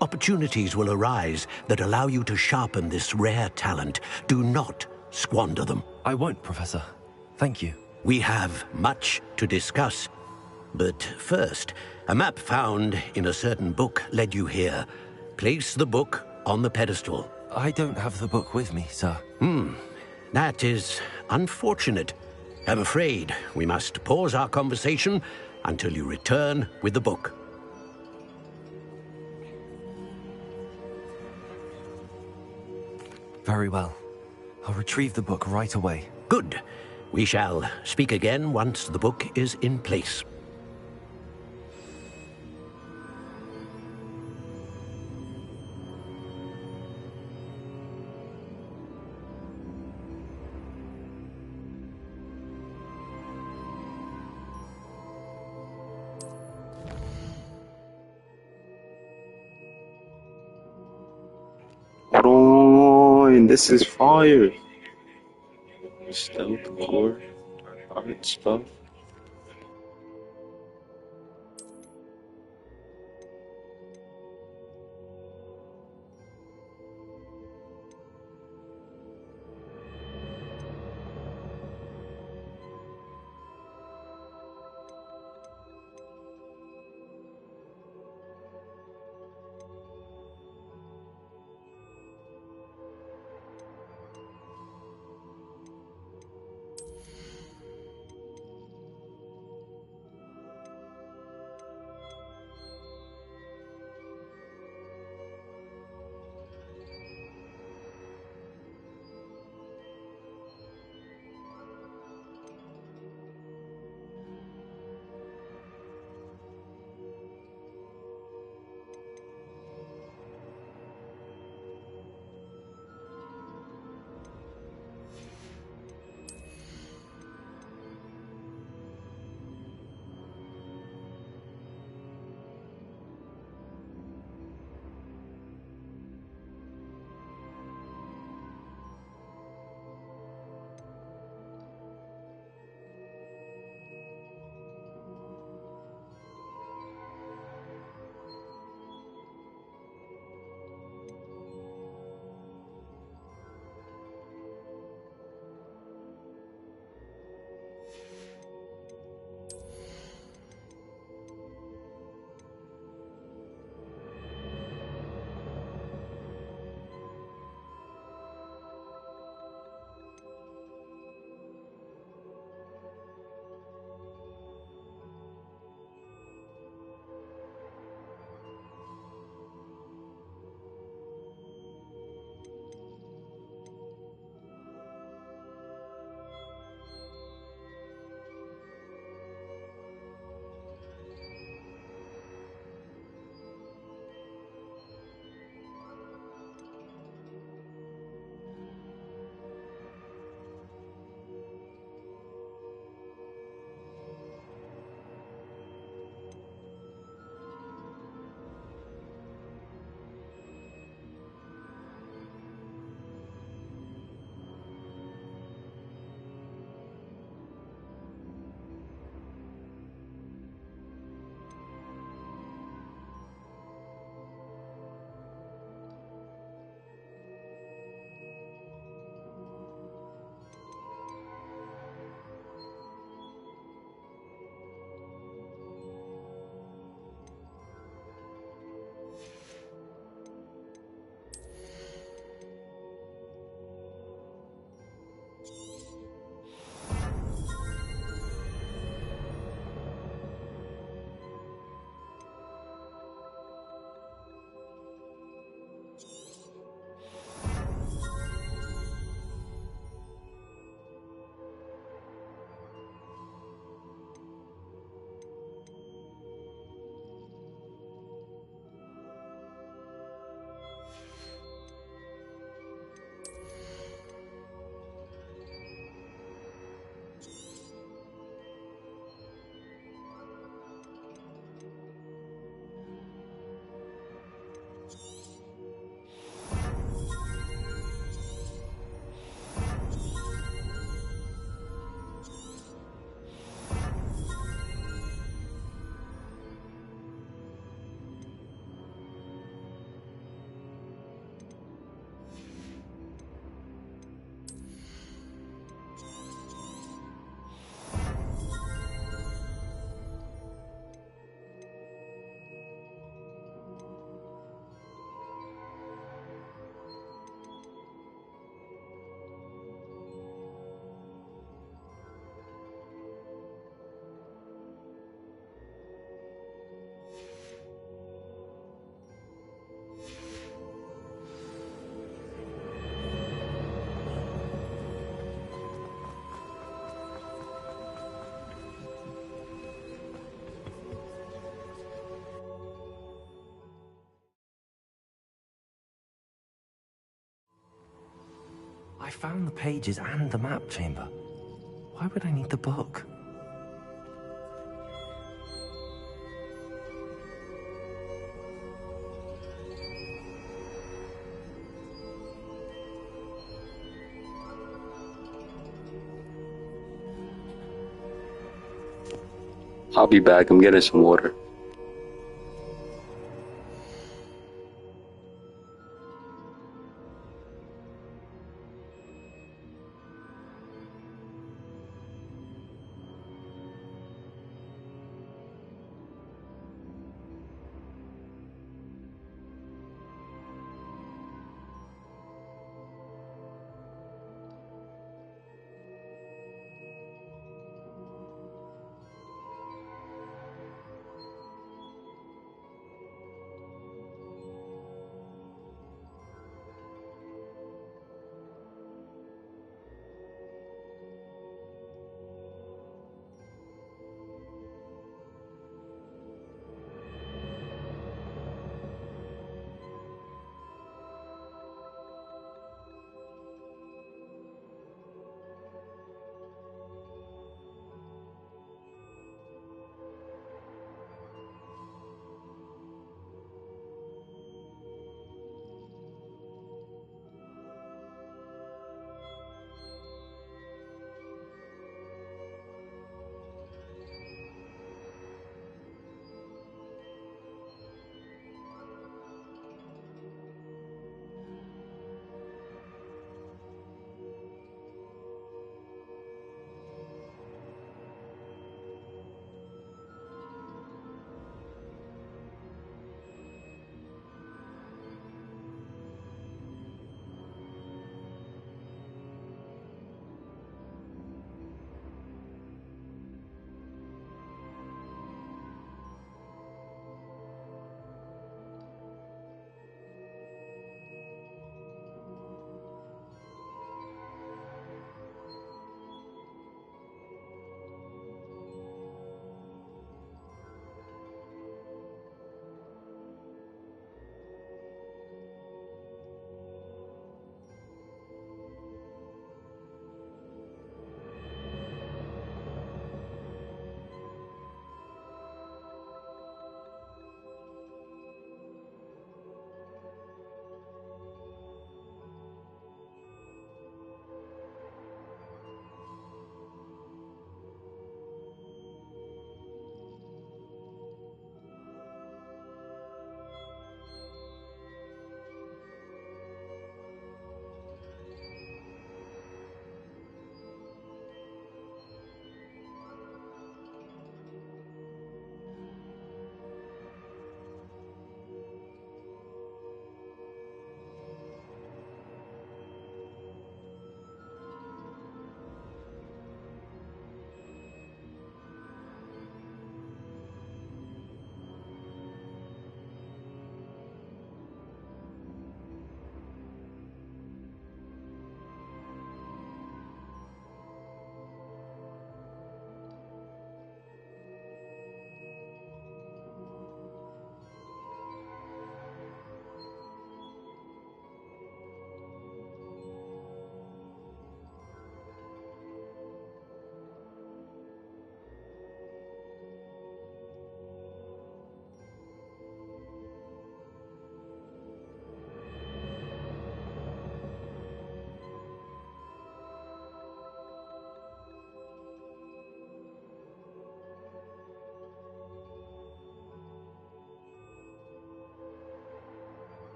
Opportunities will arise that allow you to sharpen this rare talent. Do not squander them. I won't, Professor. Thank you. We have much to discuss. But first, a map found in a certain book led you here. Place the book on the pedestal. I don't have the book with me, sir. That is unfortunate. I'm afraid we must pause our conversation until you return with the book. Very well. I'll retrieve the book right away. Good. We shall speak again once the book is in place. Hold on, this is fire. Stealth, core, dark art stuff. found the pages and the map chamber. Why would I need the book? I'll be back. I'm getting some water.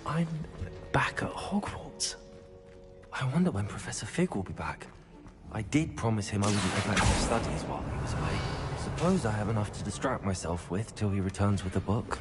I'm back at Hogwarts. I wonder when Professor Fig will be back. I did promise him I wouldn't neglect my studies while he was away. Suppose I have enough to distract myself with till he returns with a book.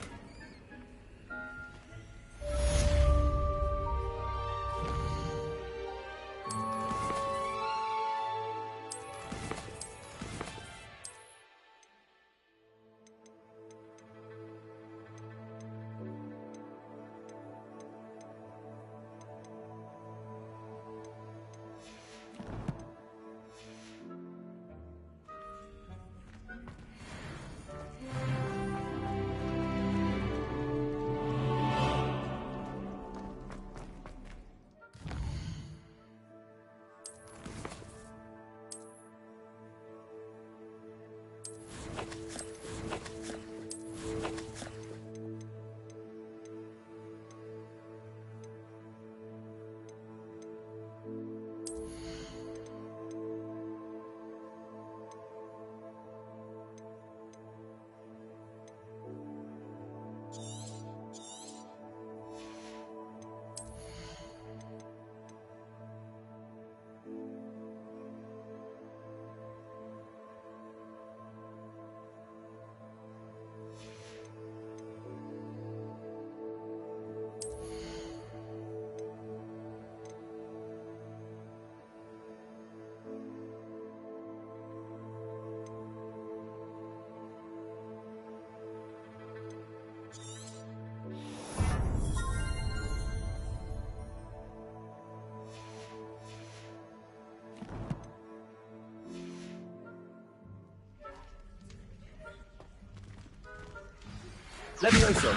Levioso.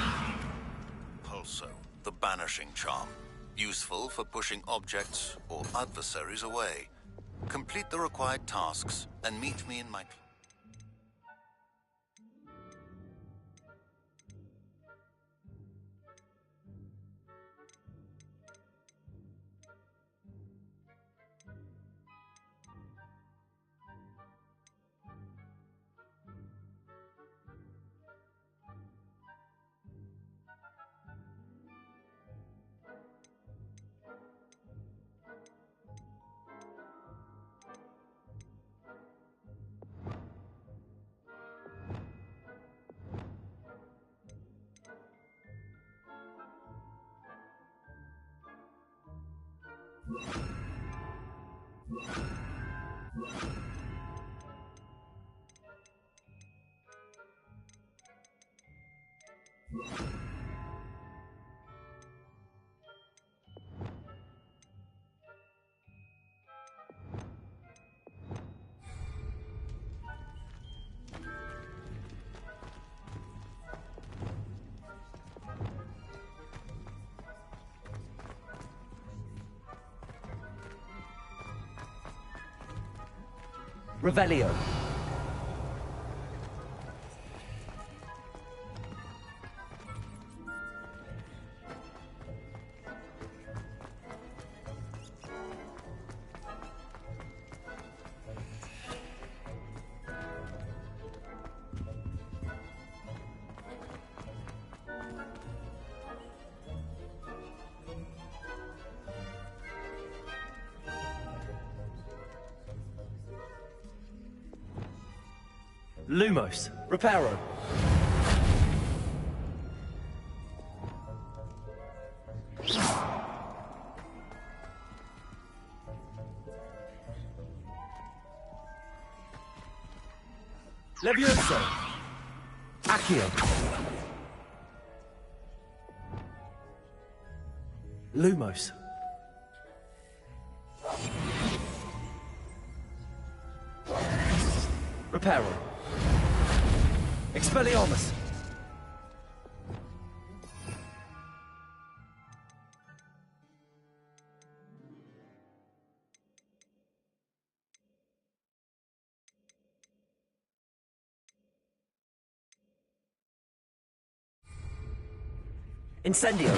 Pulso, the banishing charm. Useful for pushing objects or adversaries away. Complete the required tasks and meet me in my... Revelio. Lumos. Reparo. Levioso. Accio. Lumos. Reparo. Expelliarmus. Incendio.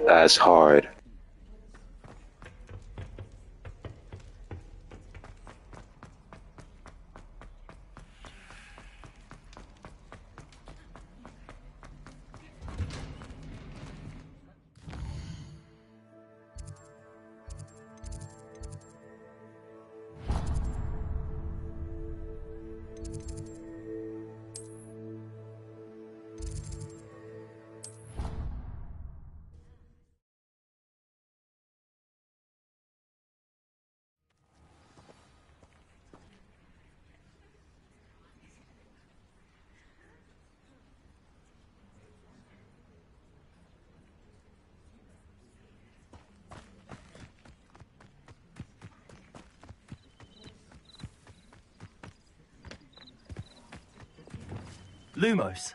That's hard. Lumos.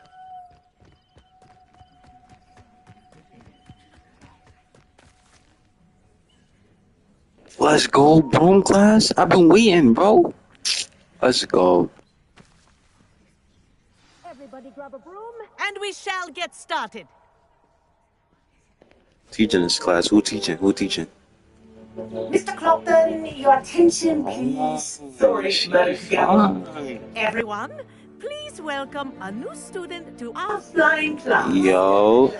Let's go, broom class. I've been waiting, bro. Let's go. Everybody grab a broom, and we shall get started. Teaching this class. Who teaching? Who teaching? Mr. Clopton, your attention, please. Sorry, everyone, please welcome a new student to our flying class. Yo.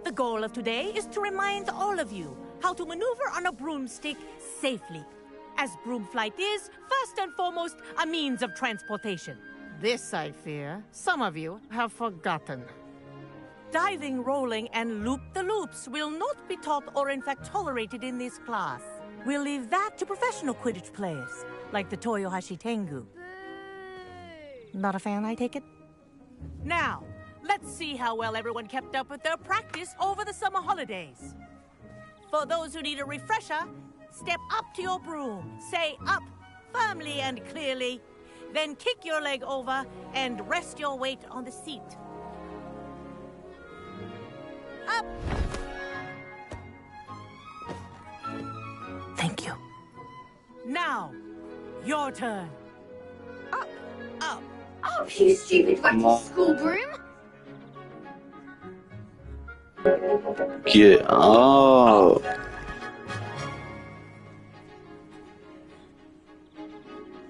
The goal of today is to remind all of you how to maneuver on a broomstick safely, as broom flight is, first and foremost, a means of transportation. This, I fear, some of you have forgotten. Diving, rolling, and loop-the-loops will not be taught or in fact tolerated in this class. We'll leave that to professional Quidditch players, like the Toyohashi Tengu. Not a fan, I take it? Now, let's see how well everyone kept up with their practice over the summer holidays. For those who need a refresher, step up to your broom, say up firmly and clearly, then kick your leg over and rest your weight on the seat. Up! Thank you. Now, your turn. Up, up. Oh, you stupid wacky school broom. Get up.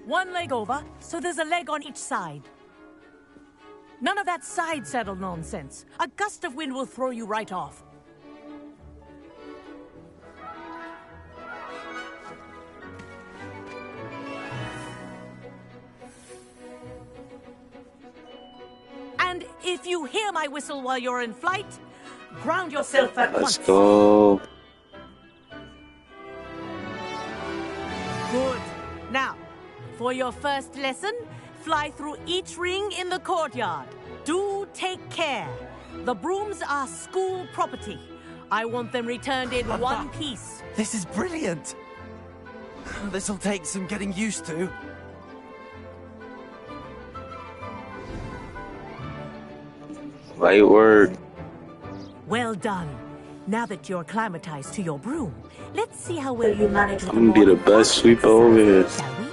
One leg over, so there's a leg on each side. None of that side saddle nonsense. A gust of wind will throw you right off. And if you hear my whistle while you're in flight, ground yourself at once. Let's go. Good. Now, for your first lesson, fly through each ring in the courtyard. Do take care. The brooms are school property. I want them returned in one piece. This is brilliant. This'll take some getting used to. Right word. Well done. Now that you're acclimatized to your broom, let's see how well you manage with I'm gonna be the best sweeper over here. Shall we?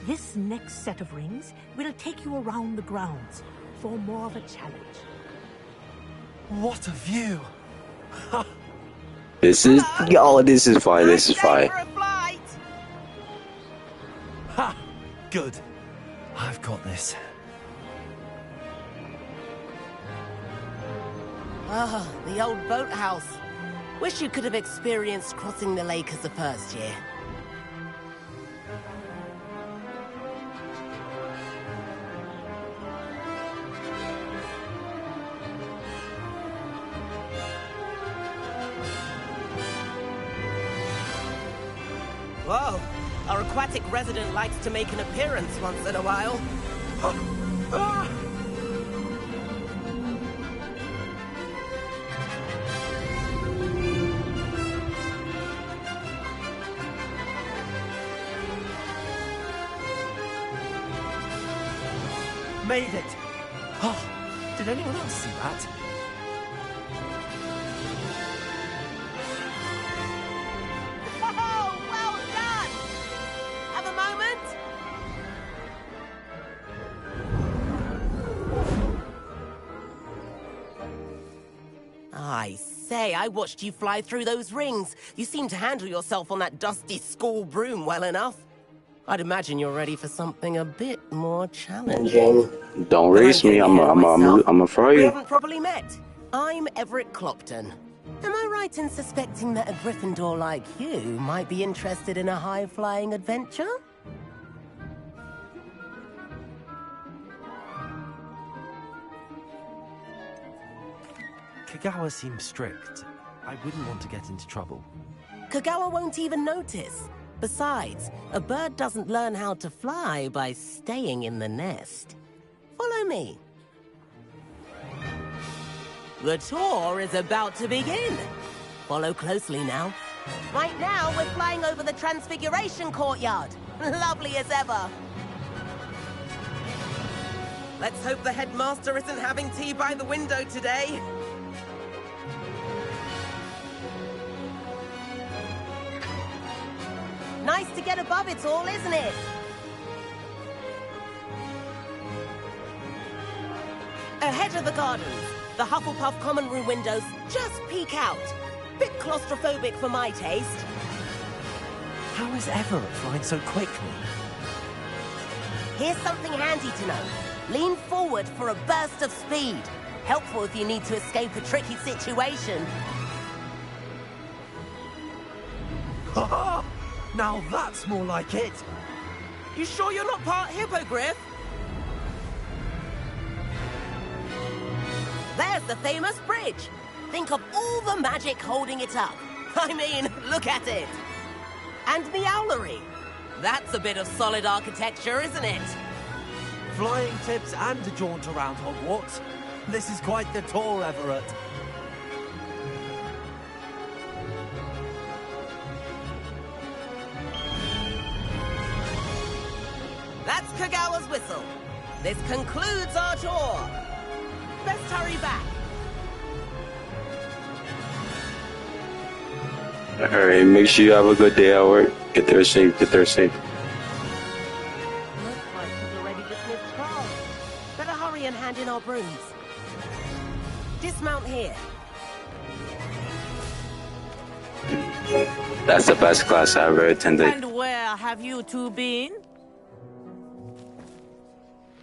This next set of rings will take you around the grounds for more of a challenge. What a view! This is this is fire. This is fire. Ha! Good. I've got this. Ah, the old boathouse. Wish you could have experienced crossing the lake as the first year. Whoa, our aquatic resident likes to make an appearance once in a while. Made it! Oh, did anyone else see that? Oh, well done! Have a moment? I say, I watched you fly through those rings. You seem to handle yourself on that dusty school broom well enough. I'd imagine you're ready for something a bit more challenging. Don't race me. I'm afraid. We haven't properly met. I'm Everett Clopton. Am I right in suspecting that a Gryffindor like you might be interested in a high-flying adventure? Kagawa seems strict. I wouldn't want to get into trouble. Kagawa won't even notice. Besides, a bird doesn't learn how to fly by staying in the nest. Follow me. The tour is about to begin. Follow closely now. Right now, we're flying over the Transfiguration Courtyard. Lovely as ever. Let's hope the headmaster isn't having tea by the window today. Nice to get above it all, isn't it? Ahead of the gardens, the Hufflepuff common room windows just peek out. Bit claustrophobic for my taste. How is Everett flying so quickly? Here's something handy to know. Lean forward for a burst of speed. Helpful if you need to escape a tricky situation. Now that's more like it. You sure you're not part hippogriff? There's the famous bridge. Think of all the magic holding it up. I mean, look at it. And the owlery. That's a bit of solid architecture, isn't it? Flying tips and a jaunt around Hogwarts. This is quite the tour, Everett. That's Kagawa's whistle. This concludes our tour. Best hurry back. Alright, make sure you have a good day at work. Get there safe, get there safe. Looks like people already dismissed class. Better hurry and hand in our brooms. Dismount here. That's the best class I ever attended. And where have you two been?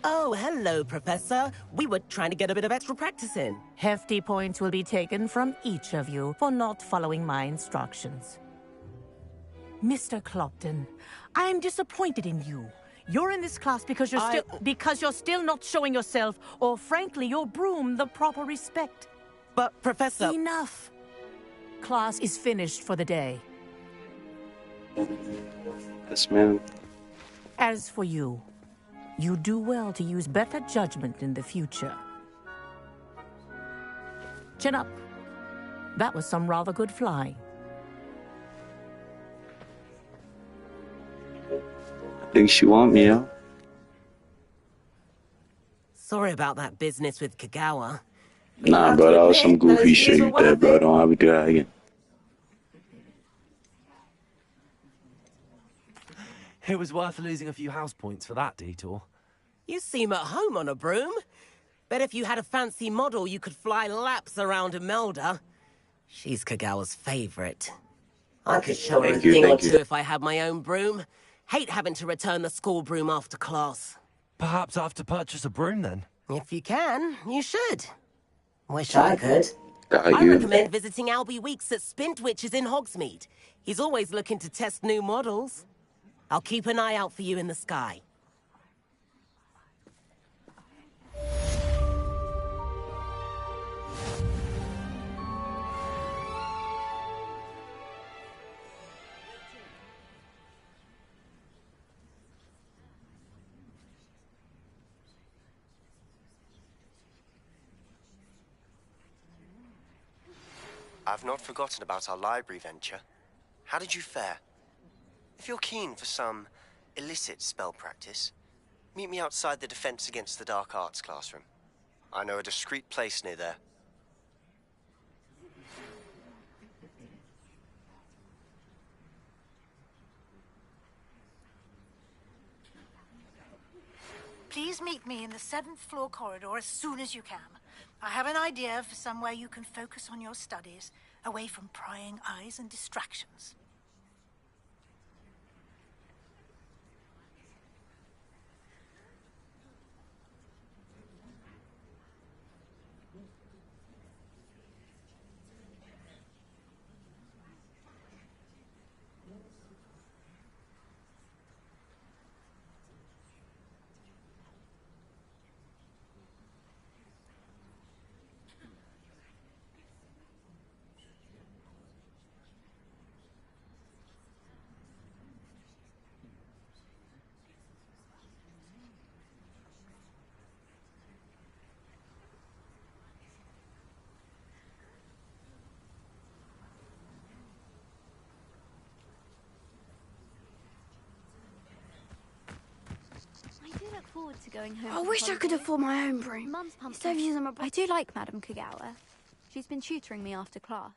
Oh, hello, Professor. We were trying to get a bit of extra practice in. Hefty points will be taken from each of you for not following my instructions. Mr. Clopton, I am disappointed in you. You're in this class because you're still not showing yourself, or frankly, your broom, the proper respect. But, Professor... Enough. Class is finished for the day. Yes, ma'am. As for you, you do well to use better judgment in the future. Chin up. That was some rather good flying. I think she want me, yeah? Sorry about that business with Kagawa. Nah, bro, that was some goofy shit you did, bro. Don't ever do that again. It was worth losing a few house points for that detour. You seem at home on a broom. Bet if you had a fancy model, you could fly laps around Imelda. She's Kagawa's favorite. I could show her a thing or two if I had my own broom. Hate having to return the school broom after class. Perhaps I have to purchase a broom then? If you can, you should. Wish I could. Got I you. recommend visiting Albie Weeks at Spintwitches in Hogsmeade. He's always looking to test new models. I'll keep an eye out for you in the sky. I've not forgotten about our library venture. How did you fare? If you're keen for some illicit spell practice, meet me outside the Defense Against the Dark Arts classroom. I know a discreet place near there. Please meet me in the 7th floor corridor as soon as you can. I have an idea for somewhere you can focus on your studies, away from prying eyes and distractions. forward to going home. I wish I could afford my own broom. Mum's pumped. Instead of using my... I do like Madame Kagawa. She's been tutoring me after class.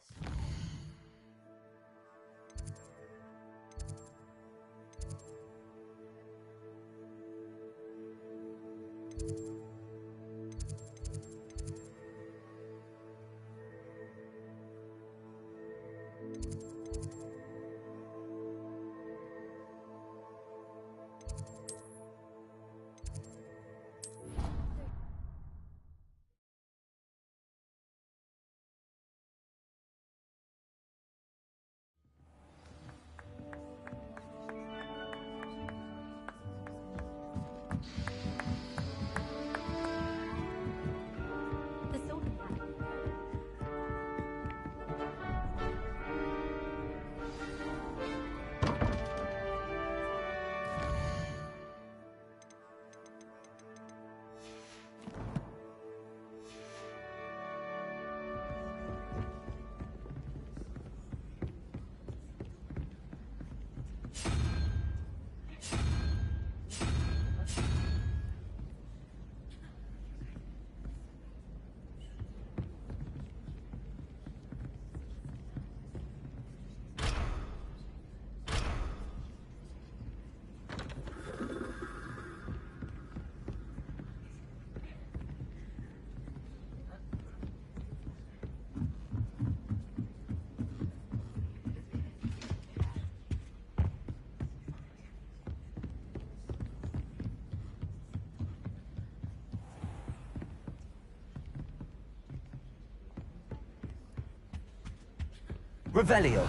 Revelio.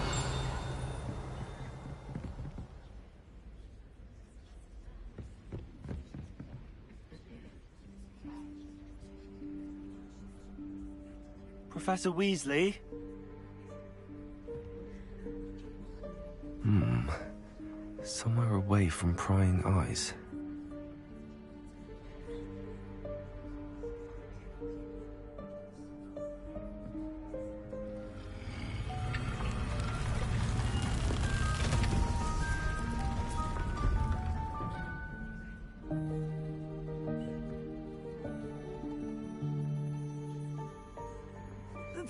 Professor Weasley? Somewhere away from prying eyes.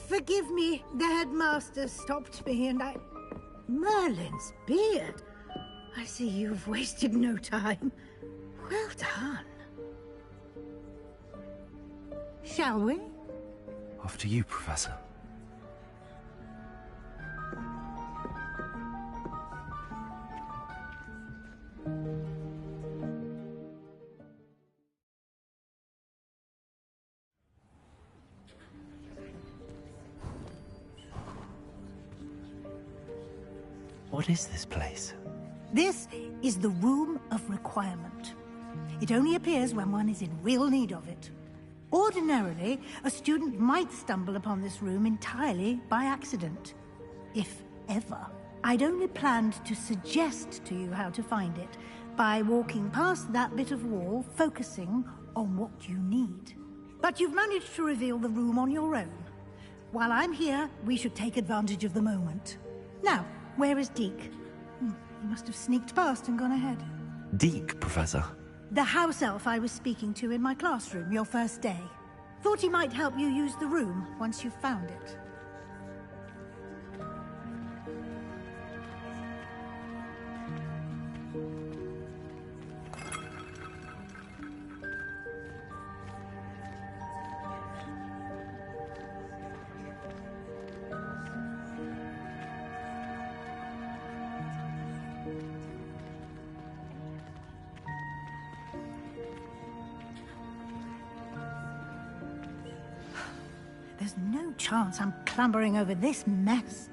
Forgive me, the headmaster stopped me and I... Merlin's beard. I see you've wasted no time. Well done. Shall we? After you, Professor. What is this place? This is the Room of Requirement. It only appears when one is in real need of it. Ordinarily, a student might stumble upon this room entirely by accident. If ever. I'd only planned to suggest to you how to find it by walking past that bit of wall, focusing on what you need. But you've managed to reveal the room on your own. While I'm here, we should take advantage of the moment. Now, where is Deke? He must have sneaked past and gone ahead. Deke, Professor. The house elf I was speaking to in my classroom your first day. Thought he might help you use the room once you found it. There's no chance I'm clambering over this mess.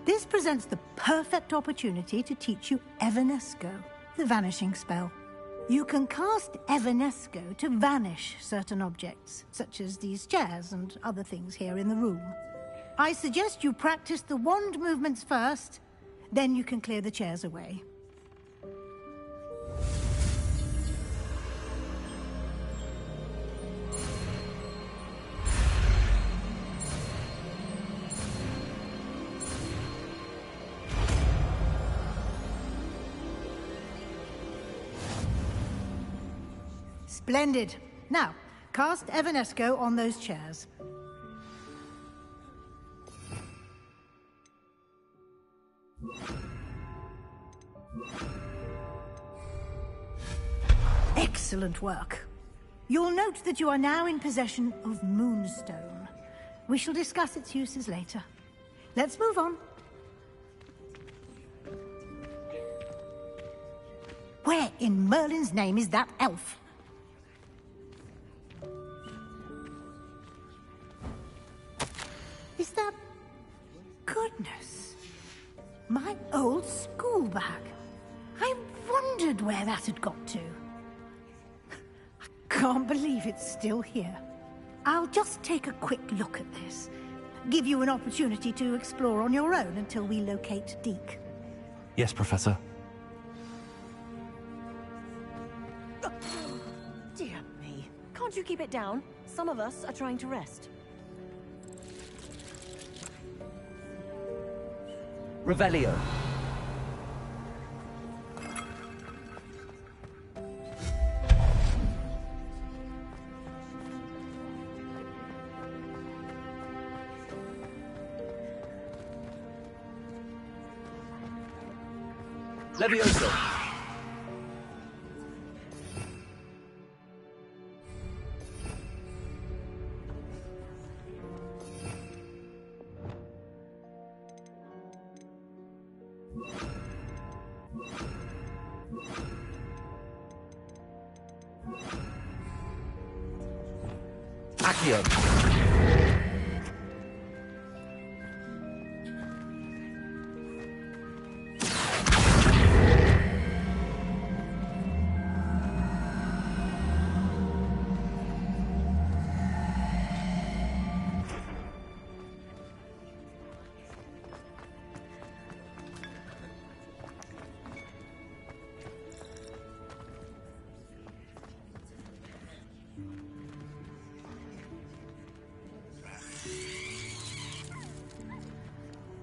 This presents the perfect opportunity to teach you Evanesco, the vanishing spell. You can cast Evanesco to vanish certain objects, such as these chairs and other things here in the room. I suggest you practice the wand movements first, then you can clear the chairs away. Splendid. Now, cast Evanesco on those chairs. Excellent work. You'll note that you are now in possession of Moonstone. We shall discuss its uses later. Let's move on. Where in Merlin's name is that elf? Is that... Goodness. My old school bag. I wondered where that had got to. I can't believe it's still here. I'll just take a quick look at this. Give you an opportunity to explore on your own until we locate Deke. Yes, Professor. Dear me. Can't you keep it down? Some of us are trying to rest. Revelio. Levioso. Accio.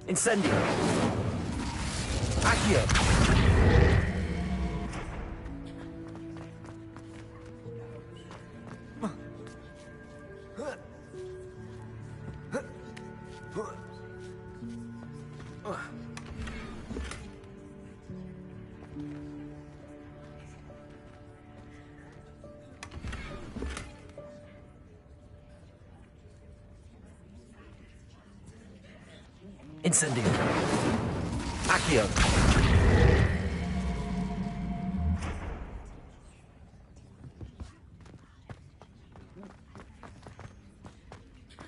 Incendio. Accio. Incendio. Accio.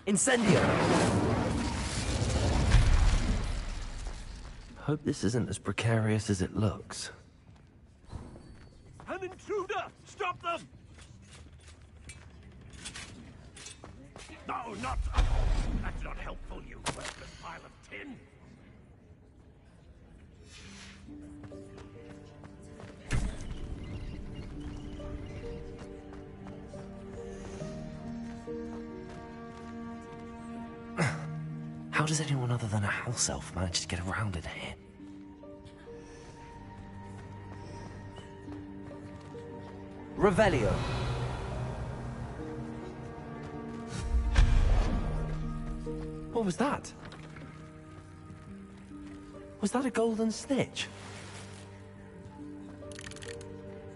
Incendio. Hope this isn't as precarious as it looks. An intruder! Stop them! No, not... That's not helpful, you worthless pile of tin. How does anyone other than a house elf manage to get around in here? Revelio. What was that? Was that a golden snitch?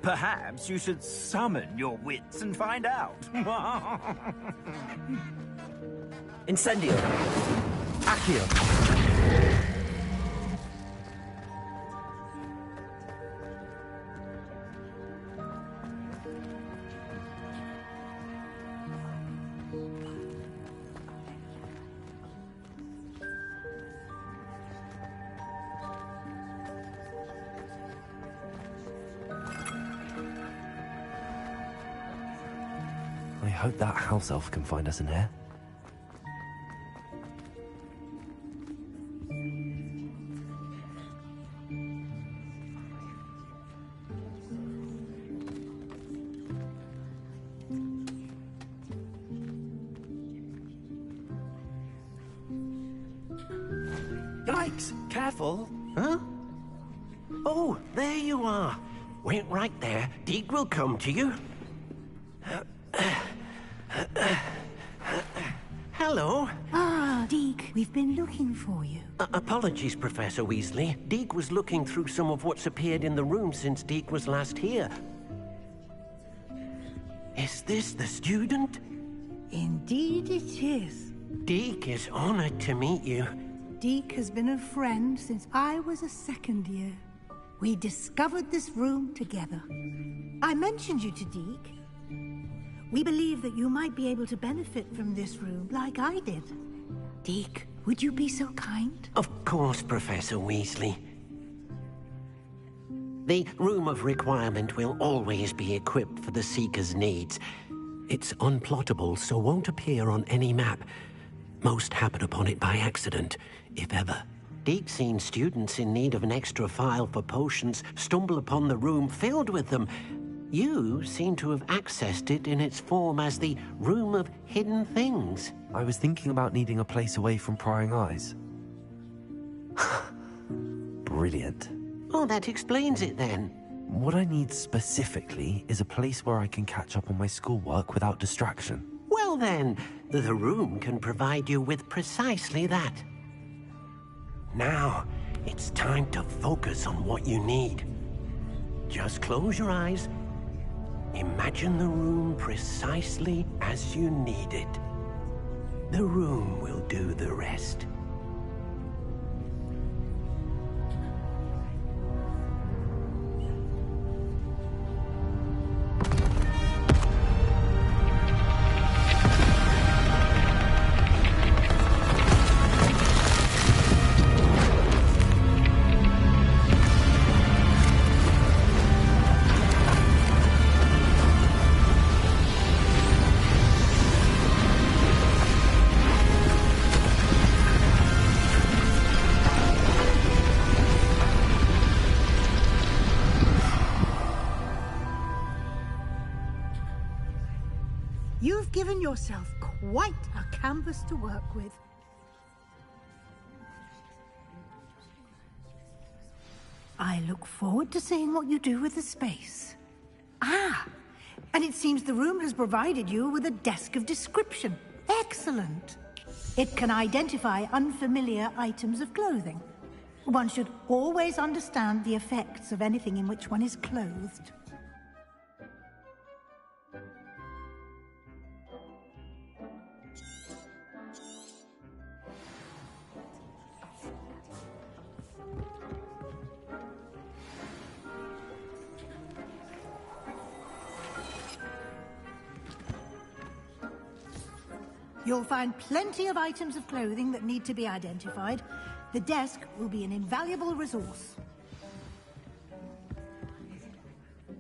Perhaps you should summon your wits and find out. Incendio. Accio. I hope that house elf can find us in here. Yikes! Careful! Huh? Oh, there you are. Wait right there. Deke will come to you. Hello. Ah, Deke, we've been looking for you. Apologies, Professor Weasley. Deke was looking through some of what's appeared in the room since Deke was last here. Is this the student? Indeed it is. Deke is honored to meet you. Deke has been a friend since I was a second year. We discovered this room together. I mentioned you to Deke. We believe that you might be able to benefit from this room like I did. Deke, would you be so kind? Of course, Professor Weasley. The Room of Requirement will always be equipped for the Seeker's needs. It's unplottable, so won't appear on any map. Most happen upon it by accident, if ever. Deke's seen students in need of an extra file for potions stumble upon the room filled with them. You seem to have accessed it in its form as the Room of Hidden Things. I was thinking about needing a place away from prying eyes. Brilliant. Oh, that explains it then. What I need specifically is a place where I can catch up on my schoolwork without distraction. Well then, the room can provide you with precisely that. Now, it's time to focus on what you need. Just close your eyes. Imagine the room precisely as you need it. The room will do the rest. You've given yourself quite a canvas to work with. I look forward to seeing what you do with the space. Ah, and it seems the room has provided you with a desk of description. Excellent. It can identify unfamiliar items of clothing. One should always understand the effects of anything in which one is clothed. You'll find plenty of items of clothing that need to be identified. The desk will be an invaluable resource.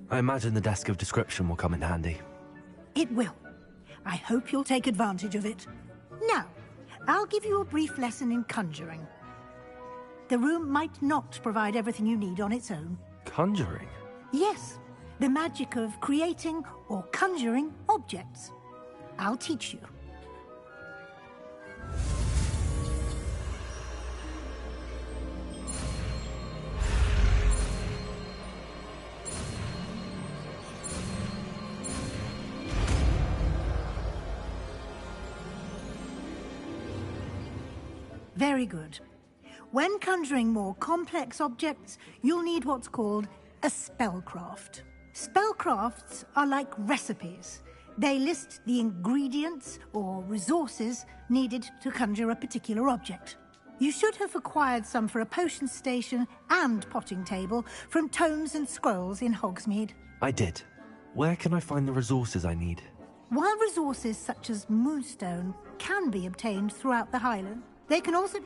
I imagine the desk of description will come in handy. It will. I hope you'll take advantage of it. Now, I'll give you a brief lesson in conjuring. The room might not provide everything you need on its own. Conjuring? Yes, the magic of creating or conjuring objects. I'll teach you. Very good. When conjuring more complex objects, you'll need what's called a spellcraft. Spellcrafts are like recipes. They list the ingredients or resources needed to conjure a particular object. You should have acquired some for a potion station and potting table from tomes and scrolls in Hogsmeade. I did. Where can I find the resources I need? While resources such as moonstone can be obtained throughout the Highland, they can also...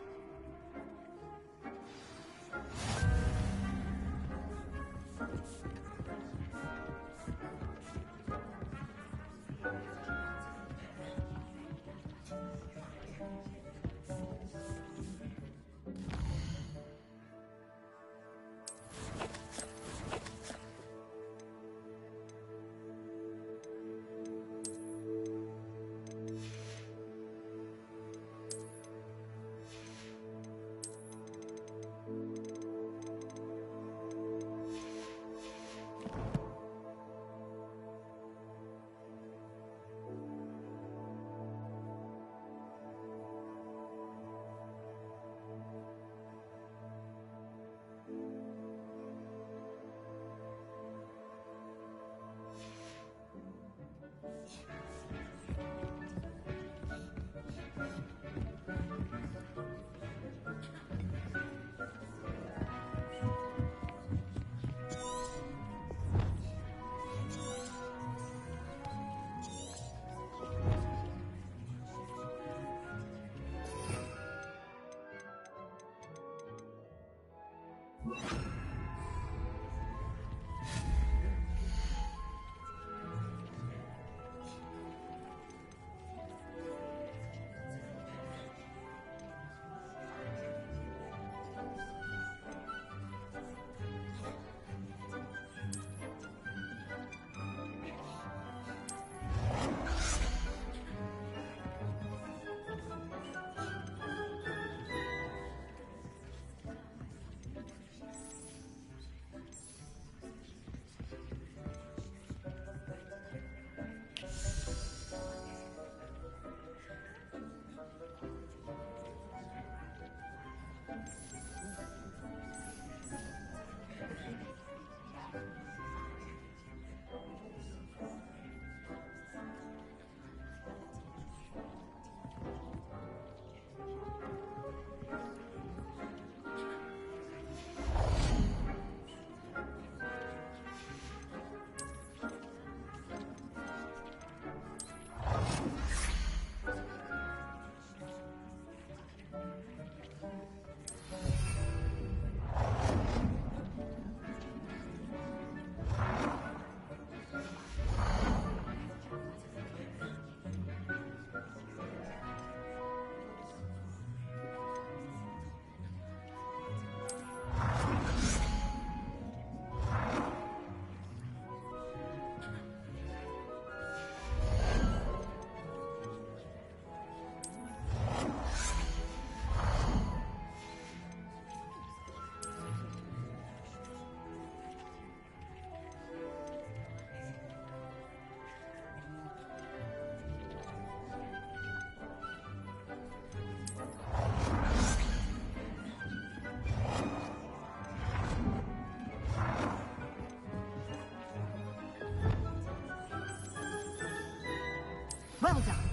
Well done.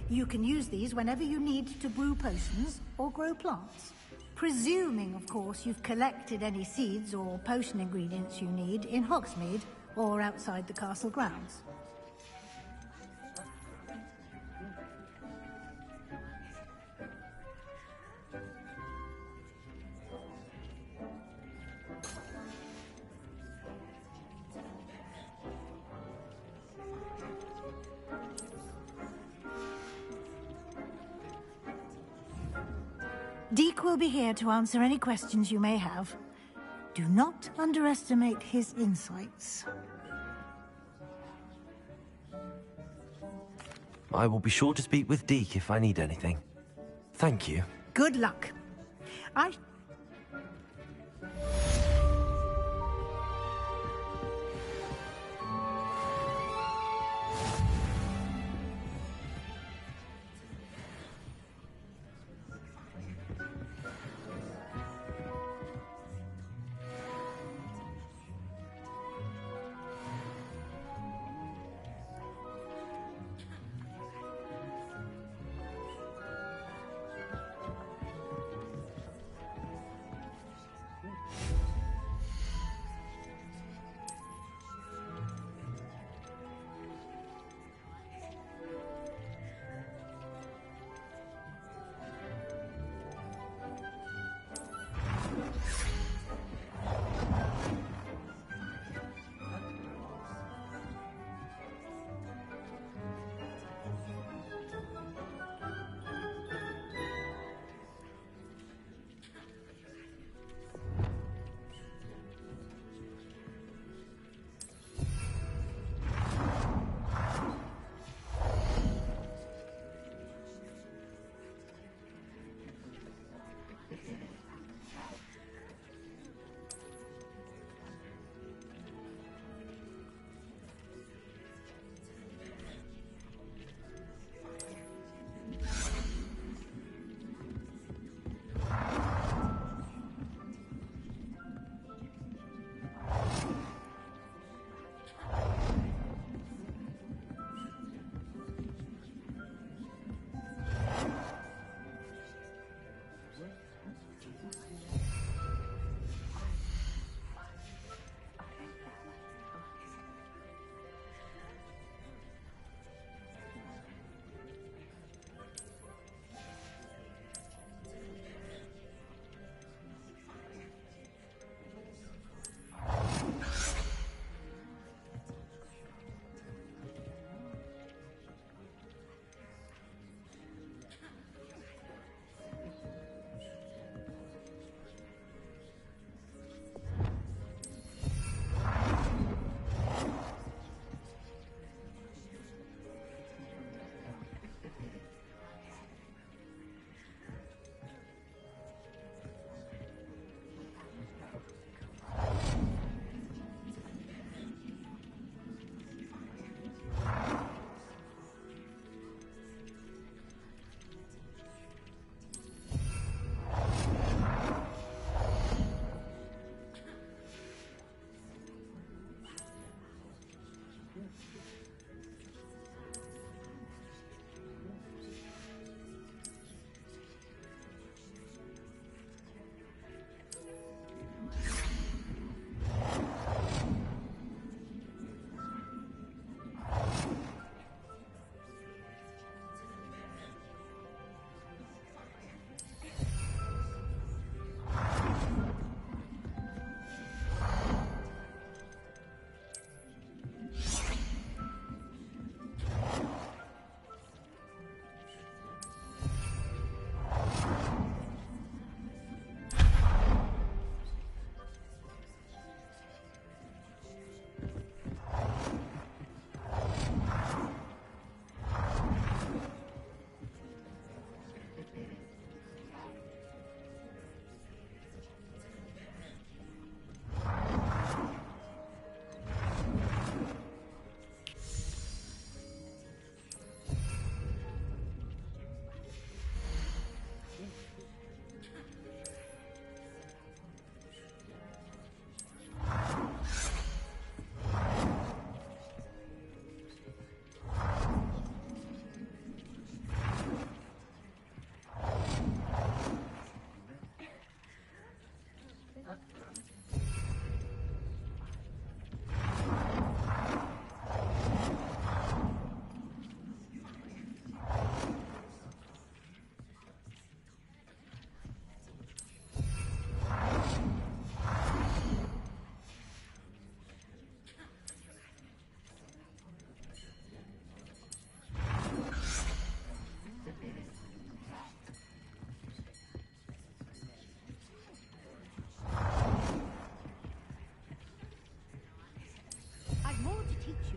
You can use these whenever you need to brew potions or grow plants. Presuming, of course, you've collected any seeds or potion ingredients you need in Hogsmeade or outside the castle grounds. Deke will be here to answer any questions you may have. Do not underestimate his insights. I will be sure to speak with Deke if I need anything. Thank you. Good luck.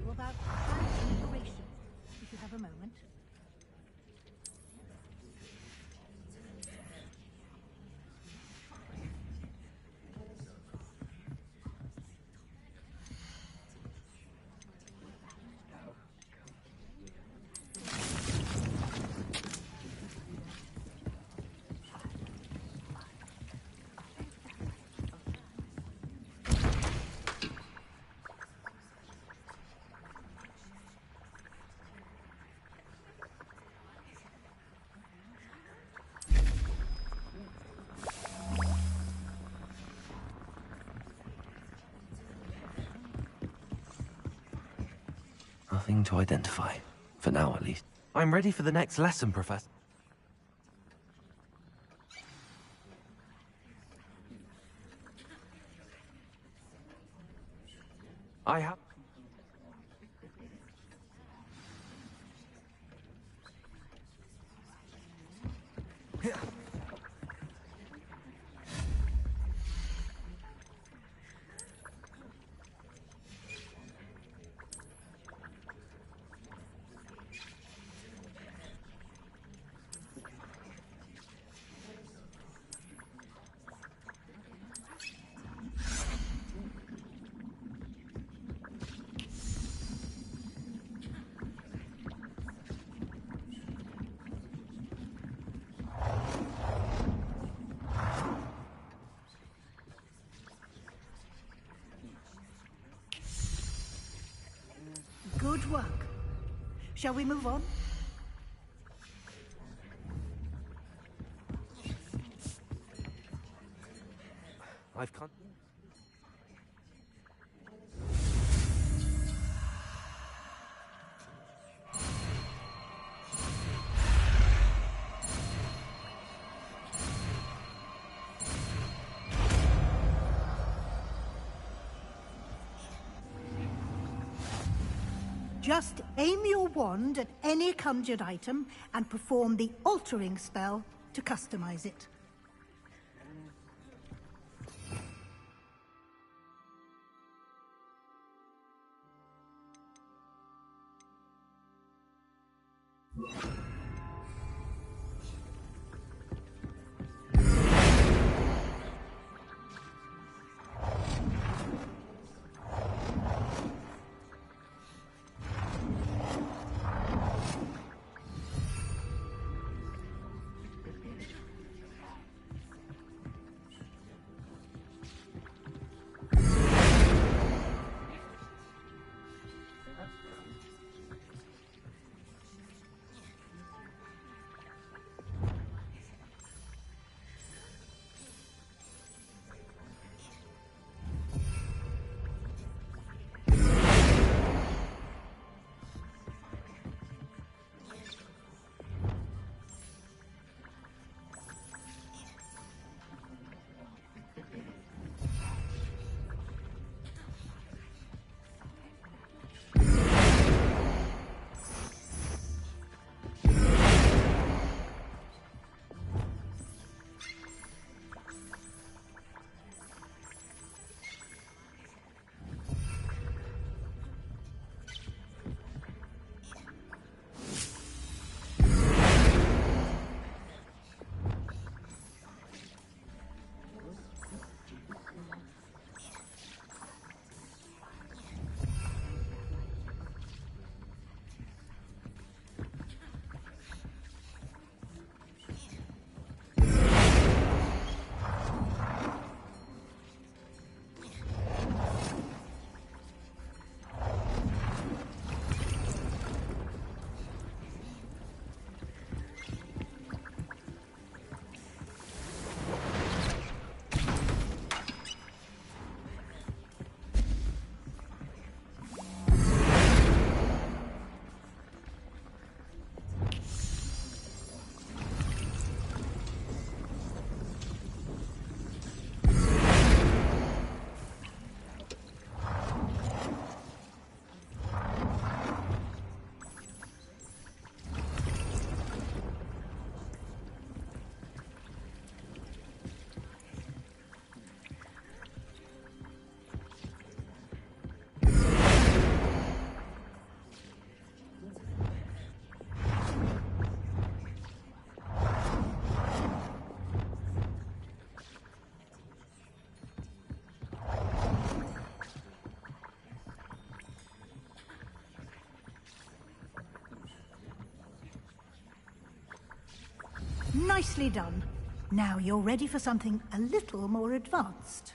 you about transfiguration, if you have a moment. Nothing to identify. For now, at least. I'm ready for the next lesson, Professor. I have... Good work. Shall we move on? I've con... Just aim your wand at any conjured item and perform the altering spell to customize it. Nicely done. Now you're ready for something a little more advanced.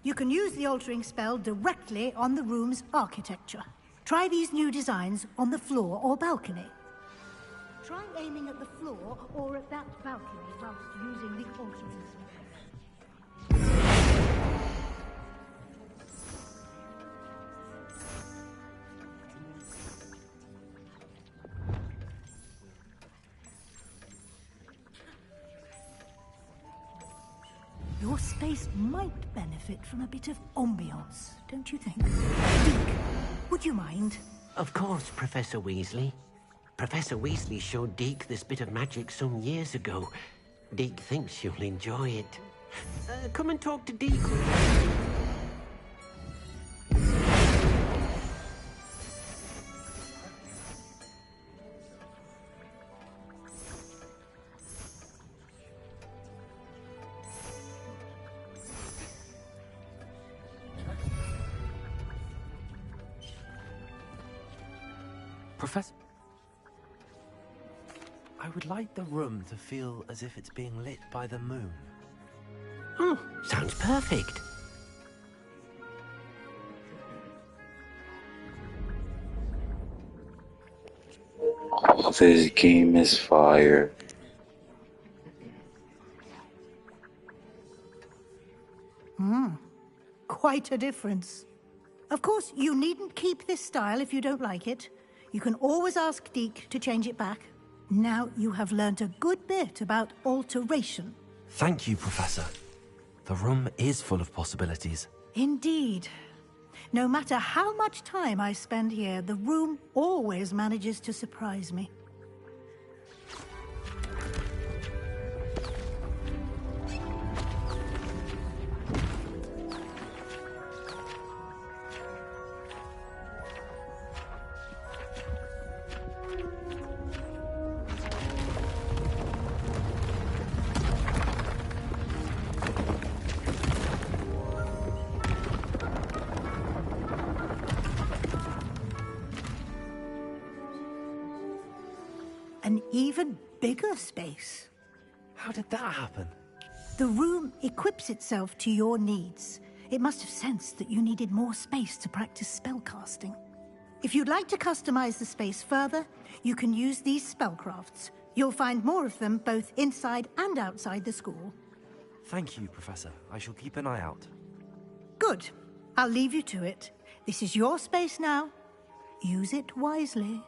You can use the altering spell directly on the room's architecture. Try these new designs on the floor or balcony. Try aiming at the floor or at that balcony whilst using the altering spell. Your space might benefit from a bit of ambiance, don't you think? Deke, would you mind? Of course, Professor Weasley. Professor Weasley showed Deke this bit of magic some years ago. Deke thinks you'll enjoy it. Come and talk to Deke. Professor, I would like the room to feel as if it's being lit by the moon. Oh, sounds perfect. Oh, this game is fire. Quite a difference. Of course, you needn't keep this style if you don't like it. You can always ask Deke to change it back. Now you have learnt a good bit about alteration. Thank you, Professor. The room is full of possibilities. Indeed. No matter how much time I spend here, the room always manages to surprise me. An even bigger space. How did that happen? The room equips itself to your needs. It must have sensed that you needed more space to practice spellcasting. If you'd like to customize the space further, you can use these spellcrafts. You'll find more of them both inside and outside the school. Thank you, Professor. I shall keep an eye out. Good. I'll leave you to it. This is your space now. Use it wisely.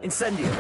Incendio!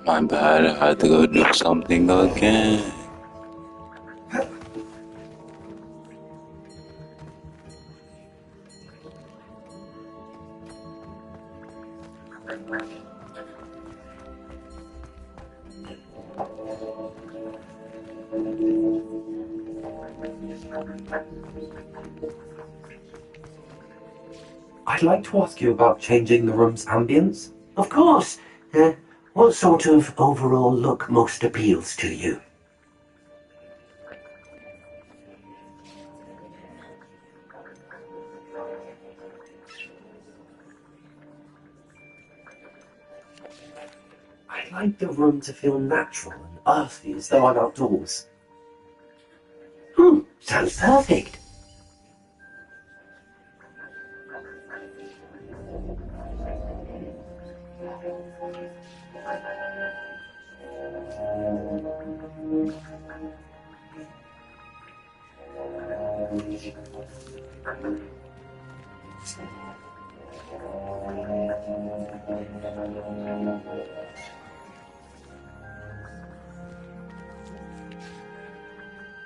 My bad, I had to go do something again. I'd like to ask you about changing the room's ambience. Of course. What sort of overall look most appeals to you? I'd like the room to feel natural and earthy as though I'm outdoors. Sounds perfect.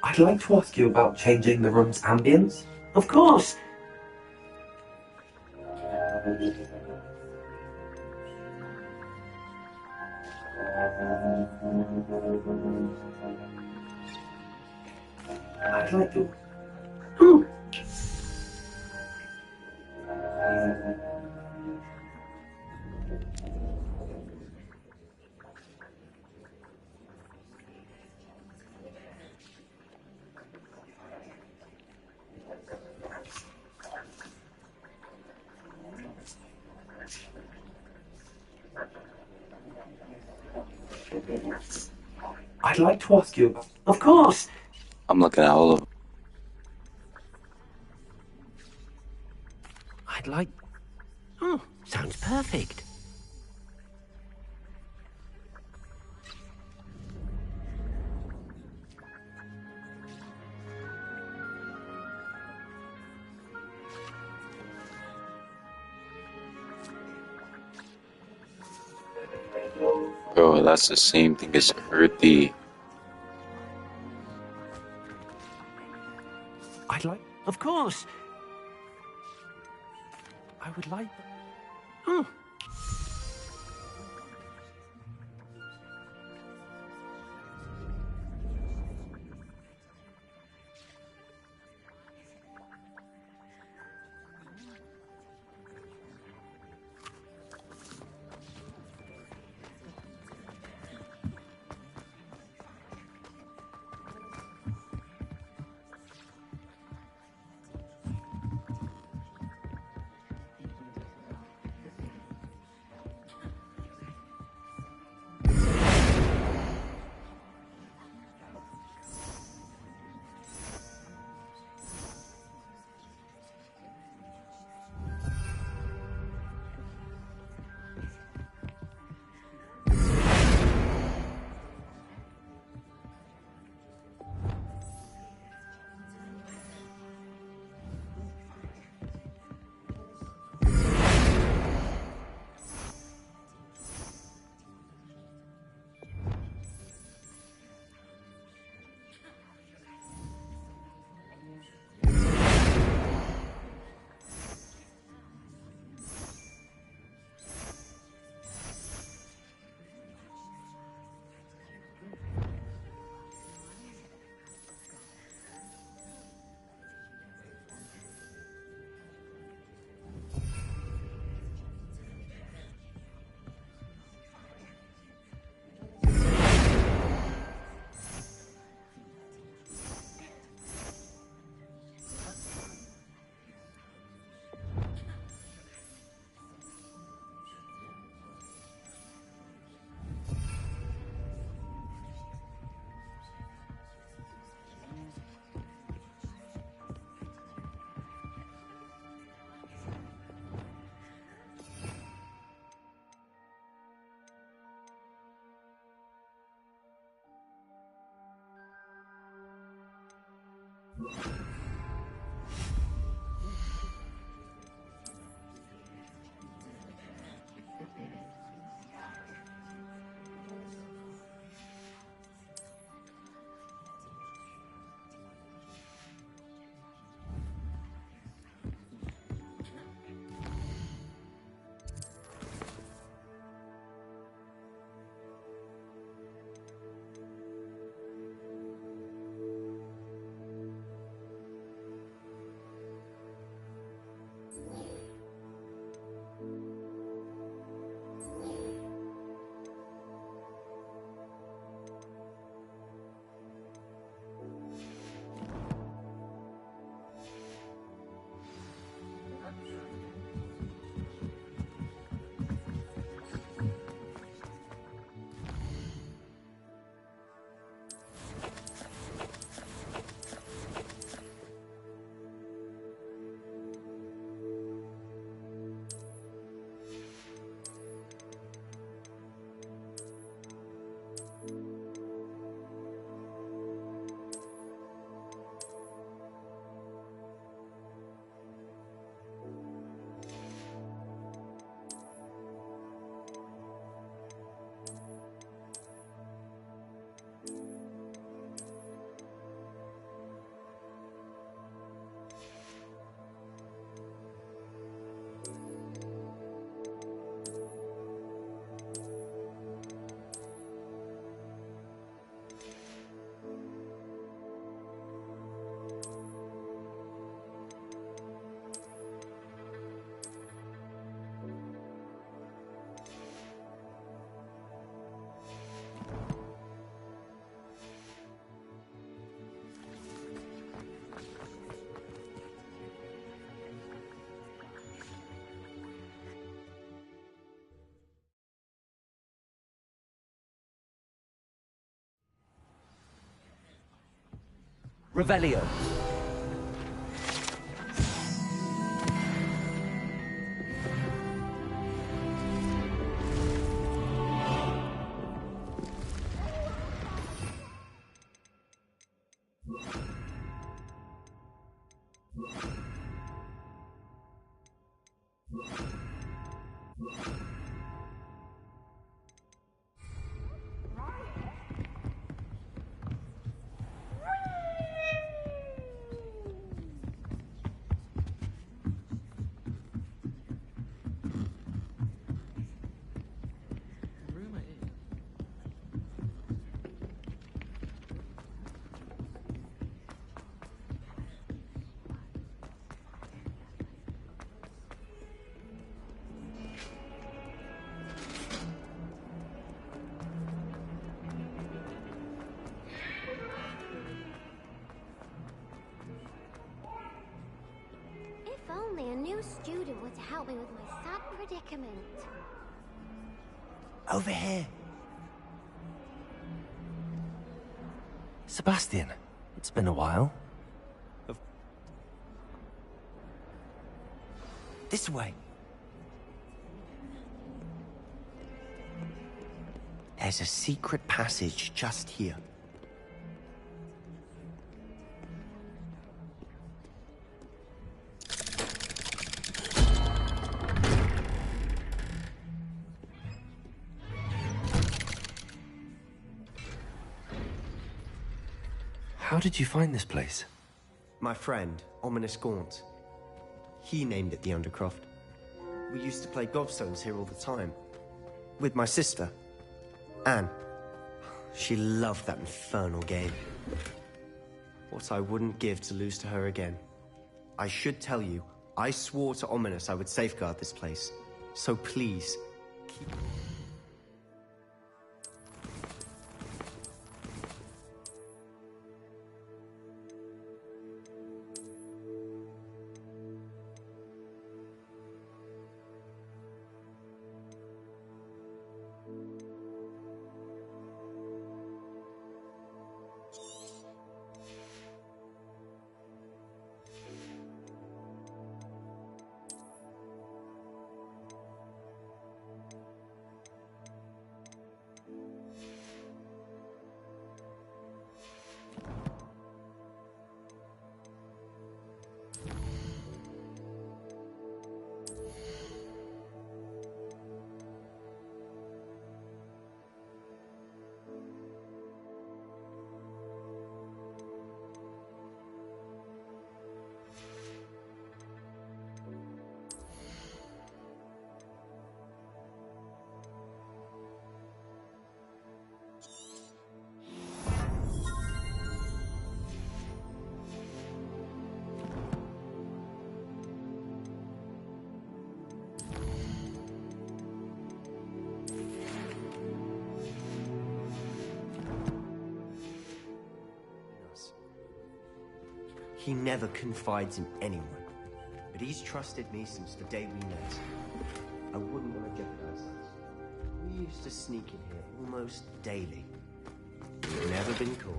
I'd like to ask you about changing the room's ambience. Of course. I'd like to... I'd like to ask you about... Of course. I'm looking at all of. I'd like... sounds perfect. Bro, that's the same thing as earthy. I'd like... Of course. I would like... Revelio. If only a new student were to help me with my sad predicament. Over here. Sebastian, it's been a while. This way. There's a secret passage just here. How did you find this place? My friend, Ominous Gaunt. He named it the Undercroft. We used to play gobstones here all the time. With my sister, Anne. She loved that infernal game. What I wouldn't give to lose to her again. I should tell you, I swore to Ominous I would safeguard this place. So please, keep... He never confides in anyone. But he's trusted me since the day we met. I wouldn't want to jeopardize that. We used to sneak in here almost daily. We've never been caught.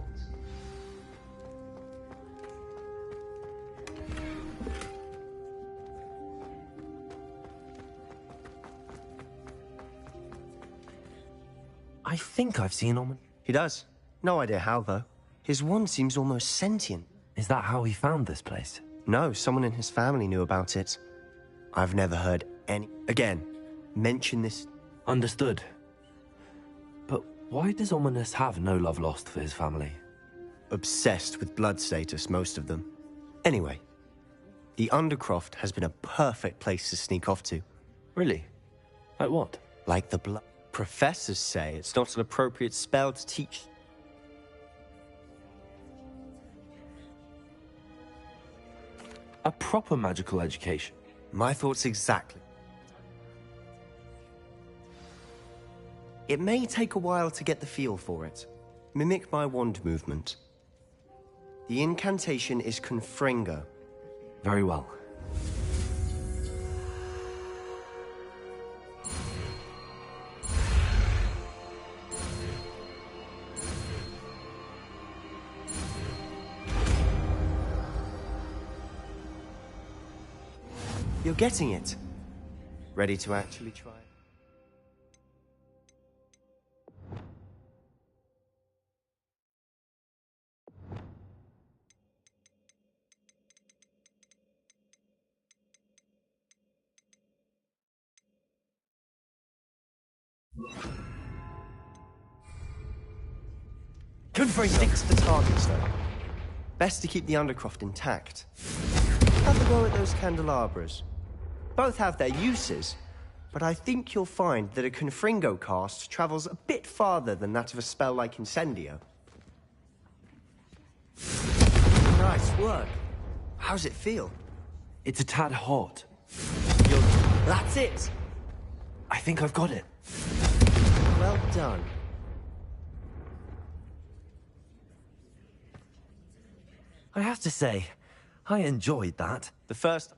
I think I've seen Omen. He does. No idea how, though. His wand seems almost sentient. Is that how he found this place? No, someone in his family knew about it. I've never heard any... Again, mention this... Understood. But why does Ominous have no love lost for his family? Obsessed with blood status, most of them. Anyway, the Undercroft has been a perfect place to sneak off to. Really? Like what? Like the blood... Professors say it's not an appropriate spell to teach... A proper magical education. My thoughts exactly. It may take a while to get the feel for it. Mimic my wand movement. The incantation is Confringo. Very well. You're getting it. Ready to actually try it? Good for Sticks to targets, though. Best to keep the Undercroft intact. Have a go at those candelabras. Both have their uses, but I think you'll find that a Confringo cast travels a bit farther than that of a spell like Incendio. Nice work. How's it feel? It's a tad hot. That's it! I think I've got it. Well done. I have to say, I enjoyed that. The first...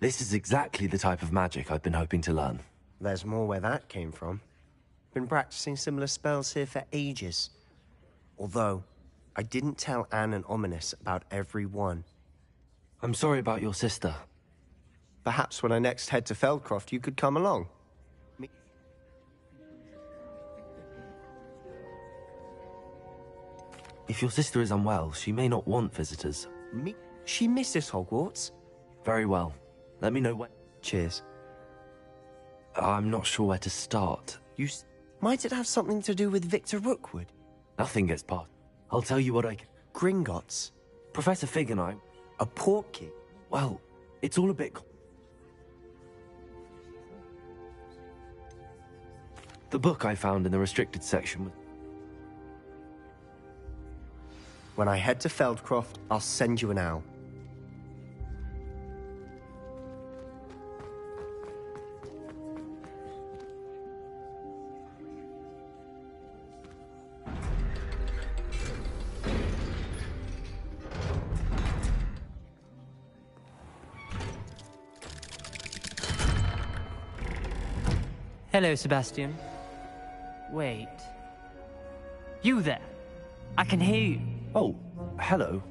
This is exactly the type of magic I've been hoping to learn. There's more where that came from. Been practicing similar spells here for ages. Although, I didn't tell Anne and Ominous about every one. I'm sorry about your sister. Perhaps when I next head to Feldcroft, you could come along. If your sister is unwell, she may not want visitors. She misses Hogwarts. Very well. Let me know when. Cheers. I'm not sure where to start. Might it have something to do with Victor Rookwood? Nothing gets past. I'll tell you what I can. Gringotts. Professor Fig and I... A portkey? Well, it's all a bit... The book I found in the restricted section was... When I head to Feldcroft, I'll send you an owl. Hello, Sebastian. Wait. You there? I can hear you. Oh, hello.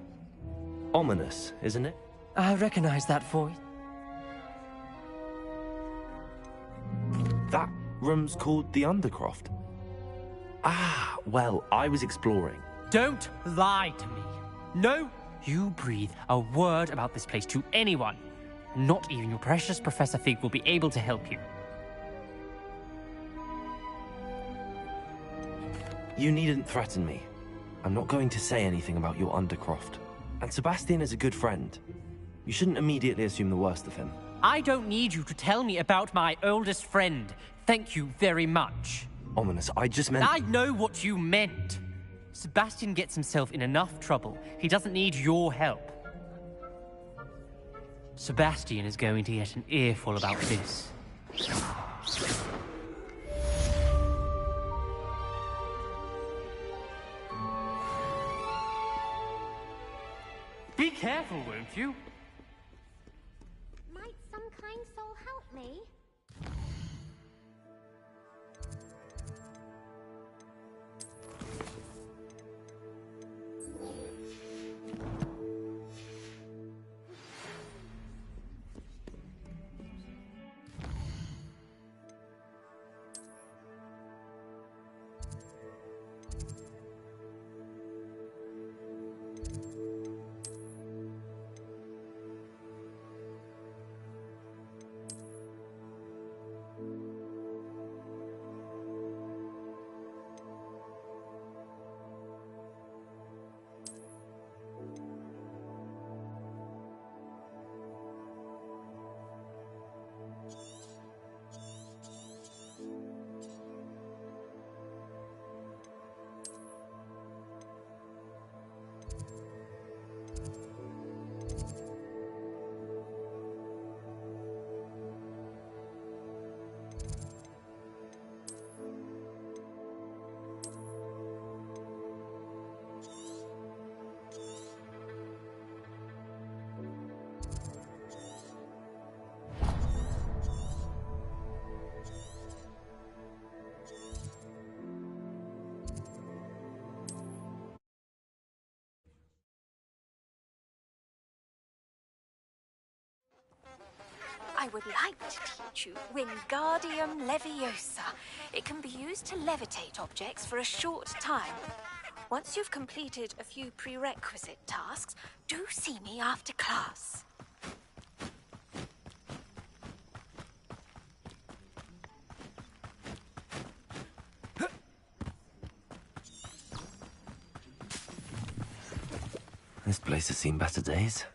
Ominous, isn't it? I recognize that voice. That room's called the Undercroft. Ah, well, I was exploring. Don't lie to me. No, you breathe a word about this place to anyone. Not even your precious Professor Fig will be able to help you. You needn't threaten me. I'm not going to say anything about your Undercroft. And Sebastian is a good friend. You shouldn't immediately assume the worst of him. I don't need you to tell me about my oldest friend. Thank you very much. Ominous, I just meant... I know what you meant. Sebastian gets himself in enough trouble. He doesn't need your help. Sebastian is going to get an earful about this. Be careful, won't you? Might some kind soul help me? I would like to teach you Wingardium Leviosa. It can be used to levitate objects for a short time. Once you've completed a few prerequisite tasks, do see me after class. This place has seen better days.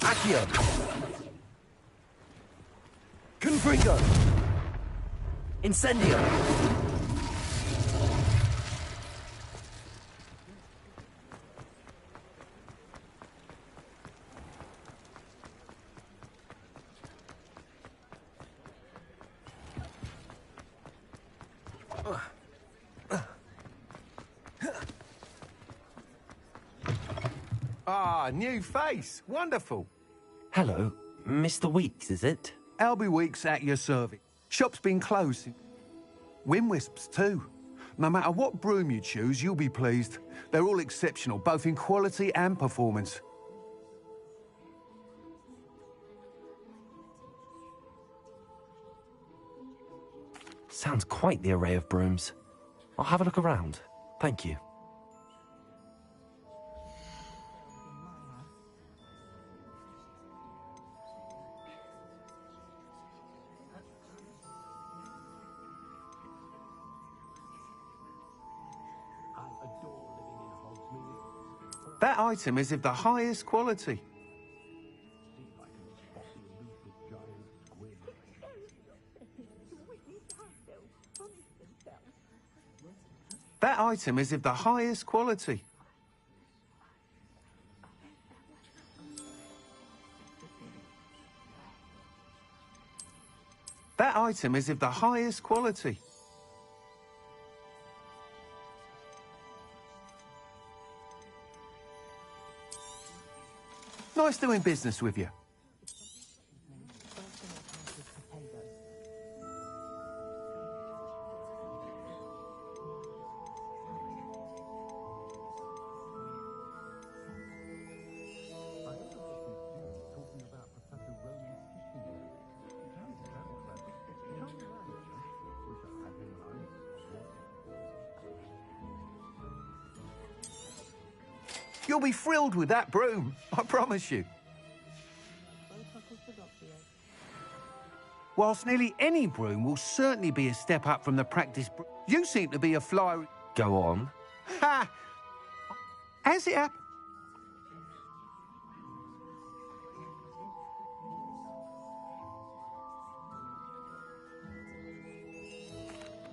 Accio! Confringo! Incendio! Ah, new face. Wonderful. Hello, Mr. Weeks, is it? Albie Weeks at your service. Shop's been closed. Wind wisps too. No matter what broom you choose, you'll be pleased. They're all exceptional, both in quality and performance. Sounds quite the array of brooms. I'll have a look around. Thank you. That item is of the highest quality. That item is of the highest quality. That item is of the highest quality. Nice doing business with you. You'll be thrilled with that broom, I promise you. Whilst nearly any broom will certainly be a step up from the practice, you seem to be a fly. Go on. Ha! As it happened.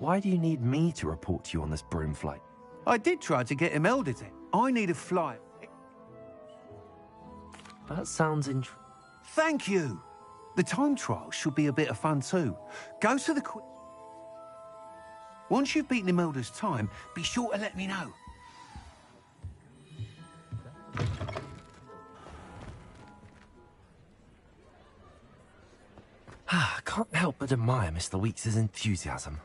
Why do you need me to report to you on this broom flight? I did try to get Imelda to. I need a flight. That sounds Thank you. The time trial should be a bit of fun too. Go to the Once you've beaten Imelda's time, be sure to let me know. I can't help but admire Mr. Weeks' enthusiasm.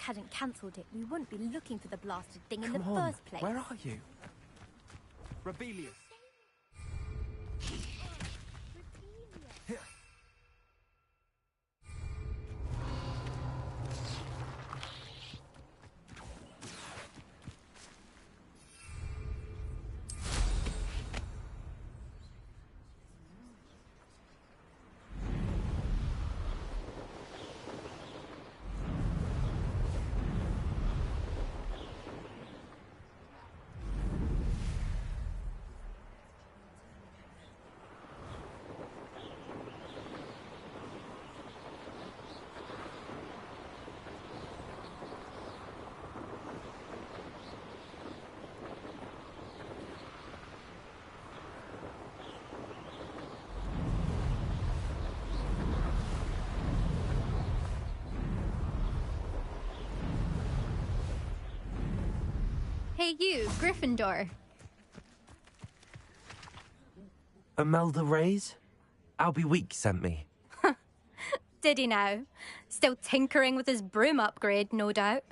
Hadn't cancelled it, we wouldn't be looking for the blasted thing in the Come on, first place. where are you? Rebellious. Hey you, Gryffindor. Imelda Reyes? Albie Weeks sent me. Did he now? Still tinkering with his broom upgrade, no doubt.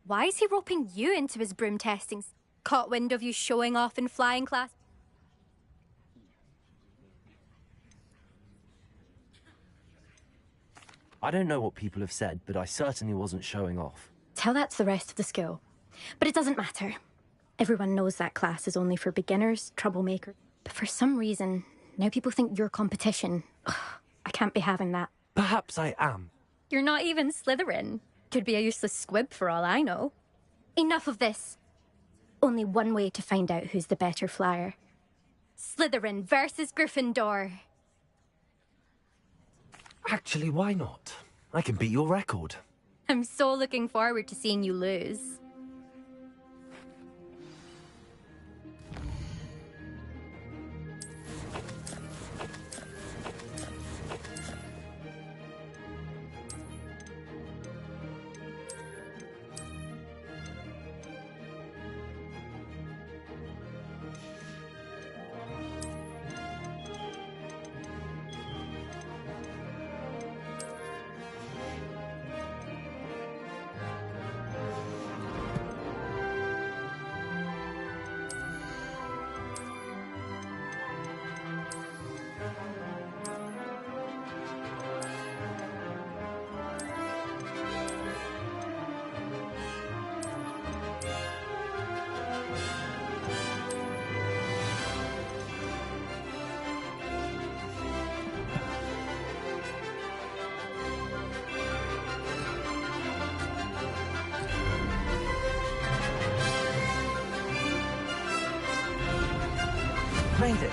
Why is he roping you into his broom testings? Caught wind of you showing off in flying class? I don't know what people have said, but I certainly wasn't showing off. Tell that to the rest of the school. But it doesn't matter. Everyone knows that class is only for beginners, troublemakers. But for some reason, now people think you're competition. Ugh, I can't be having that. Perhaps I am. You're not even Slytherin. Could be a useless squib for all I know. Enough of this. Only one way to find out who's the better flyer. Slytherin versus Gryffindor. Actually, why not? I can beat your record. I'm so looking forward to seeing you lose. Made it.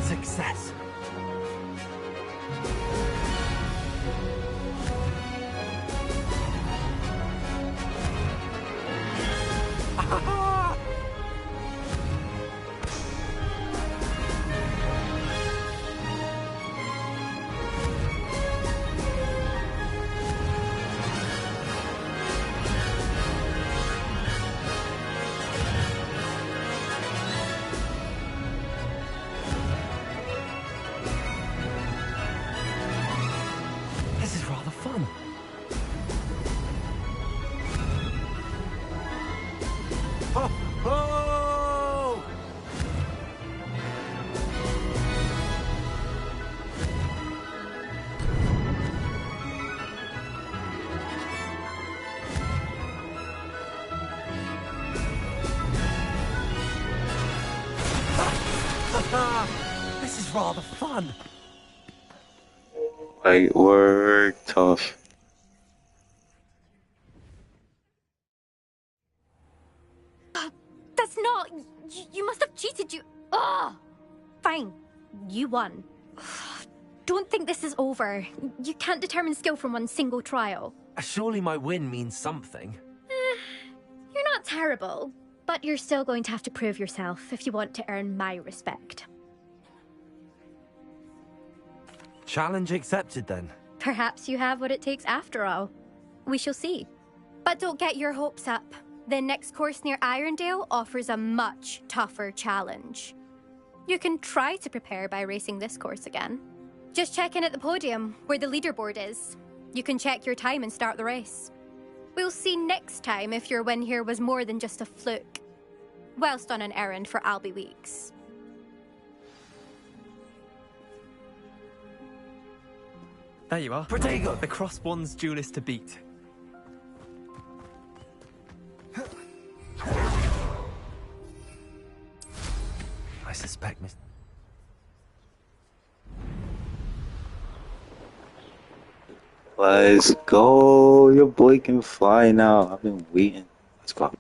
Success. This is rather fun. Oh, oh! This is rather fun. Light work, tough. That's not... You must have cheated, you... Ugh! Fine. You won. Don't think this is over. You can't determine skill from one single trial. Surely my win means something. You're not terrible, but you're still going to have to prove yourself if you want to earn my respect. Challenge accepted then. Perhaps you have what it takes after all. We shall see. But don't get your hopes up. The next course near Irondale offers a much tougher challenge. You can try to prepare by racing this course again. Just check in at the podium, where the leaderboard is. You can check your time and start the race. We'll see next time if your win here was more than just a fluke. Whilst on an errand for Albie Weeks. There you are. Protego! The Crossbonds duelist to beat. I suspect Miss... Let's go. Your boy can fly now. I've been waiting. Let's go.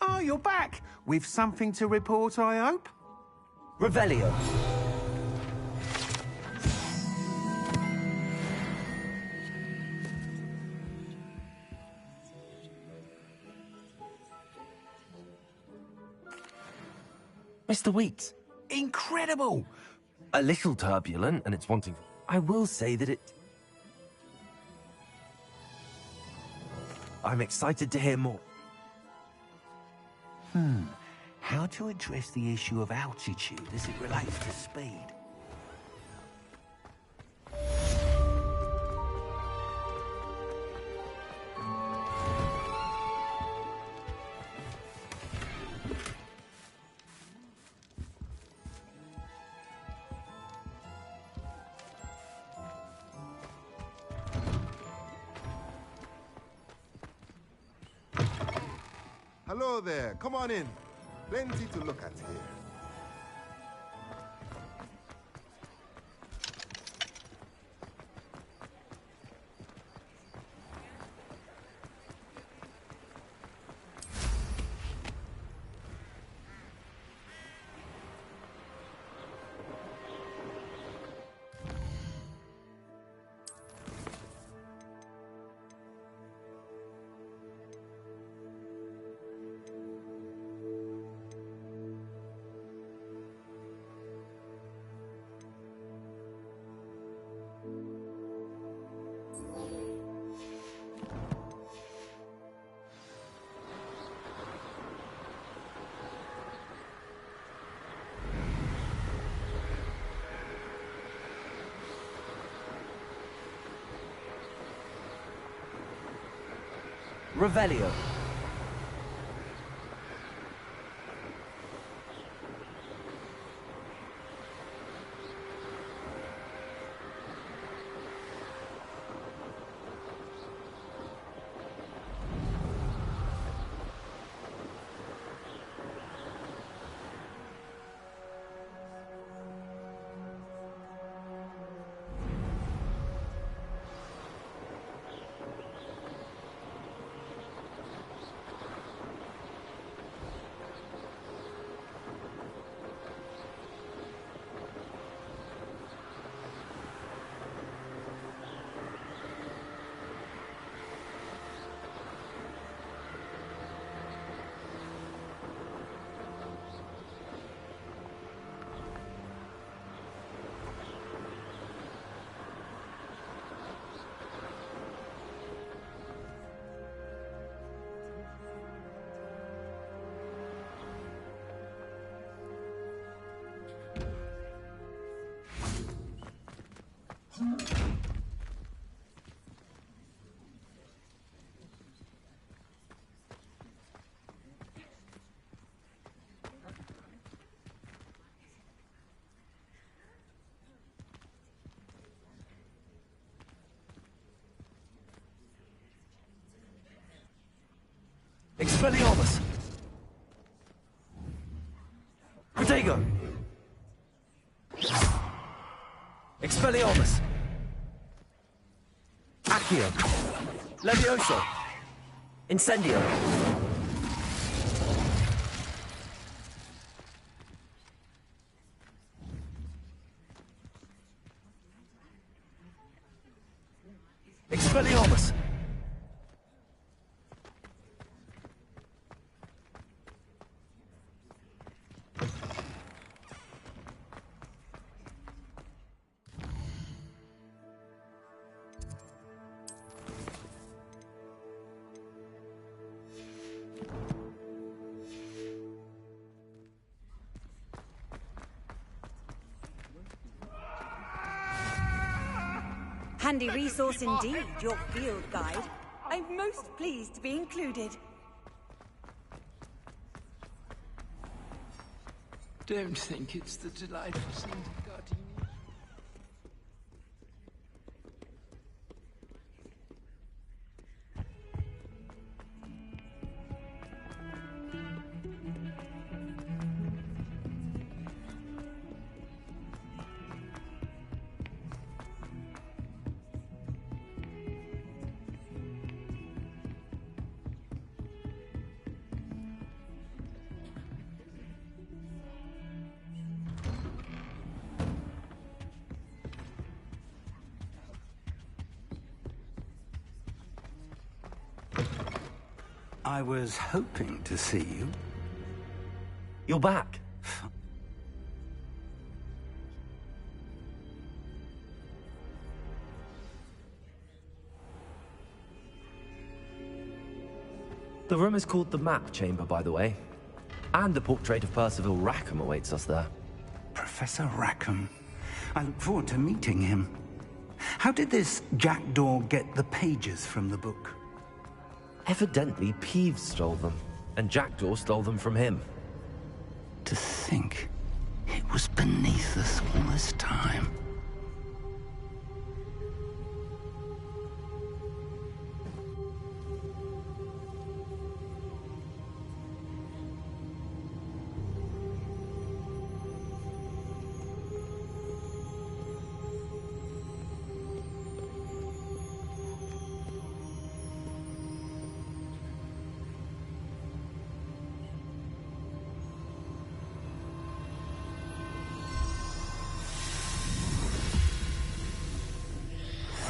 Oh, you're back. With something to report, I hope? Revelio. Mr. Weeks. Incredible! A little turbulent, and it's wanting... I will say that it... I'm excited to hear more. How to address the issue of altitude as it relates to speed? Hello there. Come on in. Plenty to look at here. Revelio. Expelliarmus! Protego! Expelliarmus! Accio! Levioso! Incendio! Handy resource indeed, your field guide. I'm most pleased to be included. Don't think it's the delightful scent of gardenia. I was hoping to see you. You're back. The room is called the Map Chamber, by the way. And the portrait of Percival Rackham awaits us there. Professor Rackham. I look forward to meeting him. How did this jackdaw get the pages from the book? Evidently, Peeves stole them, and Jackdaw stole them from him. To think it was beneath us all this time.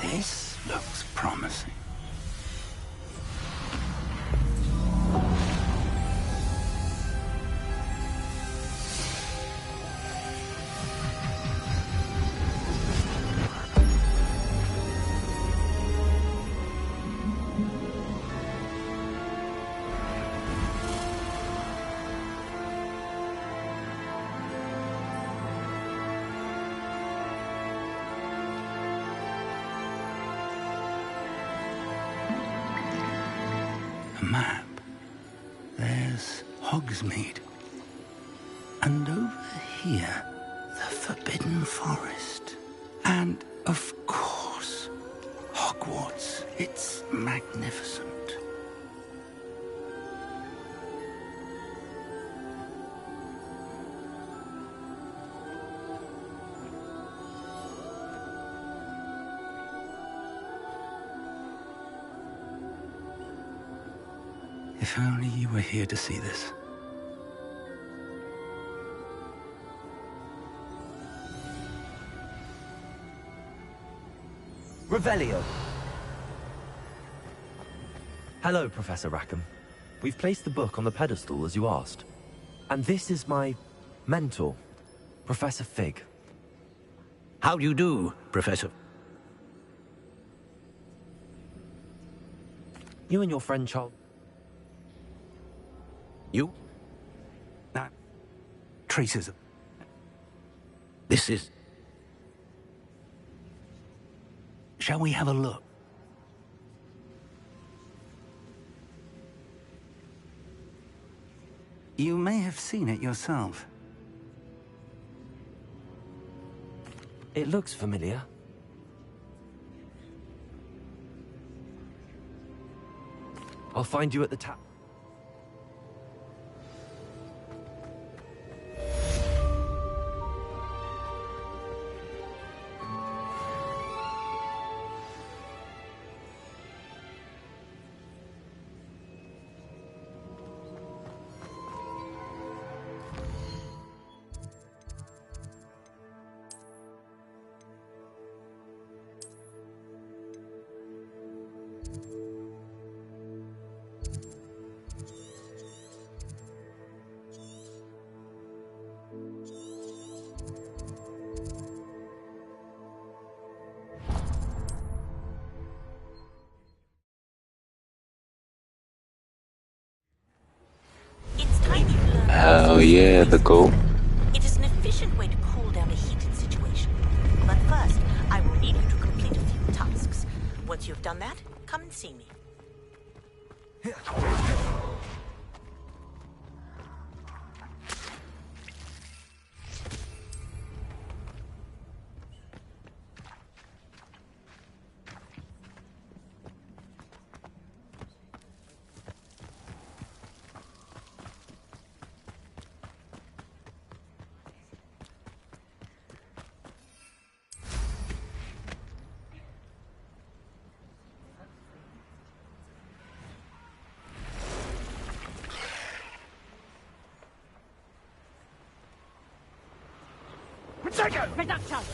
This looks promising. Map. There's Hogsmeade. And over here, the Forbidden Forest. And, of course, Hogwarts. It's magnificent. If only you were here to see this. Revelio. Hello, Professor Rackham. We've placed the book on the pedestal, as you asked. And this is my mentor, Professor Fig. How do you do, Professor? You and your friend Charles. You? Traces of... This is... Shall we have a look? You may have seen it yourself. It looks familiar. I'll find you at the tap. Oh yeah, the goat. It is an efficient way to cool down a heated situation. But first, I will need you to complete a few tasks. Once you've done that, come and see me. Reduction!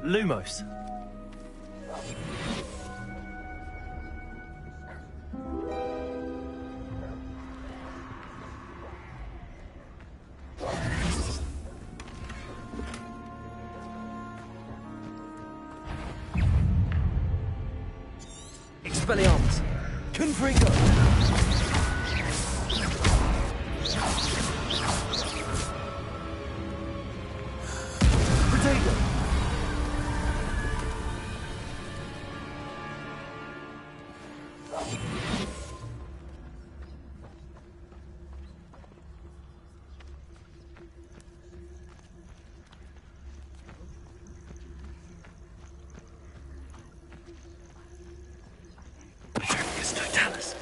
Lumos. Expelliarmus. Confringo. Protego. Totalis.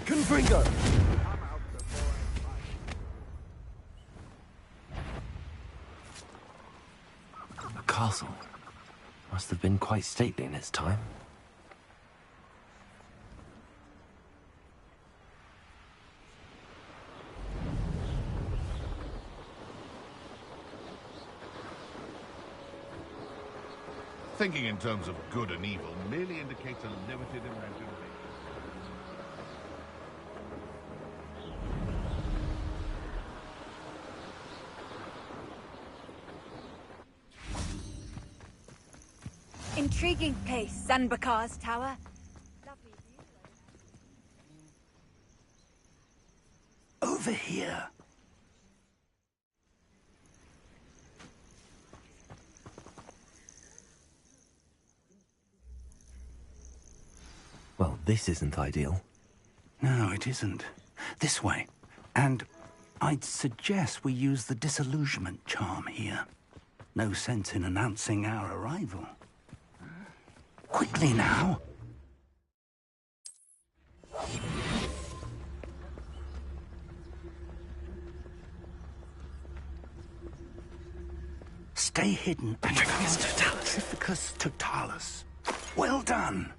Confringo. The castle must have been quite stately in its time. Thinking in terms of good and evil merely indicates a limited imagination. Intriguing place, Zanbakar's tower. Over here. Well, this isn't ideal. No, it isn't. This way. And I'd suggest we use the disillusionment charm here. No sense in announcing our arrival. Quickly now. Stay hidden. Petrificus totalis. Well done.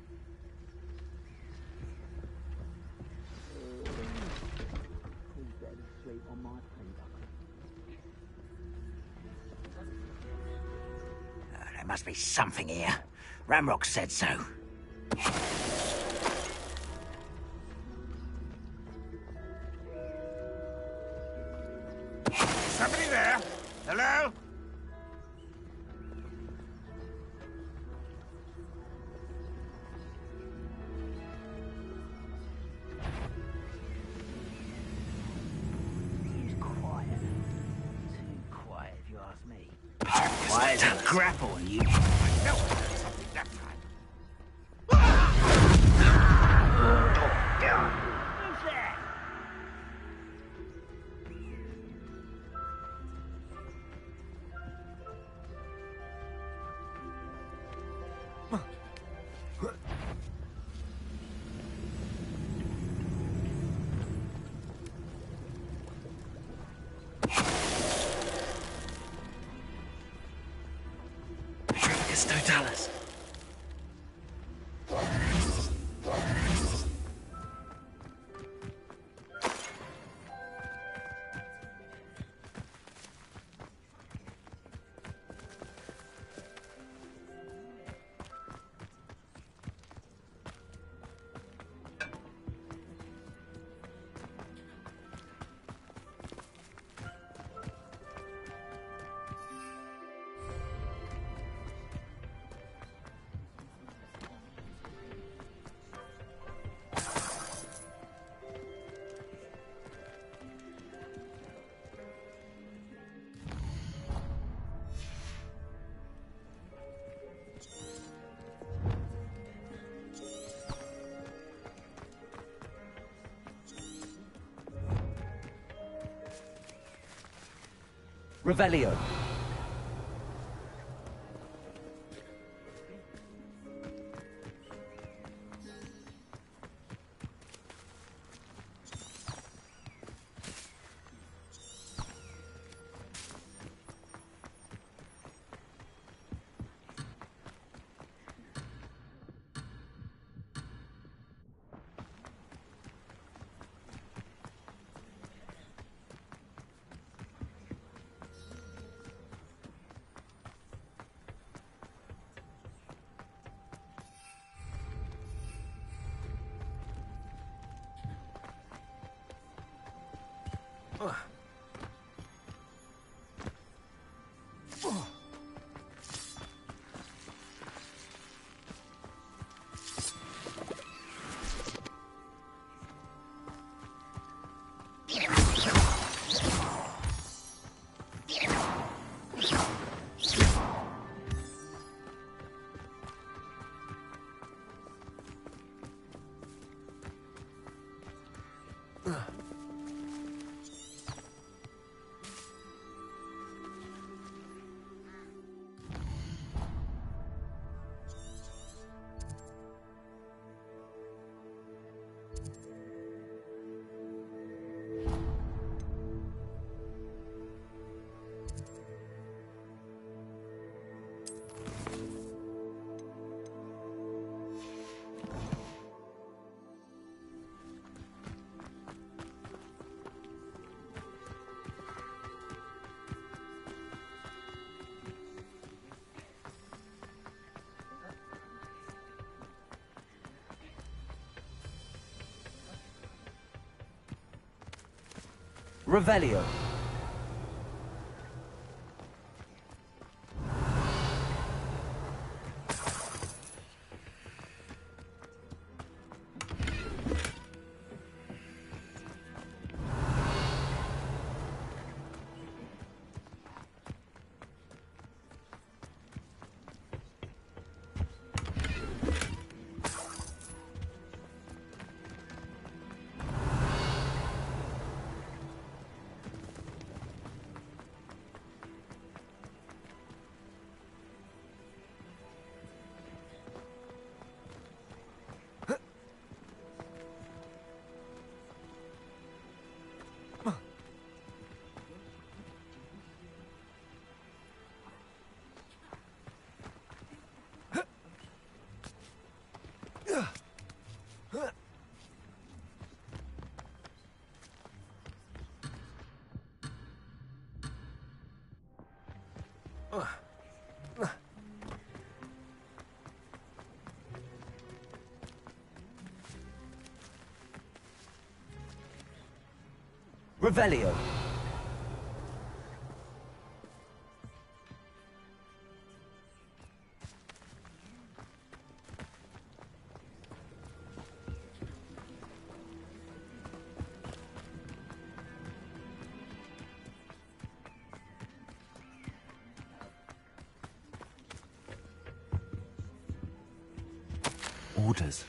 must be something here. Ramrock said so. Somebody there? Hello? Why is it grapple on you? I know I heard something that time. Who's there? Totalis. Revelio. Revelio. Revelio. Orders.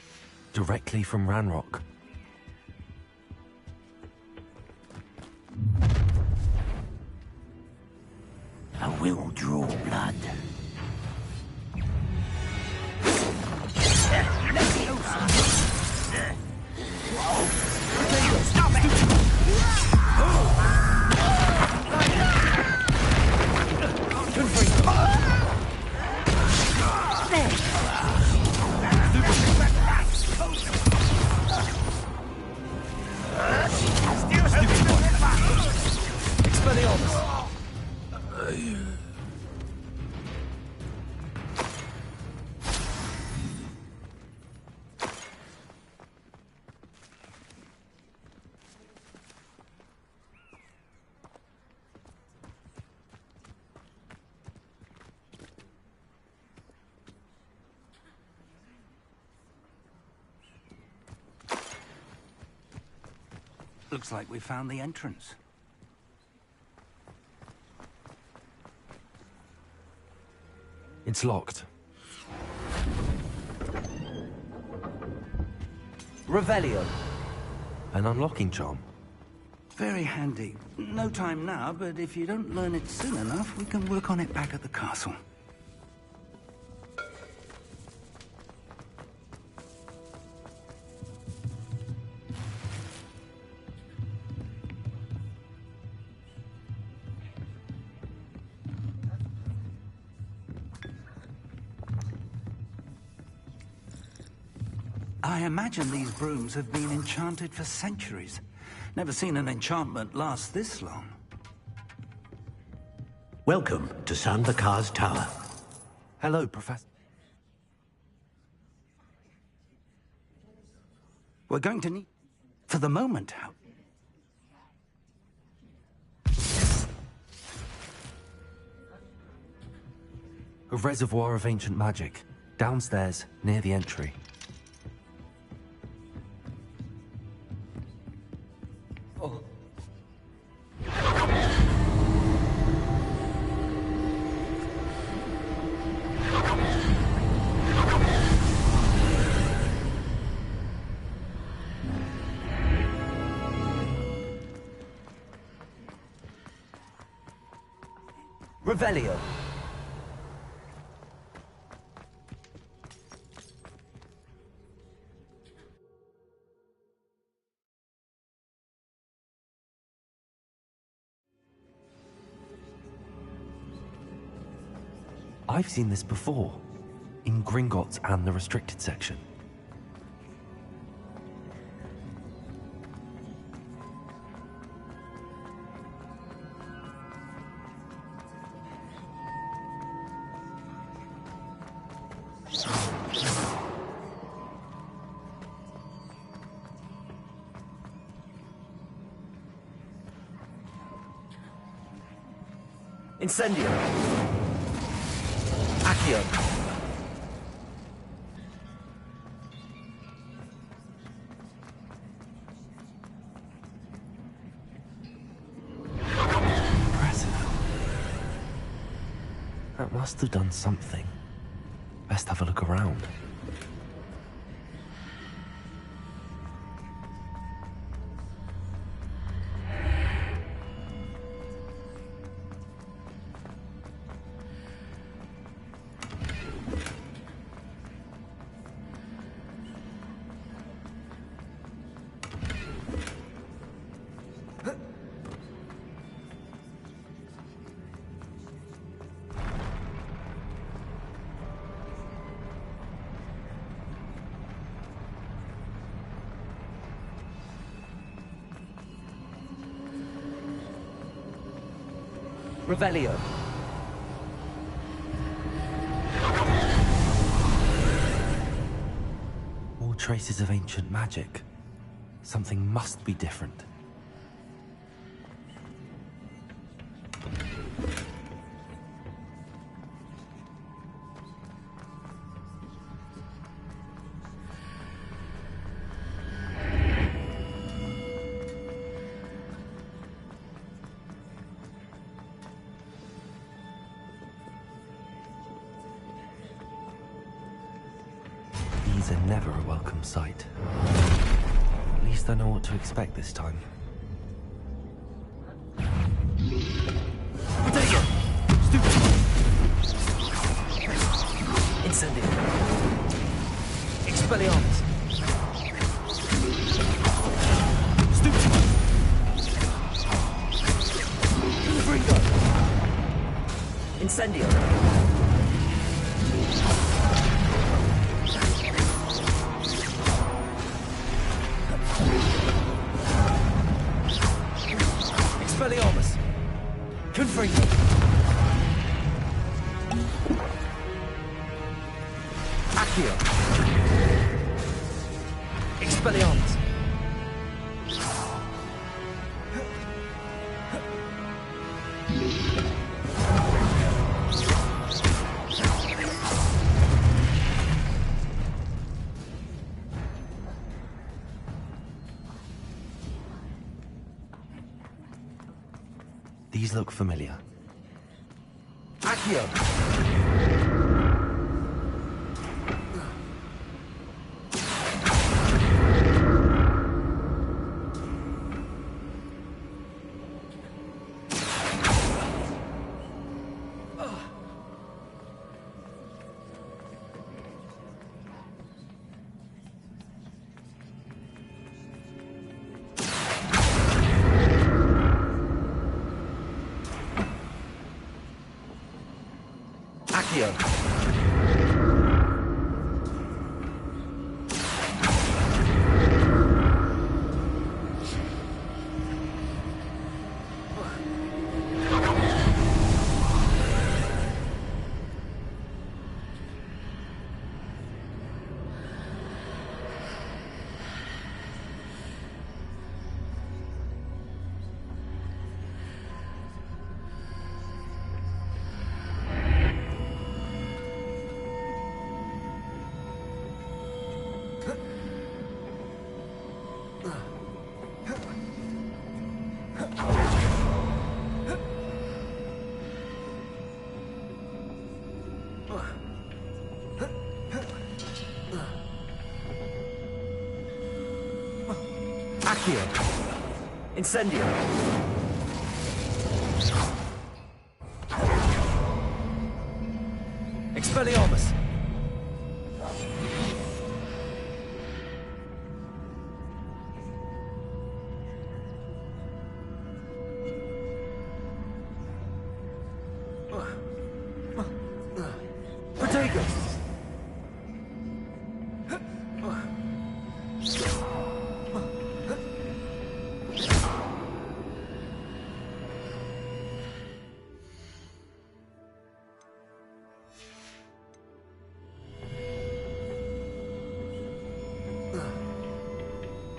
Directly from Ranrock. I will draw blood. Stop Looks like we found the entrance. It's locked. Revelio. An unlocking charm. Very handy. No time now, but if you don't learn it soon enough, we can work on it back at the castle. I imagine these brooms have been enchanted for centuries. Never seen an enchantment last this long. Welcome to Sandakar's Tower. Hello, Professor. We're going to need... For the moment, A reservoir of ancient magic. Downstairs, near the entry. Oh. Revelio. I've seen this before, in Gringotts and the restricted section. Incendio. Accio. That must have done something. Best have a look around. Revelio. More traces of ancient magic. Something must be different. Enemies are never a welcome sight. At least I know what to expect this time. Potato! Incendio! Expelliarmus! Virgo! Incendio! Expelliarmus! Confringo! Accio! Expelliarmus! These look familiar. Accio! Accio! Accio! Incendio! Expelliarmus! Protego!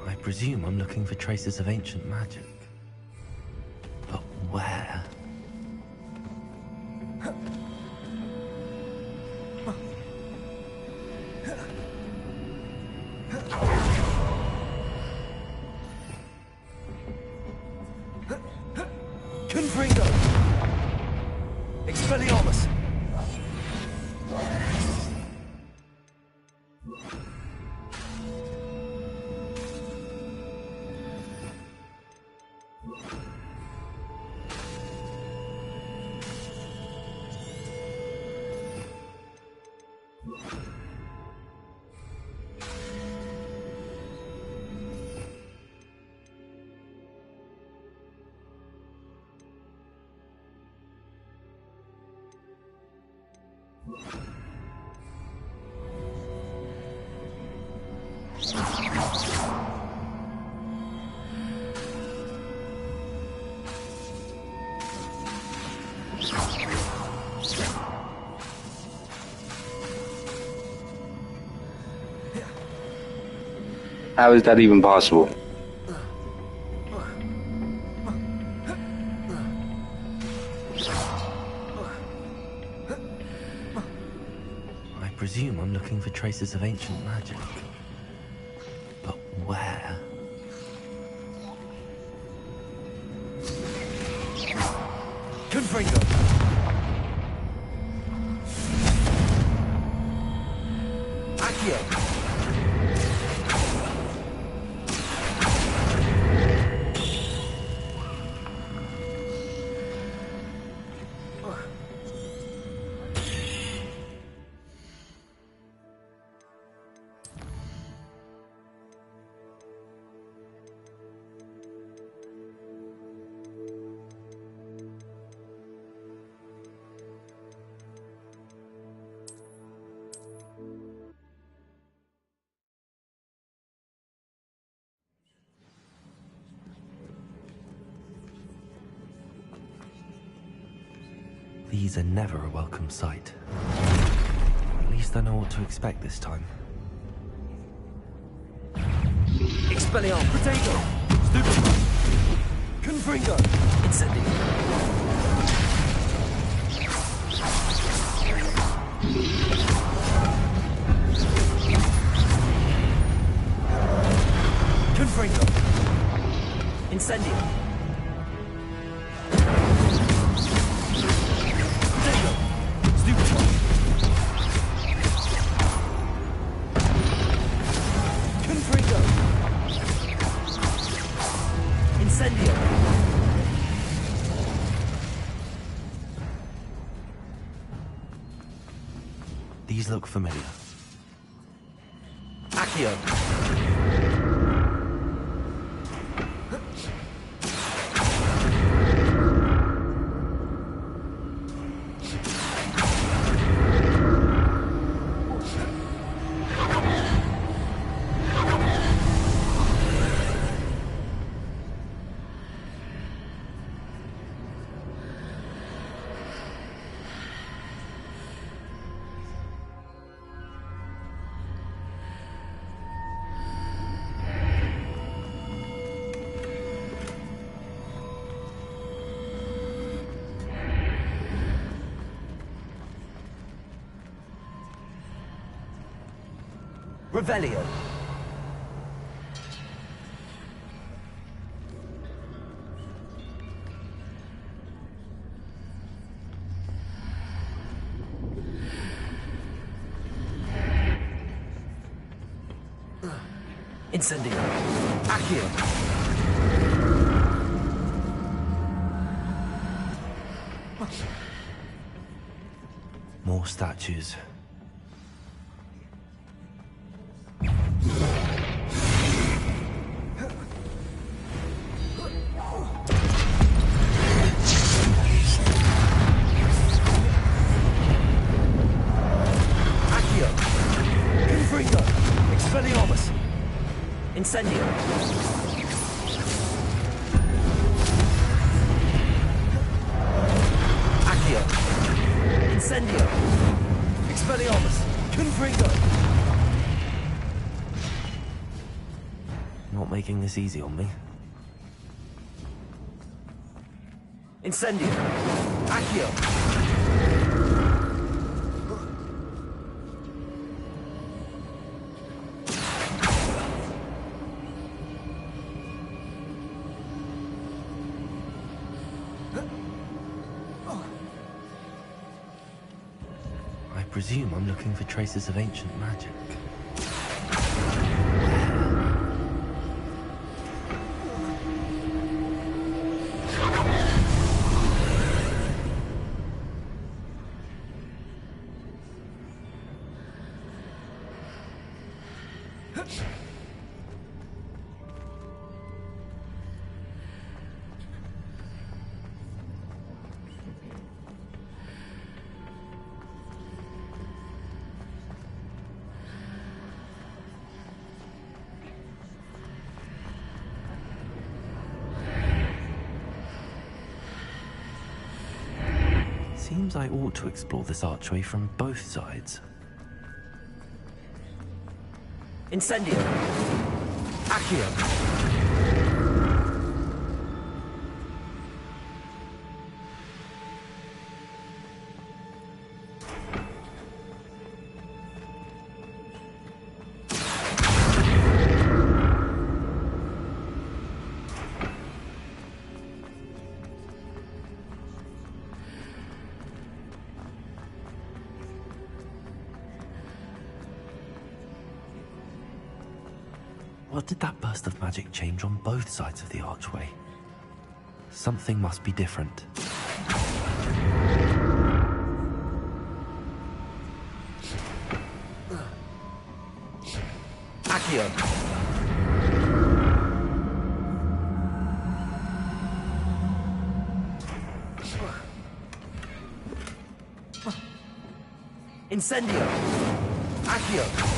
I presume I'm looking for traces of ancient magic. But where? Confringo! Expelliarmus! How is that even possible? I presume I'm looking for traces of ancient magic. But where? Confringo! Accio! These are never a welcome sight. At least I know what to expect this time. Expelliarmus! Potato! Stupefy! Confringo! Incendio! Confringo! Incendio! Potato! Stupefy! Confringo! Incendio! These look familiar. Accio! Revelio. Incendio. Accio. More statues. Incendio! Accio! Incendio! Expelliarmus! Confringo! Not making this easy on me. Incendio! Accio! I presume I'm looking for traces of ancient magic. Seems I ought to explore this archway from both sides. Incendio! Accio! What did that burst of magic change on both sides of the archway? Something must be different. Accio! Incendio! Accio!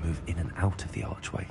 move in and out of the archway.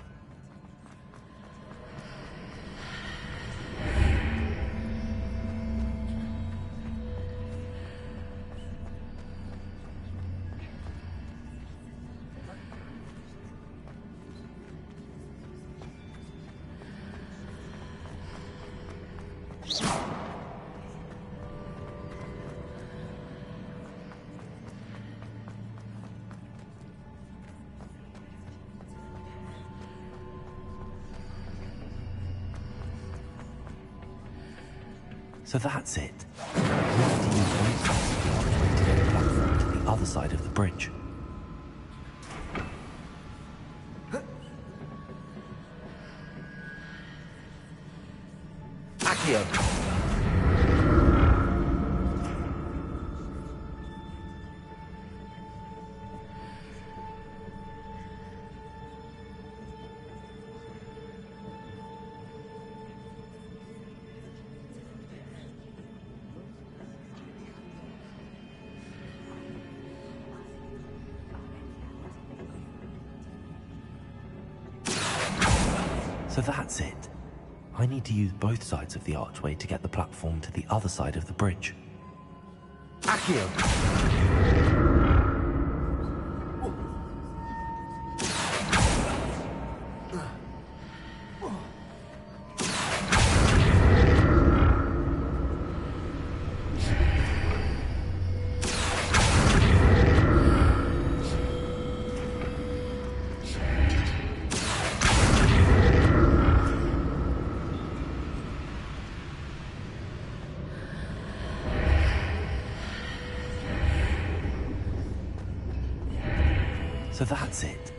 So that's it. We need to use both sides of the archway to get the platform to the other side of the bridge. Accio! So that's it. I need to use both sides of the archway to get the platform to the other side of the bridge. Accio! So that's it.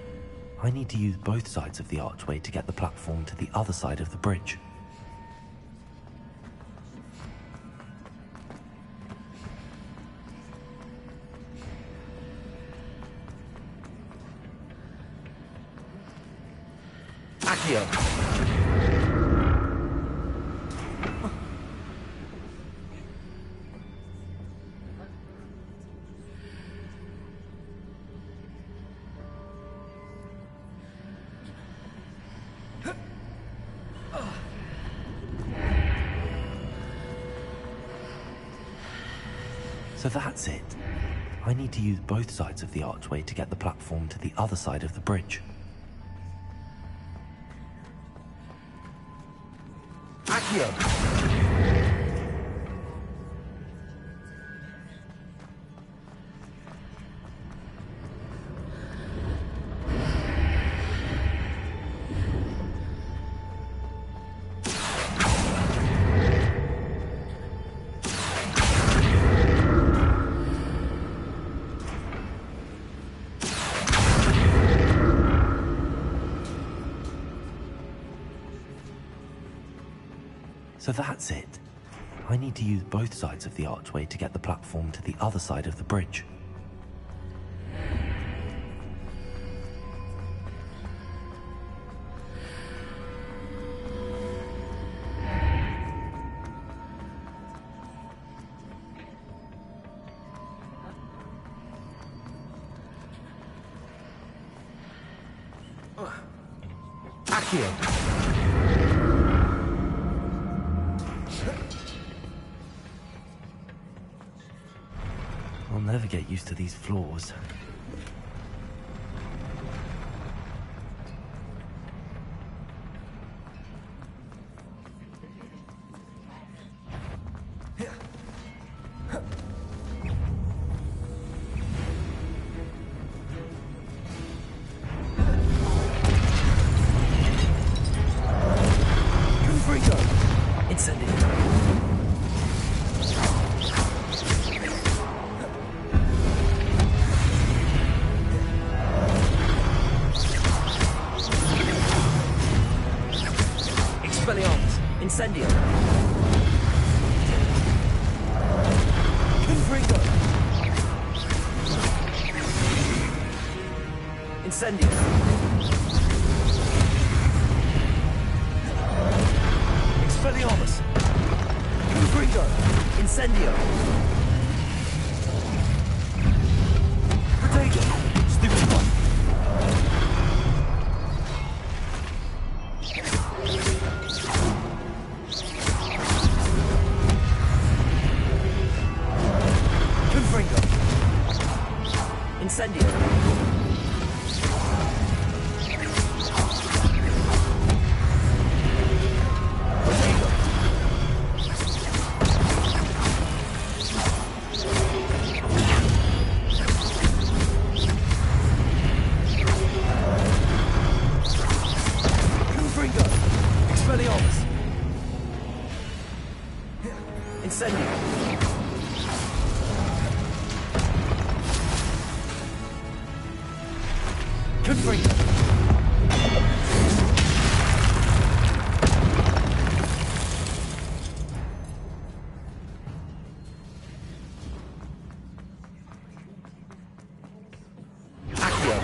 I need to use both sides of the archway to get the platform to the other side of the bridge. Accio! So that's it. I need to use both sides of the archway to get the platform to the other side of the bridge. Accio! So that's it. I need to use both sides of the archway to get the platform to the other side of the bridge. Accio! I'll never get used to these floors. Virgo! Incendio! Incendio! Virgo! Incendio! Expelliarmus! Virgo! Incendio! Potato! Stupid one! Incendio. Virgo. Expelliarmus. Incendio. Confringo. Accio.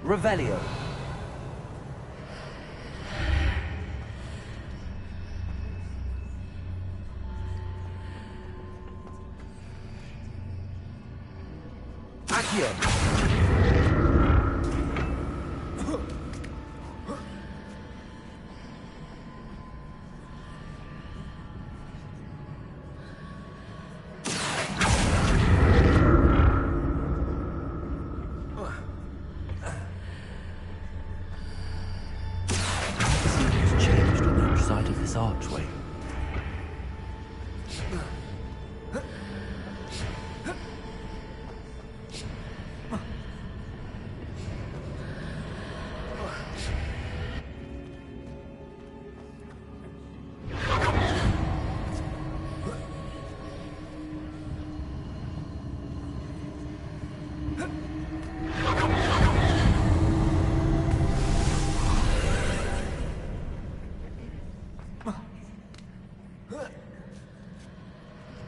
Revelio. Accio. Side of this archway.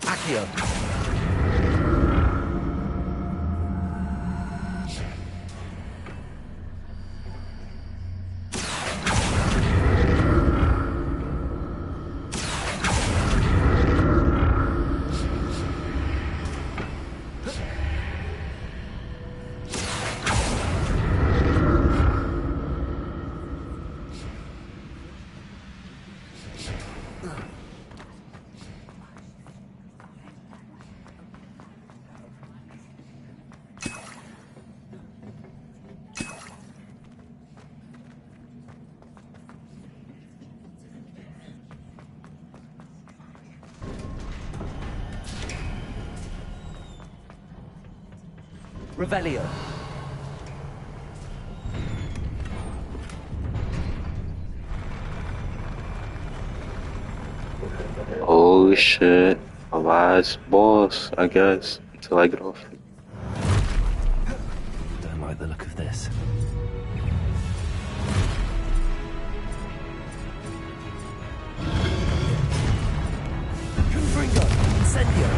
Accio. Revelio. Oh shit. A last boss, I guess, until I get off. Don't like the look of this. Confringo. Incendio.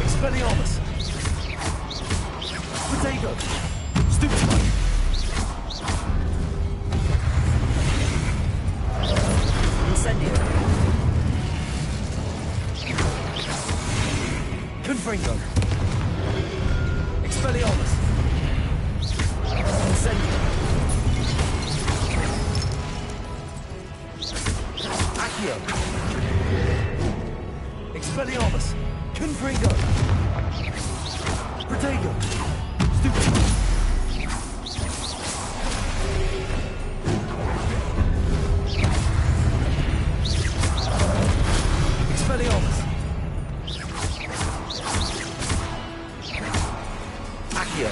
Expelliarmus. Potato. Stupefy. Incendio. Confringo. Expelliarmus. Incendio. Accio. Expelliarmus. Confringo. Protego. Stupefy. Expelliarmus. Accio.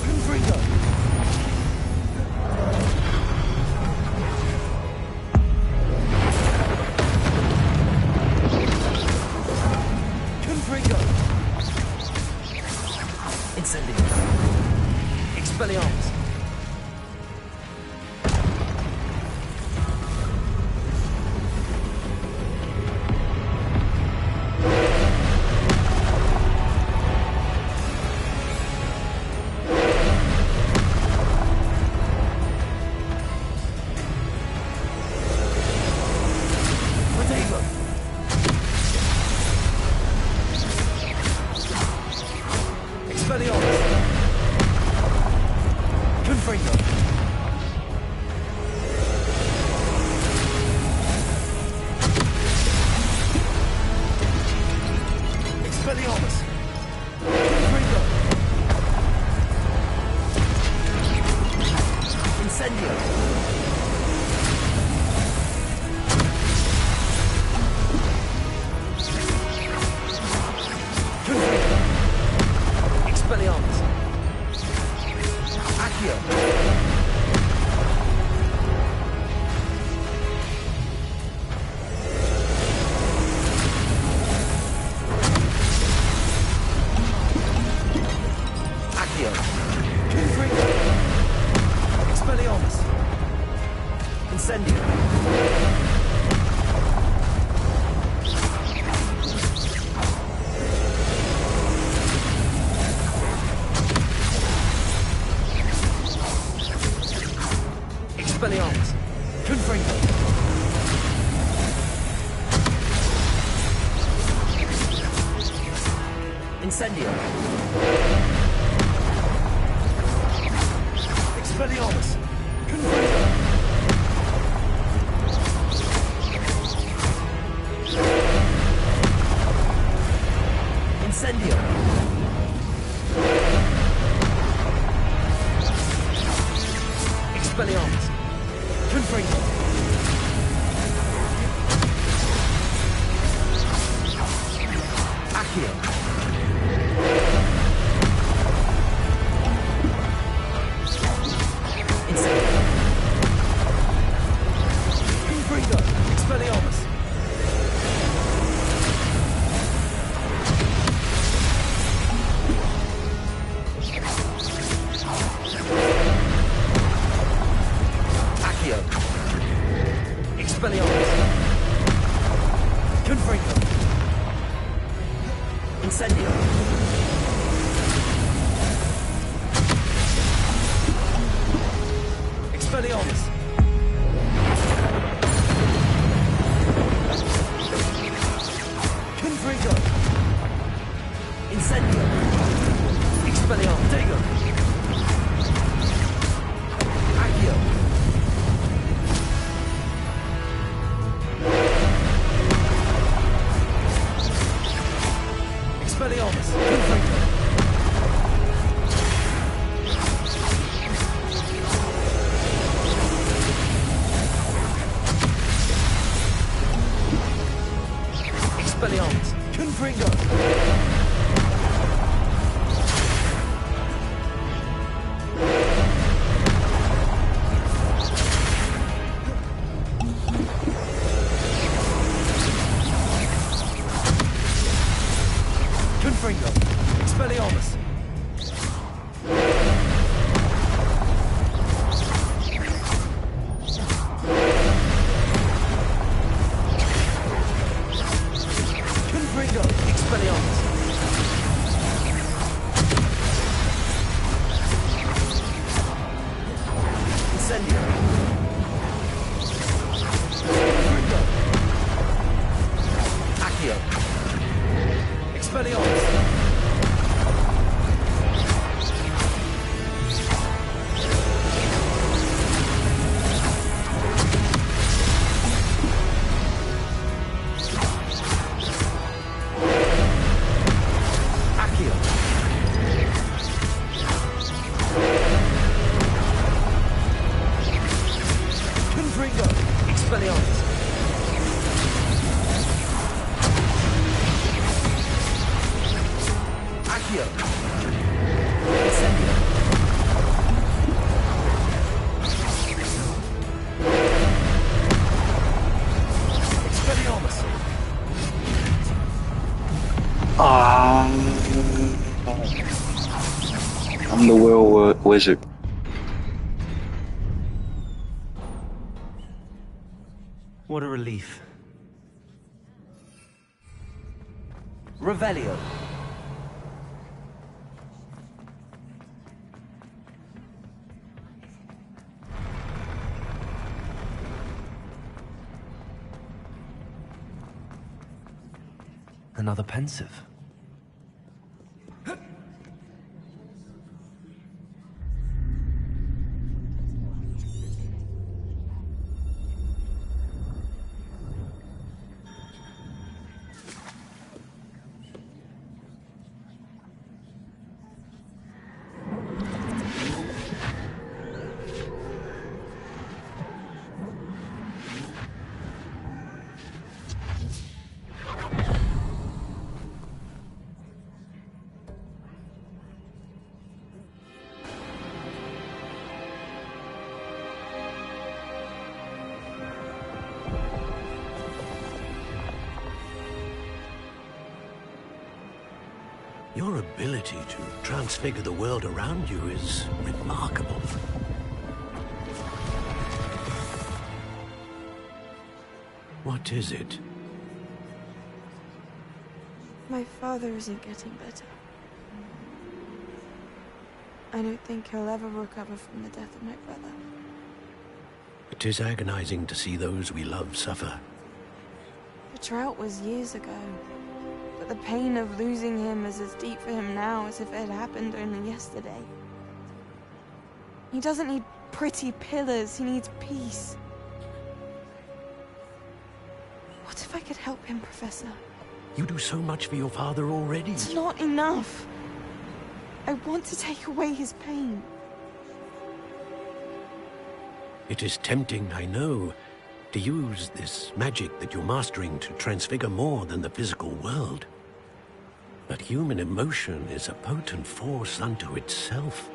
Confringo. Confringo. Incendio. Expelliarmus. Expelliarmus! Confringo! Incendio! Expelliarmus! Accio! Accio! Confringo! Expelliarmus! Incendio! Expelliarmus! Confringo! Incendio! Expelliarmus! Confringo! Incendio! Expelliarmus! Confringo! Accio! Incendio! Confringo! Expelliarmus! Accio! Expelliarmus! Confringo! Incendio! Expelliarmus! Confringo! Incendio! Expelliarmus! Digo! Accio! Expelliarmus! Confringo! Expelliarmus! Confringo! Confringo! Expelliarmus! Confringo! Expelliarmus! Incendio! Confringo! Accio! Expelliarmus! Accio! Confringo! Expelliarmus! Accio! Incendio! Expelliarmus! I'm the world wizard. What a relief. Revelio! Another pensive. Your ability to transfigure the world around you is remarkable. What is it? My father isn't getting better. I don't think he'll ever recover from the death of my brother. It is agonizing to see those we love suffer. The drought was years ago, but the pain of losing him is as deep for him now as if it had happened only yesterday. He doesn't need pretty pillars, he needs peace. What if I could help him, Professor? You do so much for your father already. It's not enough. I want to take away his pain. It is tempting, I know, to use this magic that you're mastering to transfigure more than the physical world. But human emotion is a potent force unto itself.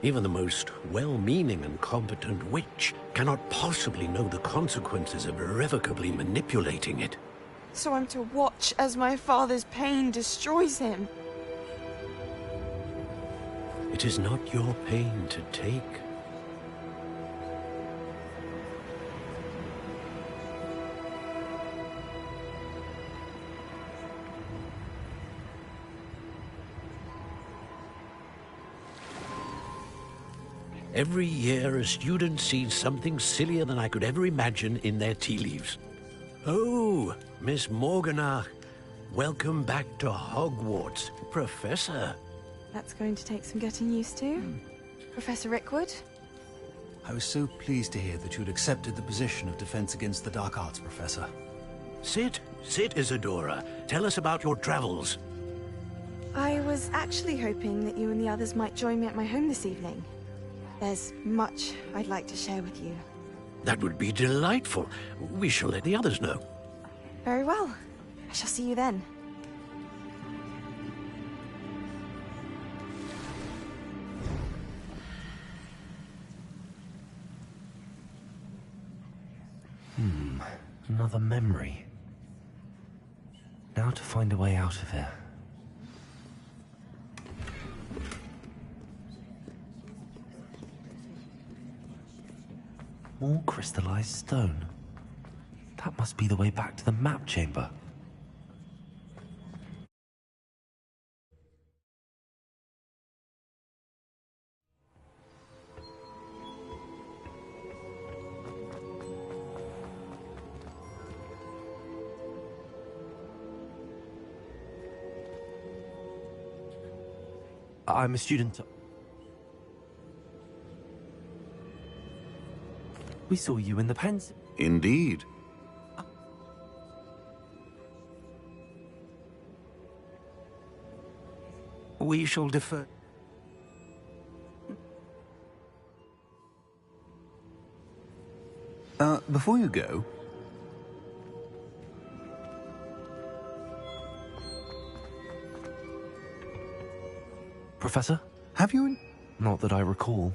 Even the most well-meaning and competent witch cannot possibly know the consequences of irrevocably manipulating it. So I'm to watch as my father's pain destroys him. It is not your pain to take. Every year, a student sees something sillier than I could ever imagine in their tea leaves. Oh, Miss Morganach, welcome back to Hogwarts, Professor. That's going to take some getting used to. Professor Rickwood? I was so pleased to hear that you'd accepted the position of Defense Against the Dark Arts, Professor. Sit, Isadora. Tell us about your travels. I was actually hoping that you and the others might join me at my home this evening. There's much I'd like to share with you. That would be delightful. We shall let the others know. Very well. I shall see you then. Another memory. Now to find a way out of here. More crystallized stone. That must be the way back to the map chamber. I'm a student. We saw you in the pens. Indeed. We shall defer. Before you go... Professor? Have you... Not that I recall.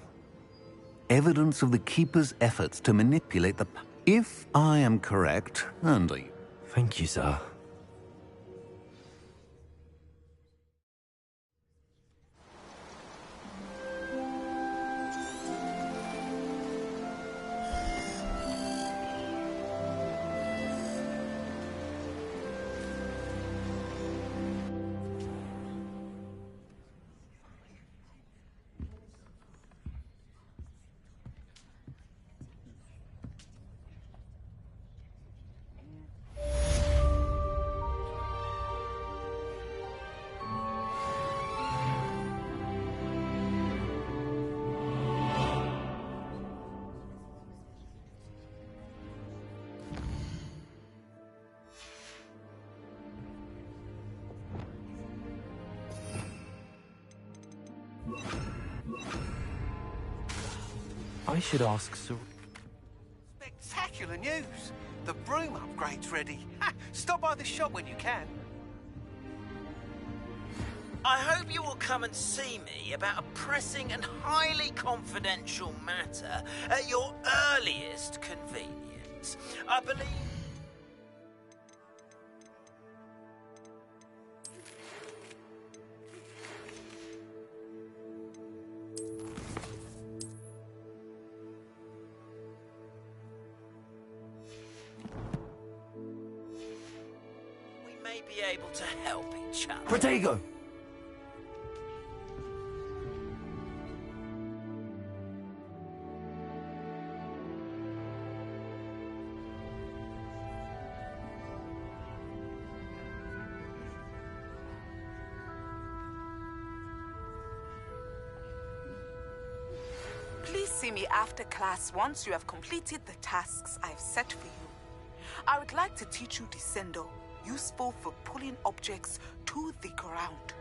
Evidence of the Keeper's efforts to manipulate the... If I am correct, and I... Thank you, sir. I should ask Sir... Spectacular news! The broom upgrade's ready. Ha! Stop by the shop when you can. I hope you will come and see me about a pressing and highly confidential matter at your earliest convenience. I believe... be able to help each other. Protego! Please see me after class once you have completed the tasks I've set for you. I would like to teach you Descendo, useful for pulling objects to the ground.